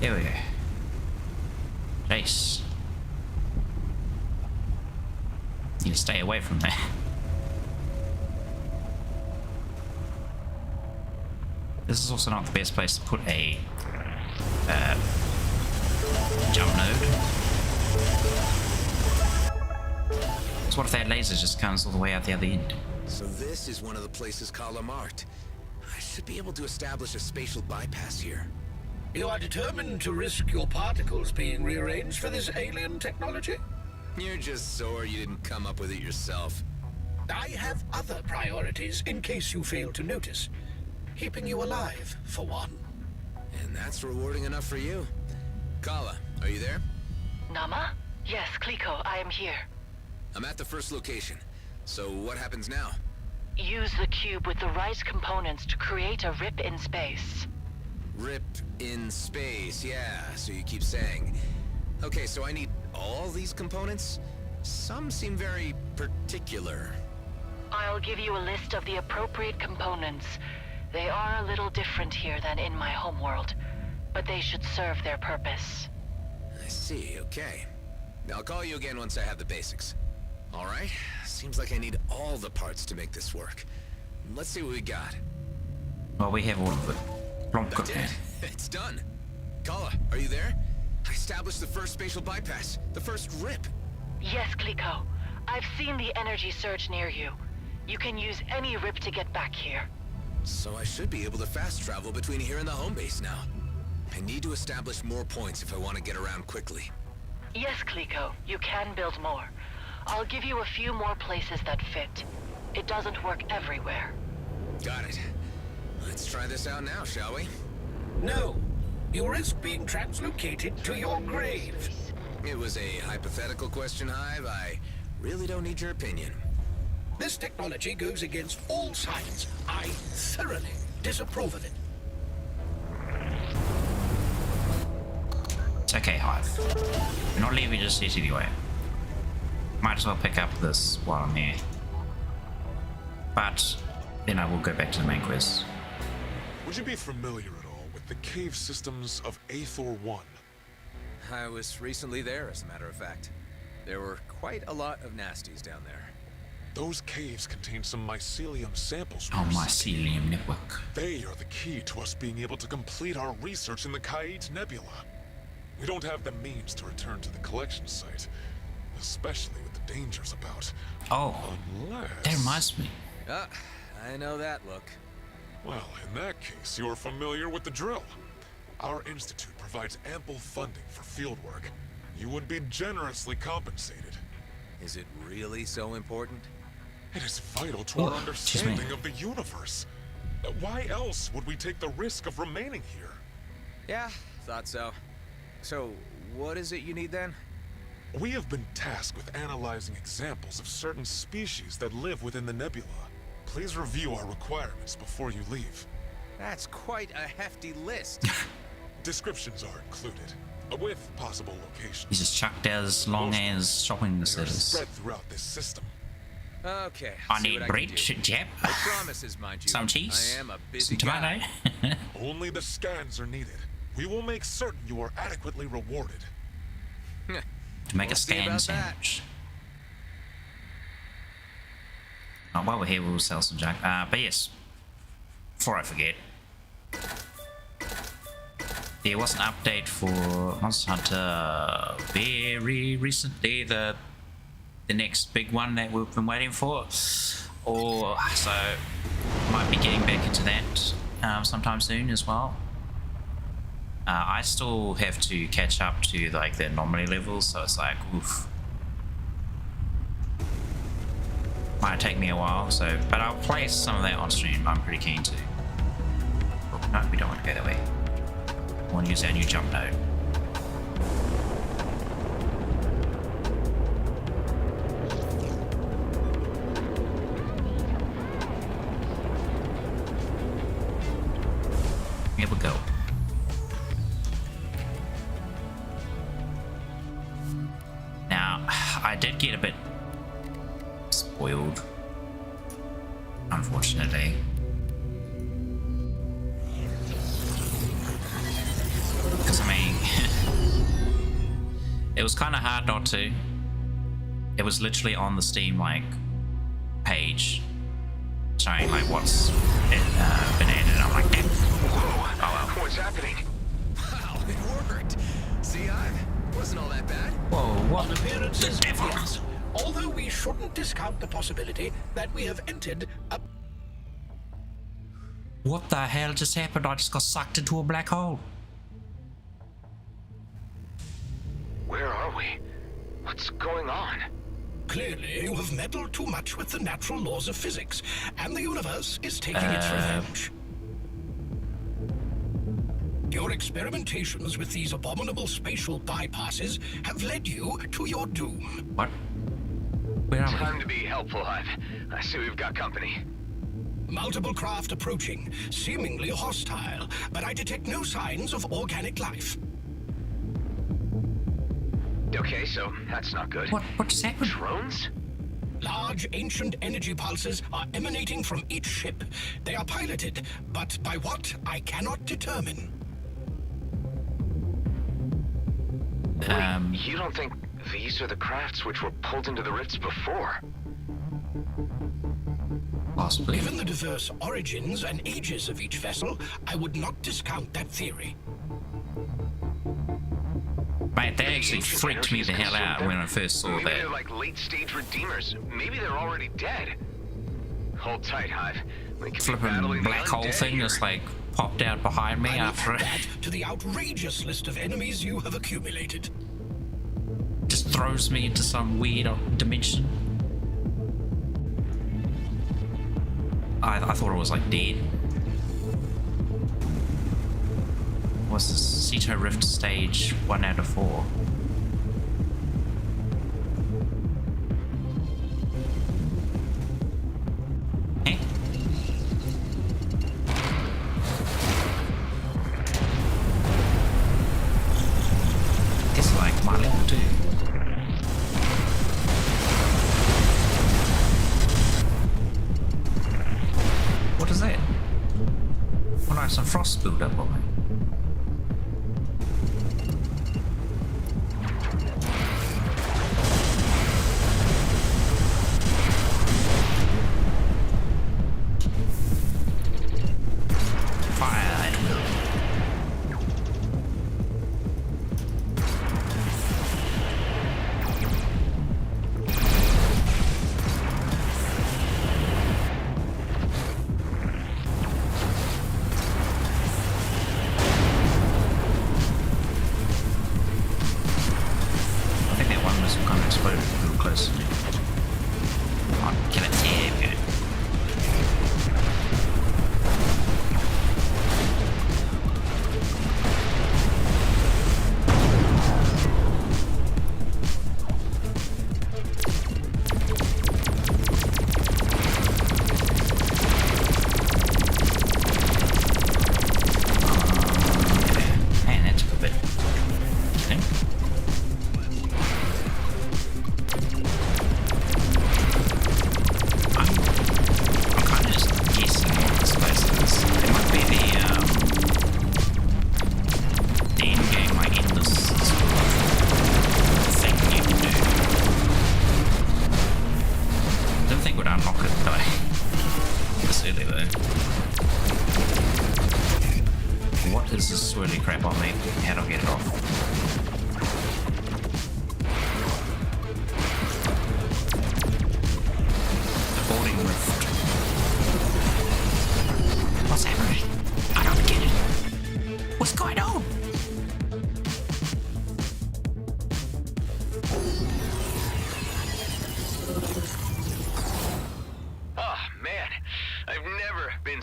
There we go. Jace. You stay away from there. This is also not the best place to put a jump node. So what if that laser just comes all the way out the other end? So this is one of the places Kala marked. I should be able to establish a spatial bypass here. You are determined to risk your particles being rearranged for this alien technology? You're just sore you didn't come up with it yourself. I have other priorities in case you fail to notice. Keeping you alive, for one. And that's rewarding enough for you. Kala, are you there? Nama? Yes, Kliko, I am here. I'm at the first location. So what happens now? Use the cube with the right components to create a rip in space. Rip in space, yeah, so you keep saying. Okay, so I need all these components? Some seem very particular. I'll give you a list of the appropriate components. They are a little different here than in my homeworld, but they should serve their purpose. I see, okay. I'll call you again once I have the basics. All right, seems like I need all the parts to make this work. Let's see what we got. Well, we have all of it. That's it. It's done. Kala, are you there? I established the first spatial bypass, the first rip. Yes, Kliko. I've seen the energy surge near you. You can use any rip to get back here. So I should be able to fast travel between here and the home base now. I need to establish more points if I want to get around quickly. Yes, Kliko, you can build more. I'll give you a few more places that fit. It doesn't work everywhere. Got it. Let's try this out now, shall we? No. You risk being translocated to your grave. It was a hypothetical question, Hive. I really don't need your opinion. This technology goes against all science. I thoroughly disapprove of it. It's okay, Hive. We're not leaving just yet anyway. Might as well pick up this while I'm here. But then I will go back to the main quest. Would you be familiar at all with the cave systems of Aethor 1? I was recently there, as a matter of fact. There were quite a lot of nasties down there. Those caves contain some mycelium samples. Oh, mycelium network. They are the key to us being able to complete our research in the Kait Nebula. We don't have the means to return to the collection site, especially with the dangers about. Oh, unless... that reminds me. I know that look. Well, in that case, you're familiar with the drill. Our institute provides ample funding for fieldwork. You would be generously compensated. Is it really so important? It is vital to our understanding of the universe. Why else would we take the risk of remaining here? Yeah, thought so. So, what is it you need then? We have been tasked with analyzing examples of certain species that live within the nebula. Please review our requirements before you leave. That's quite a hefty list. Descriptions are included, with possible locations. He's just chucked as long as shopping centers. Spread throughout this system. Okay. I need bread, jab. I promises, mind you. Some cheese. I am a busy some tomato. guy. Only the scans are needed. We will make certain you are adequately rewarded. To make a scan sandwich. Oh, while we're here, we'll sell some junk. But yes, before I forget, there was an update for Monster Hunter very recently, the next big one that we've been waiting for. Or so might be getting back into that sometime soon as well. I still have to catch up to like the anomaly levels, so it's like, oof, Might take me a while, so but I'll play some of that on stream. I'm pretty keen to. Oh, no, we don't want to go that way. I want to use our new jump node. Here we go. Now, I did get a bit spoiled, unfortunately. Because, I mean, it was kind of hard not to. It was literally on the Steam, like, page showing, like, what's been added. I'm like, damn. Oh, well. What's happening? Wow, it worked. See, I wasn't all that bad. Whoa, what? On appearances, yes. Although we shouldn't discount the possibility that we have entered a... What the hell just happened? I just got sucked into a black hole. Where are we? What's going on? Clearly, you have meddled too much with the natural laws of physics, and the universe is taking its revenge. Your experimentations with these abominable spatial bypasses have led you to your doom. What? Where are we? Time to be helpful, Hive. I see we've got company. Multiple craft approaching, seemingly hostile, but I detect no signs of organic life. Okay, so that's not good. What just happened? Drones? Large ancient energy pulses are emanating from each ship. They are piloted, but by what I cannot determine. Wait, you don't think these are the crafts which were pulled into the rifts before? Possibly. Given the diverse origins and ages of each vessel, I would not discount that theory. Mate, they actually freaked me the hell out when I first saw Maybe that. they're like late-stage redeemers. Maybe they're already dead. Hold tight, Hive. We could be Flipping battling the black hole undead thing here. just like popped out behind me I will after add that to the outrageous list of enemies you have accumulated. just throws me into some weird dimension. I thought it was like dead. What's this? Ceto Rift stage 1 out of 4. Eh? It's like my level 2. What is that? Well, I some frost build up on me.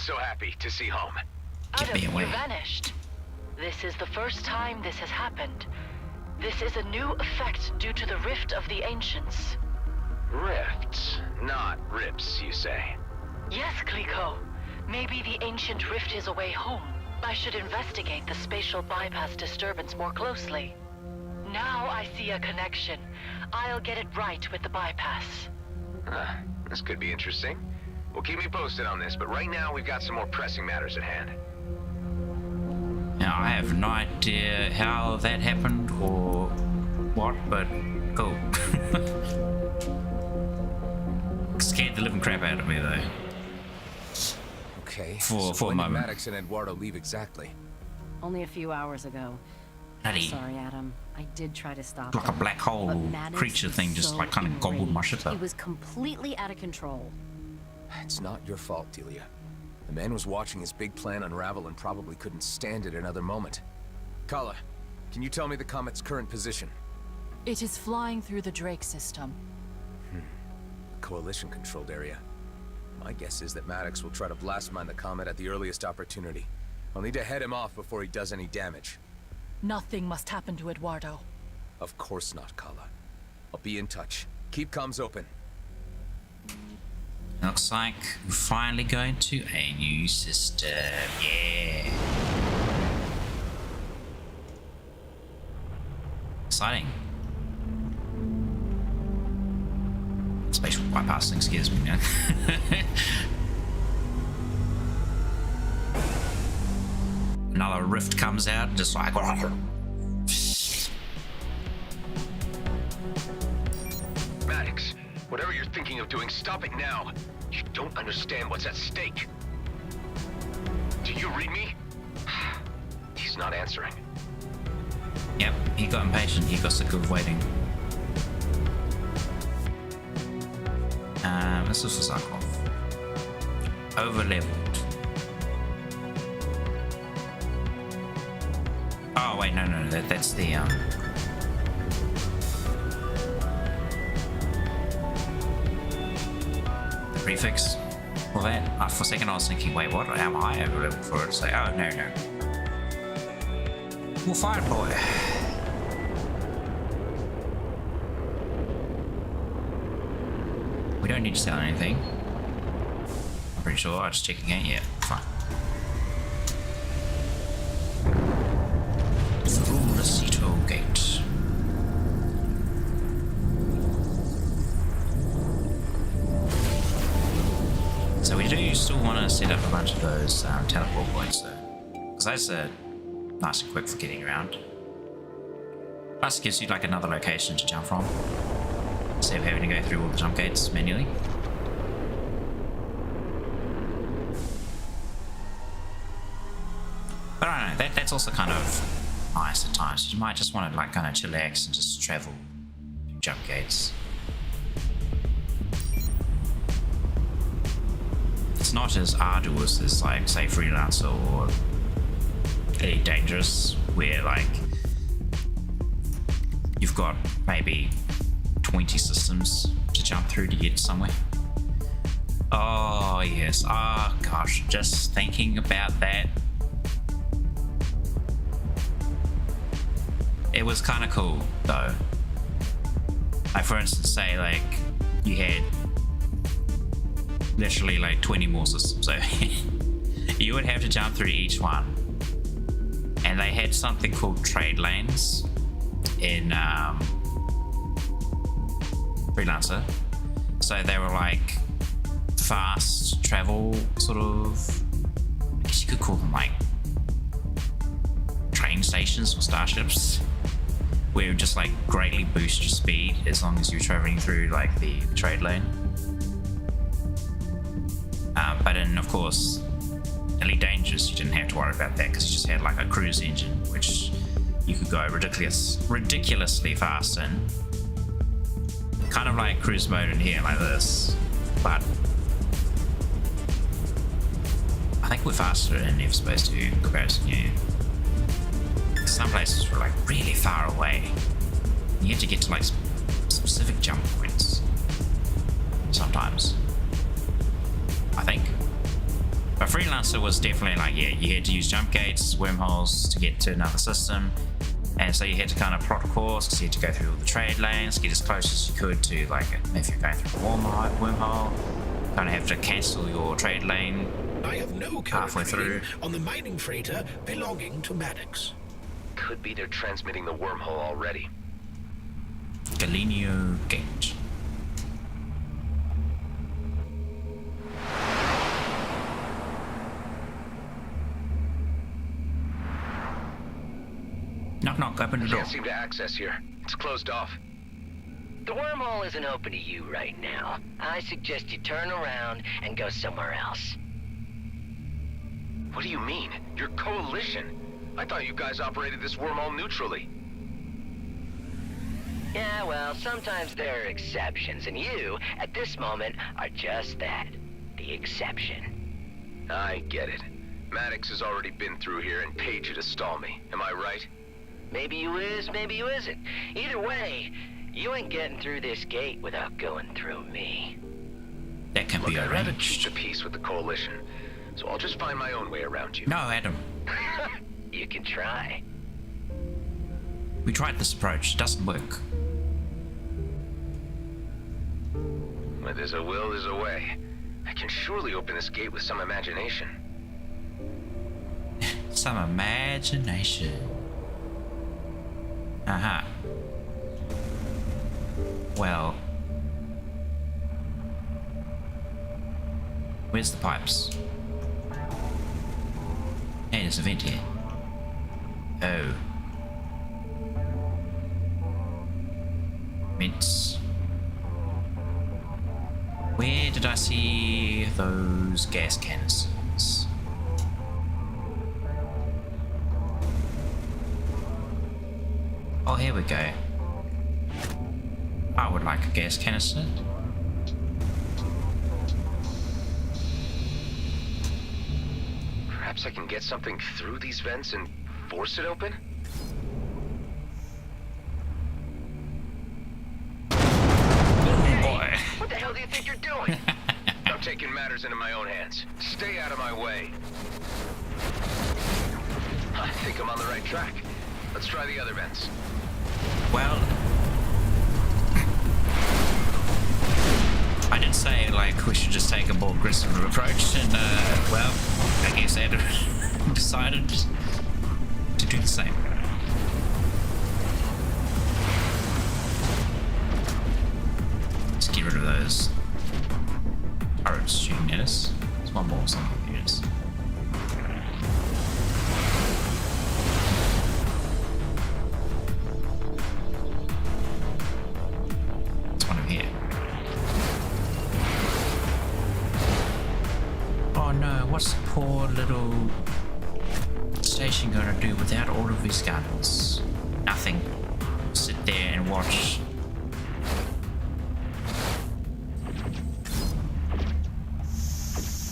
so happy to see home. Adam, you vanished. This is the first time this has happened. This is a new effect due to the rift of the ancients. Rifts, not rips, you say? Yes, Clico. Maybe the ancient rift is a way home. I should investigate the spatial bypass disturbance more closely. Now I see a connection. I'll get it right with the bypass. This could be interesting. Well, keep me posted on this, but right now we've got some more pressing matters at hand. Now, I have no idea how that happened or what, but cool. Scared the living crap out of me, though. Okay, for a when did moment. Maddox and Eduardo leave exactly? Only a few hours ago. Bloody. Sorry, Adam. I did try to stop Like a him, black hole but Maddox creature was thing just so like kind of gobbled my shit enraged. up. He was completely out of control. It's not your fault, Delia. The man was watching his big plan unravel and probably couldn't stand it another moment. Kala, can you tell me the comet's current position? It is flying through the Drake system. Coalition-controlled area. My guess is that Maddox will try to blast mine the comet at the earliest opportunity. I'll need to head him off before he does any damage. Nothing must happen to Eduardo. Of course not, Kala. I'll be in touch. Keep comms open. Looks like we're finally going to a new system. Yeah. Exciting. Spatial bypassing scares me now. Another rift comes out, just like. Maddox, whatever you're thinking of doing, stop it now. You don't understand what's at stake. Do you read me? He's not answering. Yep, he got impatient, he got sick of waiting. This is for Zarkov. Over-leveled. Oh wait, no, that's the prefix for that. For a second I was thinking, wait, what? Am I over-leveled for it? Say, oh, no. Well, fine, boy. We don't need to sell anything. I'm pretty sure. I'll just check again. Yeah, fine. Through the Cito gate. So we do still want to set up a bunch of those teleport points though, because that's nice and quick for getting around. Plus it gives you like another location to jump from, instead of having to go through all the jump gates manually. But I don't know, that's also kind of nice at times. You might just want to like kind of chillax and just travel through jump gates. It's not as arduous as like say Freelancer or Elite Dangerous, where like you've got maybe 20 systems to jump through to get somewhere. Oh yes, oh gosh, just thinking about that. It was kind of cool though. Like for instance, say like you had literally like 20 more systems over here. You would have to jump through each one. And they had something called trade lanes in Freelancer. So they were like fast travel sort of, I guess you could call them like train stations or starships, where you just like greatly boost your speed as long as you're traveling through like the trade lane. But in, of course, Elite Dangerous, you didn't have to worry about that because you just had like a cruise engine, which you could go ridiculously fast in. Kind of like cruise mode in here, like this. But I think we're faster in Everspace too, in comparison to you. Some places were like really far away. You had to get to like specific jump points sometimes, I think. But Freelancer was definitely like, yeah, you had to use jump gates, wormholes to get to another system. And so you had to kind of plot a course, because you had to go through all the trade lanes, get as close as you could to, like, if you're going through a wormhole, kind of have to cancel your trade lane I have no halfway through. on the mining freighter belonging to Maddox. Could be they're transmitting the wormhole already. Galenio Gate. Knock knock, open the door. Can't seem to access here. It's closed off. The wormhole isn't open to you right now. I suggest you turn around and go somewhere else. What do you mean? Your coalition? I thought you guys operated this wormhole neutrally. Yeah, well, sometimes there are exceptions, and you, at this moment, are just that. The exception. I get it. Maddox has already been through here and paid you to stall me. Am I right? Maybe you is, maybe you isn't. Either way, you ain't getting through this gate without going through me. That can be I'd rather arranged. keep the peace with the coalition, so I'll just find my own way around you. No, Adam. You can try. We tried this approach. It doesn't work. Where there's a will, there's a way. I can surely open this gate with some imagination. Some imagination. Aha. Well. Where's the pipes? Hey, there's a vent here. Oh. Vents. Where did I see those gas canisters? Oh, here we go. I would like a gas canister. Perhaps I can get something through these vents and force it open? Boy. What the hell do you think you're doing? I'm taking matters into my own hands. Stay out of my way. I think I'm on the right track. Let's try the other vents. Well, I did say, like, we should just take a more aggressive approach, and, well, I guess Adam decided to do the same. Let's get rid of those turrets shooting at us. There's one more, some units. What's the poor little station gonna do without all of these guns? Nothing. Sit there and watch.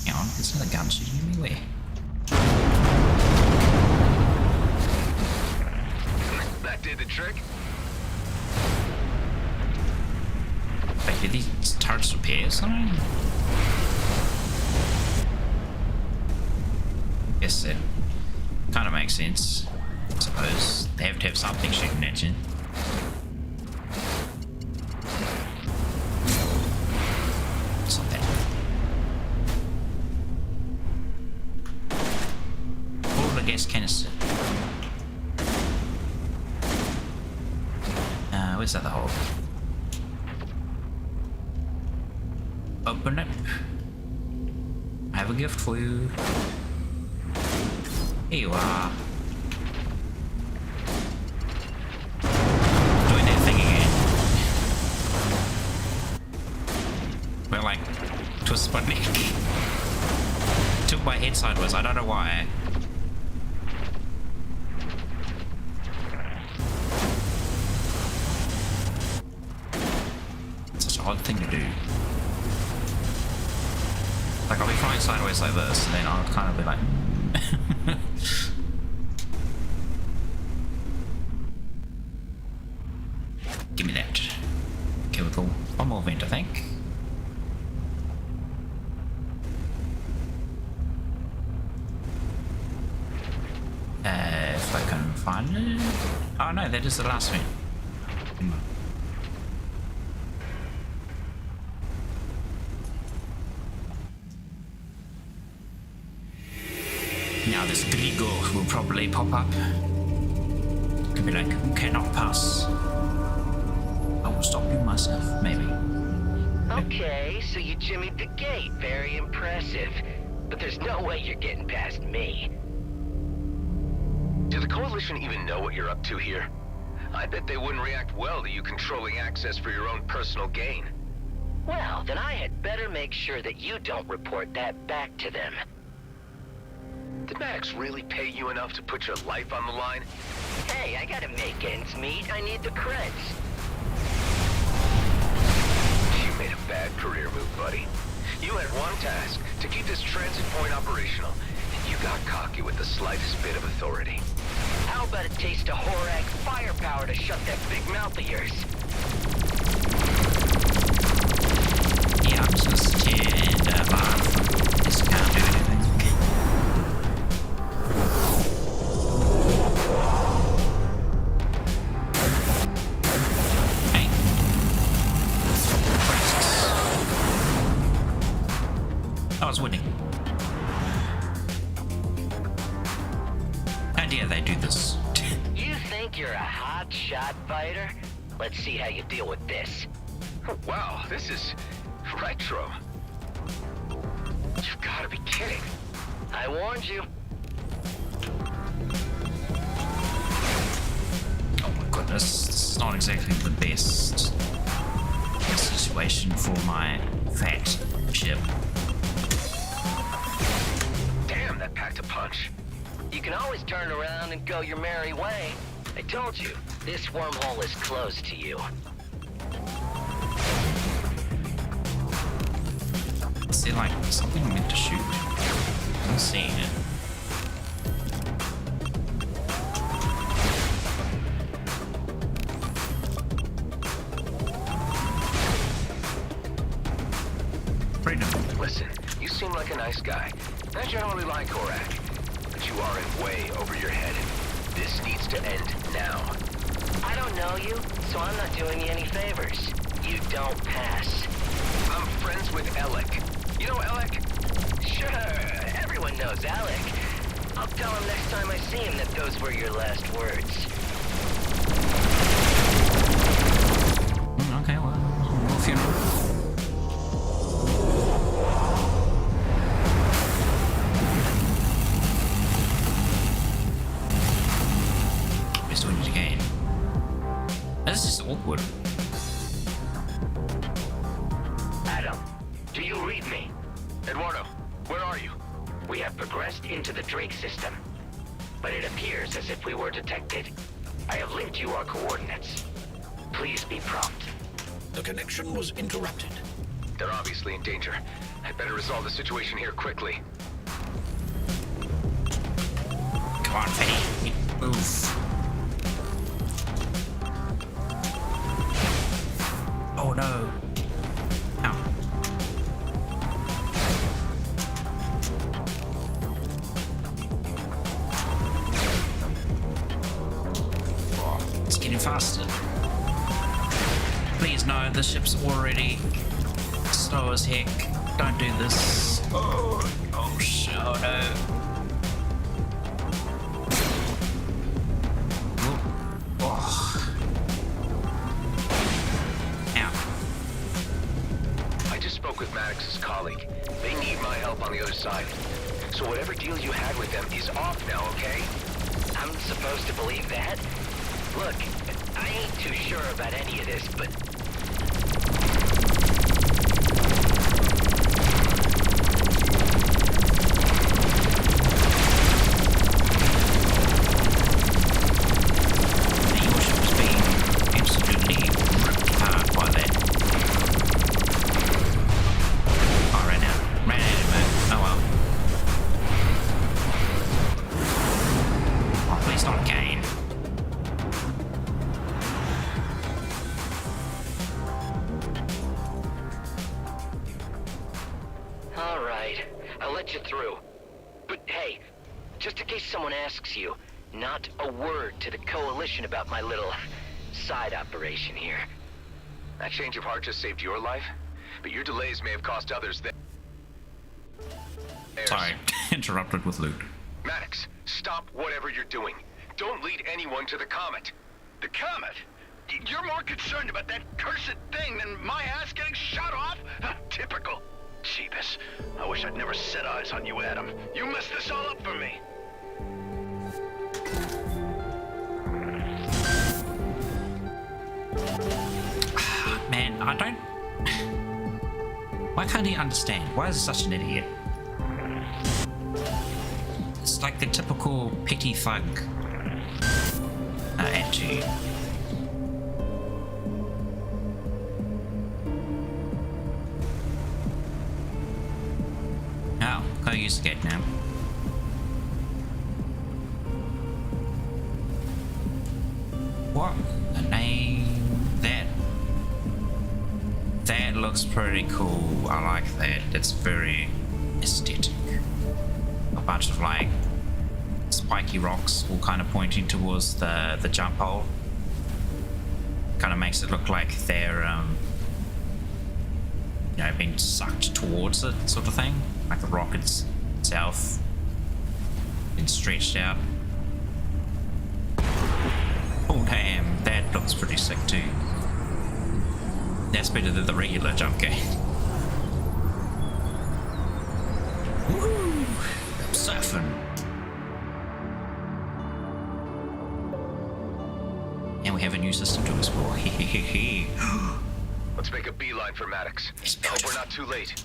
Hang on, there's another gun shooting at me. Where? That did the trick. Wait, did these turrets repair something? Yes, it kind of makes sense. I suppose they have to have something shooting at you. It's not that. Pull the gas canister. Where's the other hole? Open it. I have a gift for you. Here you are. Doing that thing again. We're like twist my neck. Took my head sideways, I don't know why. Such an odd thing to do. Like I'll be flying sideways like this, and then I'll kind of be like give me that chemical. One more vent, I think. Oh no, that is the last one. Now this Grigo will probably pop up. Could be like, cannot pass. I will stop you myself, maybe. Okay, so you jimmied the gate. Very impressive. But there's no way you're getting past me. Do the Coalition even know what you're up to here? I bet they wouldn't react well to you controlling access for your own personal gain. Well, then I had better make sure that you don't report that back to them. Did Maddox really pay you enough to put your life on the line? Hey, I gotta make ends meet. I need the creds. You made a bad career move, buddy. You had one task, to keep this transit point operational, and you got cocky with the slightest bit of authority. How about a taste of Horak firepower to shut that big mouth of yours? Yeah, I'm just gonna sit here and laugh. Just can't do anything. I was winning. How dare they do this? You think you're a hot shot fighter? Let's see how you deal with this. Wow, this is retro. You've got to be kidding. I warned you. Oh my goodness, this is not exactly the best situation for my fat ship. Damn, that packed a punch. You can always turn around and go your merry way. I told you, this wormhole is closed to you. Is there like something I'm meant to shoot? I'm seeing it. Listen, you seem like a nice guy. I generally like Horak, but you are in way over your head. This needs to end now. I don't know you, so I'm not doing you any favors. You don't pass. I'm friends with Alec. You know Alec? Sure, everyone knows Alec. I'll tell him next time I see him that those were your last words. Okay, well, funeral. This is awkward. Adam, do you read me? Eduardo, where are you? We have progressed into the Drake system, but it appears as if we were detected. I have linked you our coordinates. Please be prompt. The connection was interrupted. They're obviously in danger. I'd better resolve the situation here quickly. Come on, Fetty. Move. Oh no. Ow. Oh, it's getting faster. Please no, the ship's already slow as heck. Don't do this. Oh no. With Maddox's colleague. They need my help on the other side. So whatever deal you had with them is off now, okay? I'm supposed to believe that? Look, I ain't too sure about any of this, but... Your ship is being absolutely ripped apart by that. I'll let you through. But hey, just in case someone asks you, Not a word to the Coalition about my little side operation here. That change of heart just saved your life, but your delays may have cost others theirs. Sorry, interrupted with loot. Maddox, stop whatever you're doing. Don't lead anyone to the Comet. The Comet? You're more concerned about that cursed thing than my ass getting shot off? Typical. Jeebus. I wish I'd never set eyes on you, Adam. You messed this all up for me. Man, I don't... Why can't he understand? Why is he such an idiot? It's like the typical petty thug attitude. Oh, gotta use the gate now. What the name? That looks pretty cool. I like that. It's very aesthetic. A bunch of like spiky rocks all kind of pointing towards the jump hole. Kind of makes it look like they're you know, being sucked towards it, sort of thing. Like the rock itself been stretched out. Oh damn, that looks pretty sick too. That's better than the regular jump gate. Woo! I'm surfing. And we have a new system to explore. Let's make a beeline for Maddox. I hope we're not too late.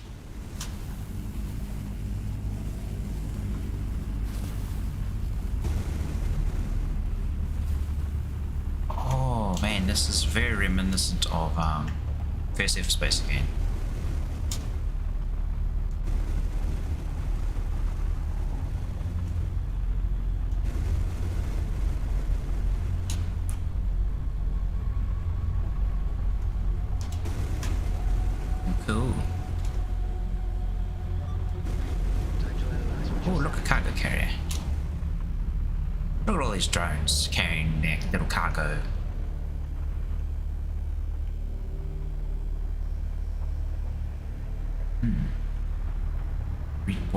Oh man, this is very reminiscent of first Everspace again. Cool. Oh, look, a cargo carrier. Look at all these drones carrying their little cargo.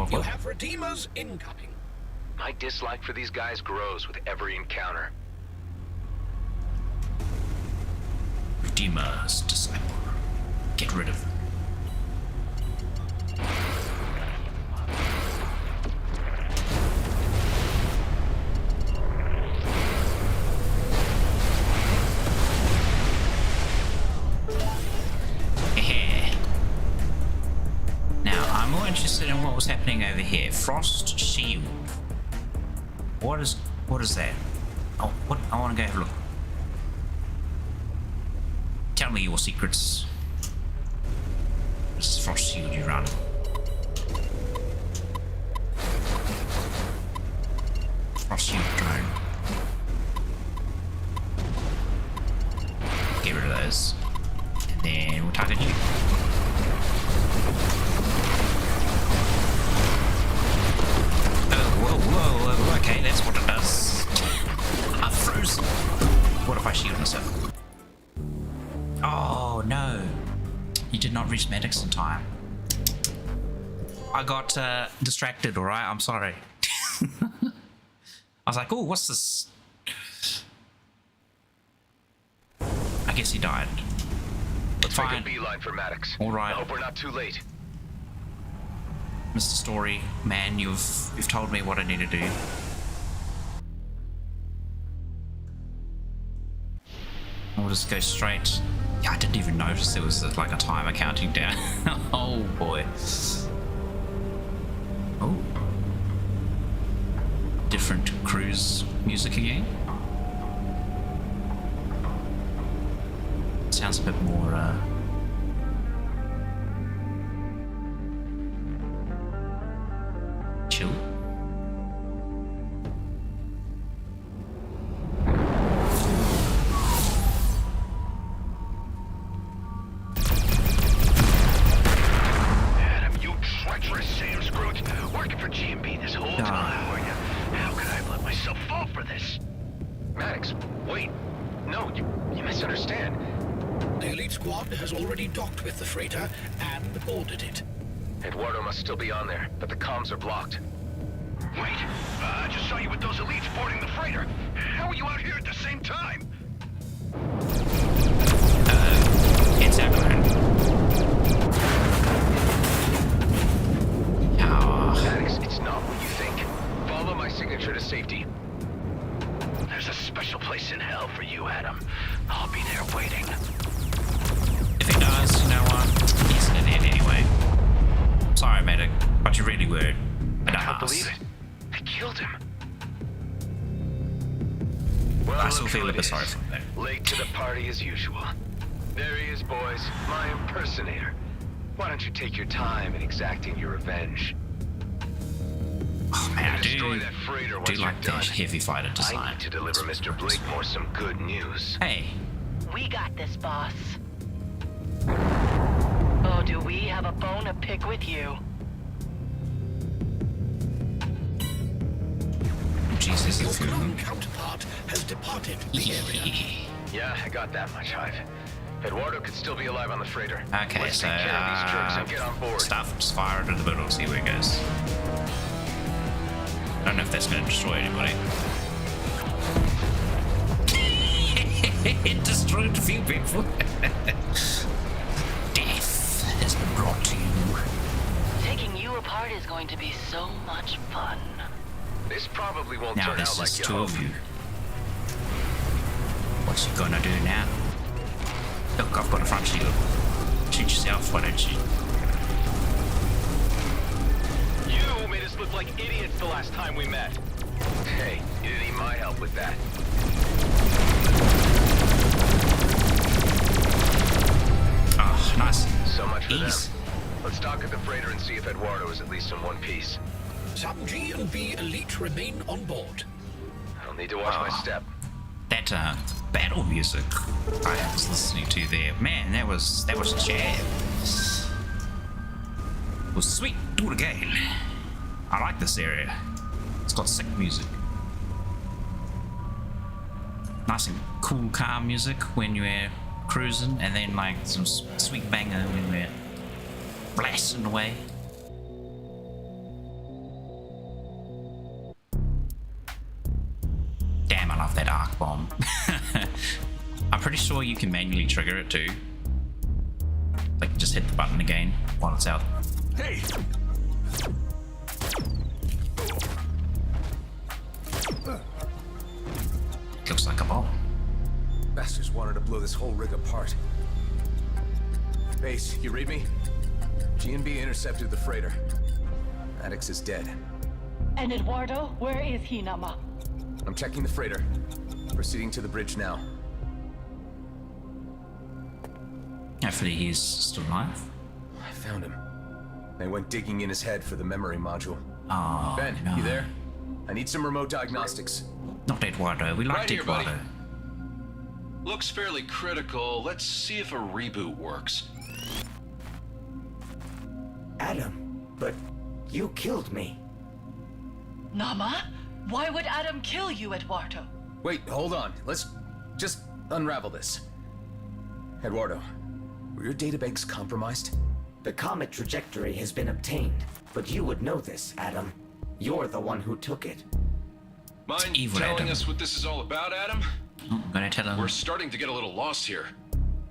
You have Redeemers incoming. My dislike for these guys grows with every encounter. Redeemer's disciple. Get rid of them. Interested in what was happening over here. Frost shield. What is that? Oh, what? I want to go have a look. Tell me your secrets. This is frost shield you run. Frost shield drone. Get rid of those. And then we'll target you. Whoa, okay, that's what it does. I'm frozen. What if I shield myself? Oh, no. You did not reach Maddox in time. I got distracted, alright? I'm sorry. I was like, oh, what's this? I guess he died. But fine. Make a beeline for Maddox. Alright. I hope we're not too late. Mr. Story, man, you've told me what I need to do. I'll just go straight. Yeah, I didn't even notice there was like a timer counting down. Oh boy. Oh. Different cruise music again. Sounds a bit more chill. Adam, you treacherous Sam Scrooge, working for GMB this whole time, were you? How could I have let myself fall for this? misunderstand. The elite squad has already docked with the freighter and boarded it. Eduardo must still be on there, but the comms are blocked. Wait, I just saw you with those elites boarding the freighter. How are you out here at the same time? It's happening. Maddox, it's not what you think. Follow my signature to safety. There's a special place in hell for you, Adam. I'll be there waiting. If he does, you know what? He's an idiot anyway. Sorry, medic, but you really were a I dumbass. can't believe it. They killed him. Well, I still look feel who a it bit is. sorry for him. Late to the party as usual. There he is, boys. My impersonator. Why don't you take your time in exacting your revenge? Oh man, I Destroy that freighter do once you're like that done. heavy fighter I design. need to deliver Mr. Blakemore some good news. Hey. We got this, boss. Oh, do we have a bone to pick with you? Jesus, Your clone counterpart has departed the area. Yeah, I got that much, Hive. Eduardo could still be alive on the freighter. Okay, Let's so take care of these jerks and get on board. stuff, just fire it in the middle, see where it goes. I don't know if that's going to destroy anybody. It destroyed a few people. Death has been brought to you. Taking you apart is going to be so much fun. This probably won't Now turn this out like is you two hope. of you. What's he gonna do now? Look, I've got a front shield. Shoot yourself, why don't you? You made us look like idiots the last time we met. Hey, you didn't need my help with that. Oh, nice. So much for Ease. them. Let's dock at the freighter and see if Eduardo is at least in one piece. Some G and B elite remain on board. I'll need to watch my step. That battle music I was listening to there, man, that was jam. It was sweet. Do it again. I like this area. It's got sick music. Nice and cool, calm music when you're cruising, and then like some sweet banger when we're blasting away. Damn, I love that arc bomb. I'm pretty sure you can manually trigger it too. Like, just hit the button again while it's out. Hey! Looks like a bomb. Bastards wanted to blow this whole rig apart. Base, you read me? G&B intercepted the freighter. Maddox is dead. And Eduardo, where is he, Nama? I'm checking the freighter. Proceeding to the bridge now. Hopefully he's still alive. I found him. They went digging in his head for the memory module. Oh, Ben, no. you there? I need some remote diagnostics. Not Eduardo. We liked Right here, buddy. Eduardo. Looks fairly critical. Let's see if a reboot works. Adam, but you killed me. Nama? Why would Adam kill you, Eduardo? Wait, hold on. Let's just unravel this. Eduardo, were your databanks compromised? The comet trajectory has been obtained, but you would know this, Adam. You're the one who took it. Mind evil, telling Adam. us what this is all about, Adam? I'm gonna tell him. We're starting to get a little lost here.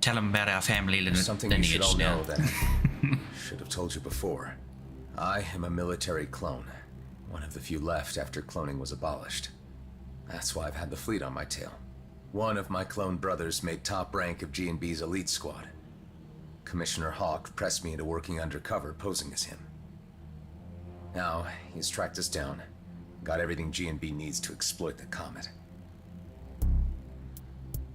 Tell him about our family Something you should lineage all now. know that should have told you before. I am a military clone. One of the few left after cloning was abolished. That's why I've had the fleet on my tail. One of my clone brothers made top rank of G&B's elite squad. Commissioner Hawk pressed me into working undercover, posing as him. Now, he's tracked us down. Got everything G&B needs to exploit the comet.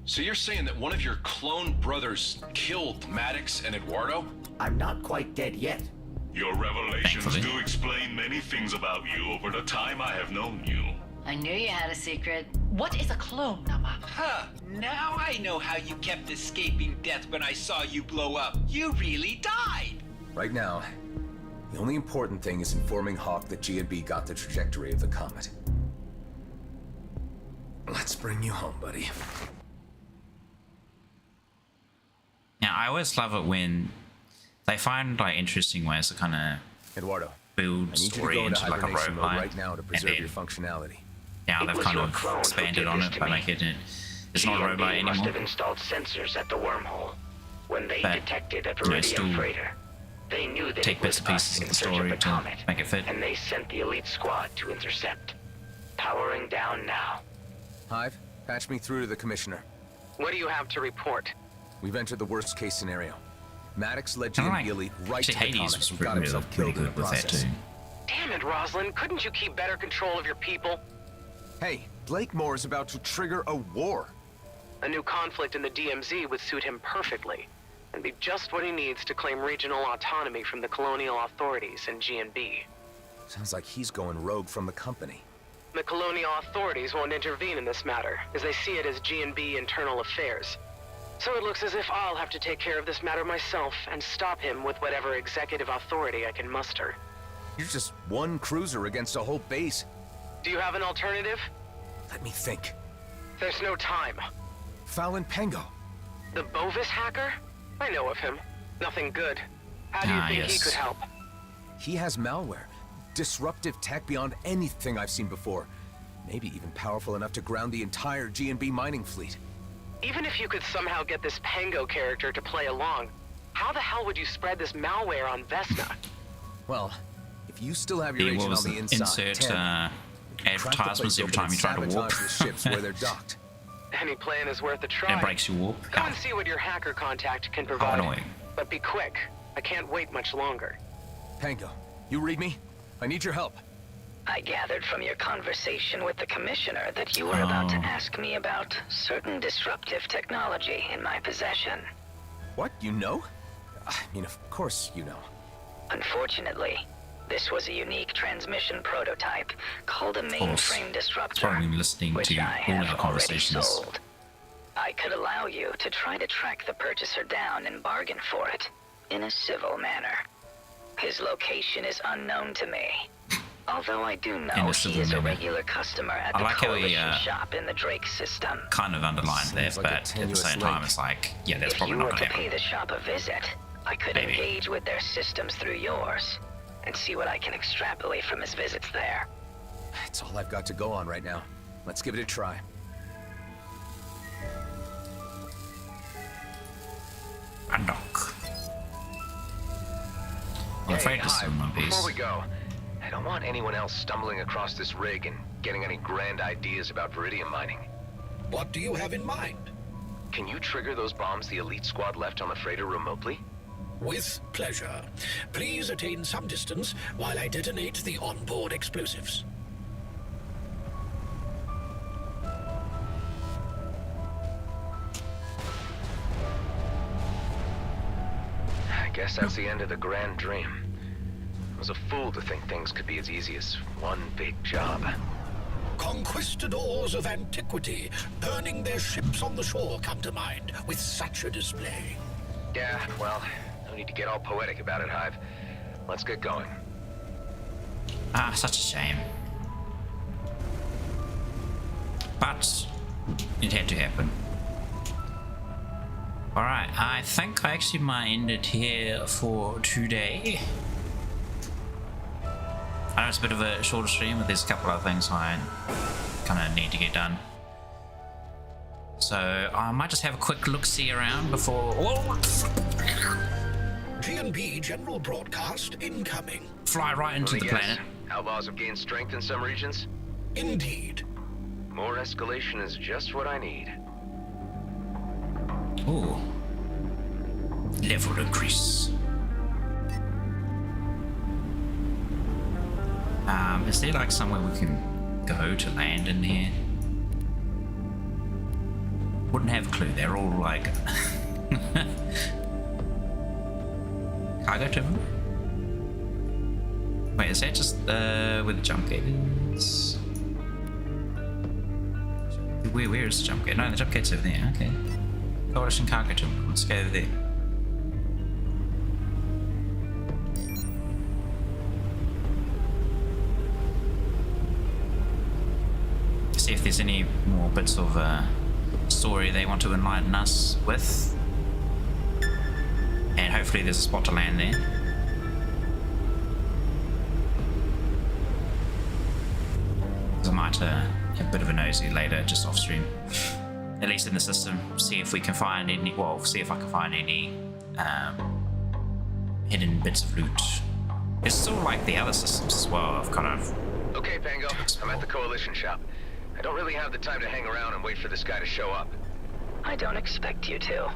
So you're saying that one of your clone brothers killed Maddox and Eduardo? I'm not quite dead yet. Your revelations Thankfully. do explain many things about you over the time I have known you. I knew you had a secret. What is a clone, Nama? Huh, now I know how you kept escaping death when I saw you blow up. You really died! Right now, the only important thing is informing Hawk that G&B got the trajectory of the comet. Let's bring you home, buddy. Yeah, I always love it when they find like interesting ways to kind of Eduardo, build story into like a hibernation mode roguelike. right now to preserve your functionality. Now they've kind of expanded on it by making it. It's not a roguelike Must anymore. have installed sensors at the wormhole. When they But, detected a you know, Viridian still freighter, they knew that take it was bits and pieces us of in the search of story the to comet, make it fit. and they sent the elite squad to intercept. Powering down now. Hive, patch me through to the commissioner. What do you have to report? We've entered the worst case scenario. Maddox led I GMB like- elite right to the Hades comet was and pretty got himself really killed in the good with that process. too. Damn it, Rosalind, couldn't you keep better control of your people? Hey, Blakemore is about to trigger a war. A new conflict in the DMZ would suit him perfectly, and be just what he needs to claim regional autonomy from the colonial authorities and GNB. Sounds like he's going rogue from the company. The colonial authorities won't intervene in this matter, as they see it as GNB internal affairs. So it looks as if I'll have to take care of this matter myself and stop him with whatever executive authority I can muster. You're just one cruiser against a whole base. Do you have an alternative? Let me think. There's no time. Fallon Pengo. The Bovis hacker? I know of him. Nothing good. How do you think he could help? He has malware. Disruptive tech beyond anything I've seen before. Maybe even powerful enough to ground the entire GNB mining fleet. Even if you could somehow get this Pengo character to play along, how the hell would you spread this malware on Vesna? Well, if you still have your He agent was on the inside, insert tell me. advertisements every time you try to warp. The ships where they're docked. Any plan is worth a try. It breaks your warp. Go and see what your hacker contact can How provide. annoying. But be quick. I can't wait much longer. Pengo, you read me? I need your help. I gathered from your conversation with the Commissioner that you were about to ask me about certain disruptive technology in my possession. What? You know? I mean, of course you know. Unfortunately, this was a unique transmission prototype called a mainframe disruptor, Probably listening which to I all have our already conversations. sold. I could allow you to try to track the purchaser down and bargain for it in a civil manner. His location is unknown to me, although I do know he is a regular customer at the Coalition shop in the Drake system. Kind of underlined there, but at the same time, it's like, yeah, that's probably not If going you to were to pay happen. the shop a visit, I could Maybe. engage with their systems through yours and see what I can extrapolate from his visits there. It's all I've got to go on right now. Let's give it a try. Undock. I'm afraid this is Hive, my base. before we go, I don't want anyone else stumbling across this rig and getting any grand ideas about Viridium mining. What do you have in mind? Can you trigger those bombs the elite squad left on the freighter remotely? With pleasure. Please attain some distance while I detonate the onboard explosives. I guess that's the end of the grand dream. I was a fool to think things could be as easy as one big job. Conquistadors of antiquity, burning their ships on the shore come to mind with such a display. Yeah, well, no need to get all poetic about it, Hive. Let's get going. Ah, such a shame. But it had to happen. Alright, I think I actually might end it here for today. I know it's a bit of a shorter stream, but there's a couple of things I kind of need to get done. So I might just have a quick look-see around before... Whoa! G&B General Broadcast incoming. Fly right into the planet. Outlaws have gained strength in some regions? Indeed. More escalation is just what I need. Ooh. Level increase. Is there like somewhere we can go to land in here? Wouldn't have a clue. They're all like cargo terminal. Wait, is that just where the jump gate is? Where is the jump gate? No, the jump gate's over there. Okay. Coalition cargo terminal. Let's go over there. See if there's any more bits of story they want to enlighten us with. And hopefully there's a spot to land there. I might have a bit of a nosy later, just off stream. At least in the system, see if we can find any, well, see if I can find any hidden bits of loot. It's sort of like the other systems as well. I've kind of... Okay, Pango, I'm at the Coalition shop. I don't really have the time to hang around and wait for this guy to show up. I don't expect you to.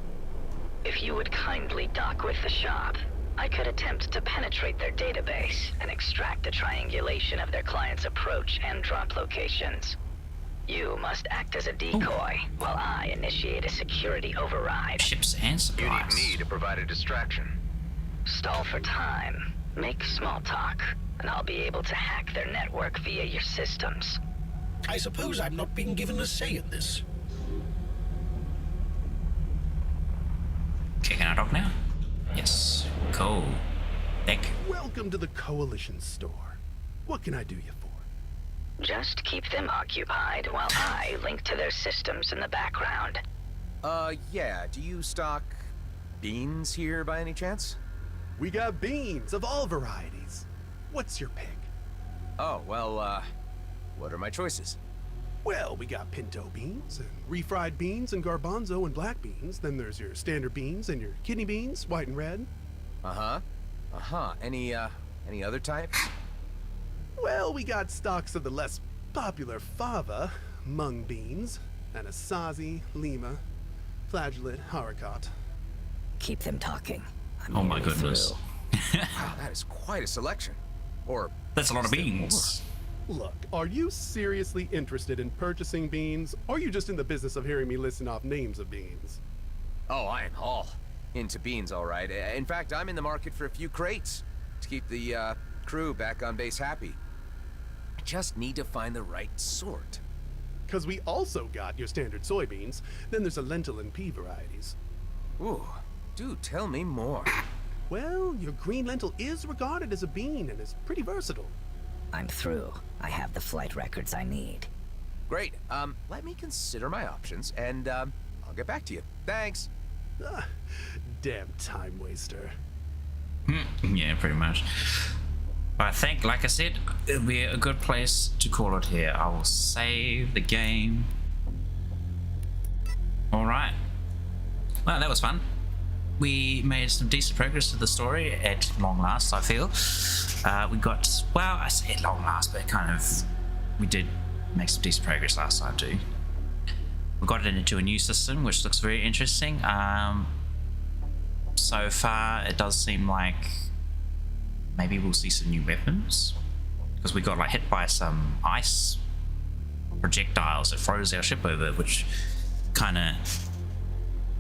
If you would kindly dock with the shop, I could attempt to penetrate their database and extract a triangulation of their client's approach and drop locations. You must act as a decoy while I initiate a security override. Ships and supplies. You need me to provide a distraction. Stall for time. Make small talk, and I'll be able to hack their network via your systems. I suppose I'm not being given a say in this. Okay, can I dock now? Yes. Cool. Thank you. Welcome to the Coalition store. What can I do you for? Just keep them occupied while I link to their systems in the background. Yeah, do you stock beans here by any chance? We got beans of all varieties. What's your pick? Oh, well, what are my choices? Well, we got pinto beans, and refried beans, and garbanzo and black beans. Then there's your standard beans and your kidney beans, white and red. Any other types? Well, we got stocks of the less popular fava, mung beans, Anasazi, Lima, flageolet, haricot. Keep them talking. Oh my goodness. Wow, that is quite a selection. Or that's a lot of beans. Look, are you seriously interested in purchasing beans, or are you just in the business of hearing me listen off names of beans? Oh, I am all into beans, all right. In fact, I'm in the market for a few crates to keep the crew back on base happy. I just need to find the right sort. Because we also got your standard soybeans, then there's a lentil and pea varieties. Ooh, do tell me more. Well, your green lentil is regarded as a bean and is pretty versatile. I'm through. I have the flight records I need. Great. Let me consider my options, and I'll get back to you. Thanks. Damn time waster. Yeah, pretty much. But I think, like I said, it'll be a good place to call it here. I will save the game. Alright. Well, that was fun. We made some decent progress to the story at long last, I feel. We got, well, I say at long last, but kind of, we did make some decent progress last time too. We got it into a new system, which looks very interesting. So far, it does seem like maybe we'll see some new weapons, because we got like hit by some ice projectiles that froze our ship over, which kind of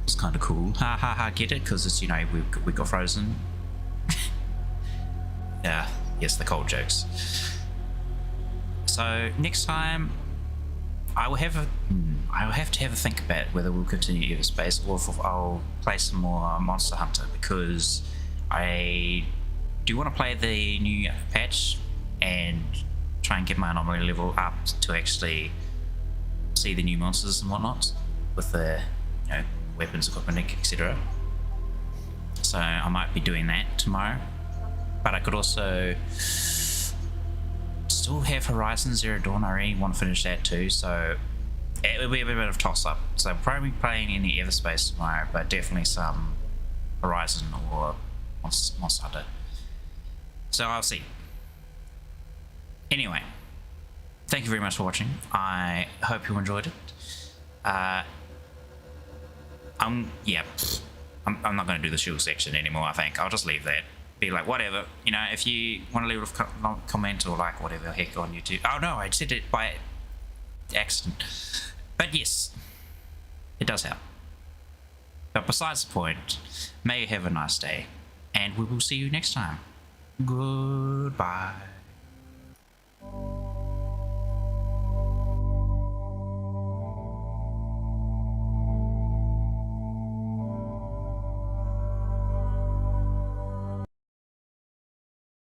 was kind of cool. Ha ha ha, get it? Because it's, you know, we got frozen. Yeah, yes, the cold jokes. So next time, I will have to have a think about whether we'll continue Everspace or if I'll play some more Monster Hunter, because I do want to play the new patch and try and get my anomaly level up to actually see the new monsters and whatnot with the, you know, weapons, equipment, etc. So I might be doing that tomorrow, but I could also still have Horizon Zero Dawn. I really want to finish that too, so it will be a bit of a toss-up. So I'm probably playing any Everspace tomorrow, but definitely some Horizon or Monster Hunter. So I'll see. Anyway, thank you very much for watching. I hope you enjoyed it. I'm not going to do the shield section anymore. I think I'll just leave that. Be like, whatever, you know. If you want to leave a comment or like whatever heck on YouTube. Oh no, I said it by accident. But yes, it does help. But besides the point, may you have a nice day, and we will see you next time. Goodbye.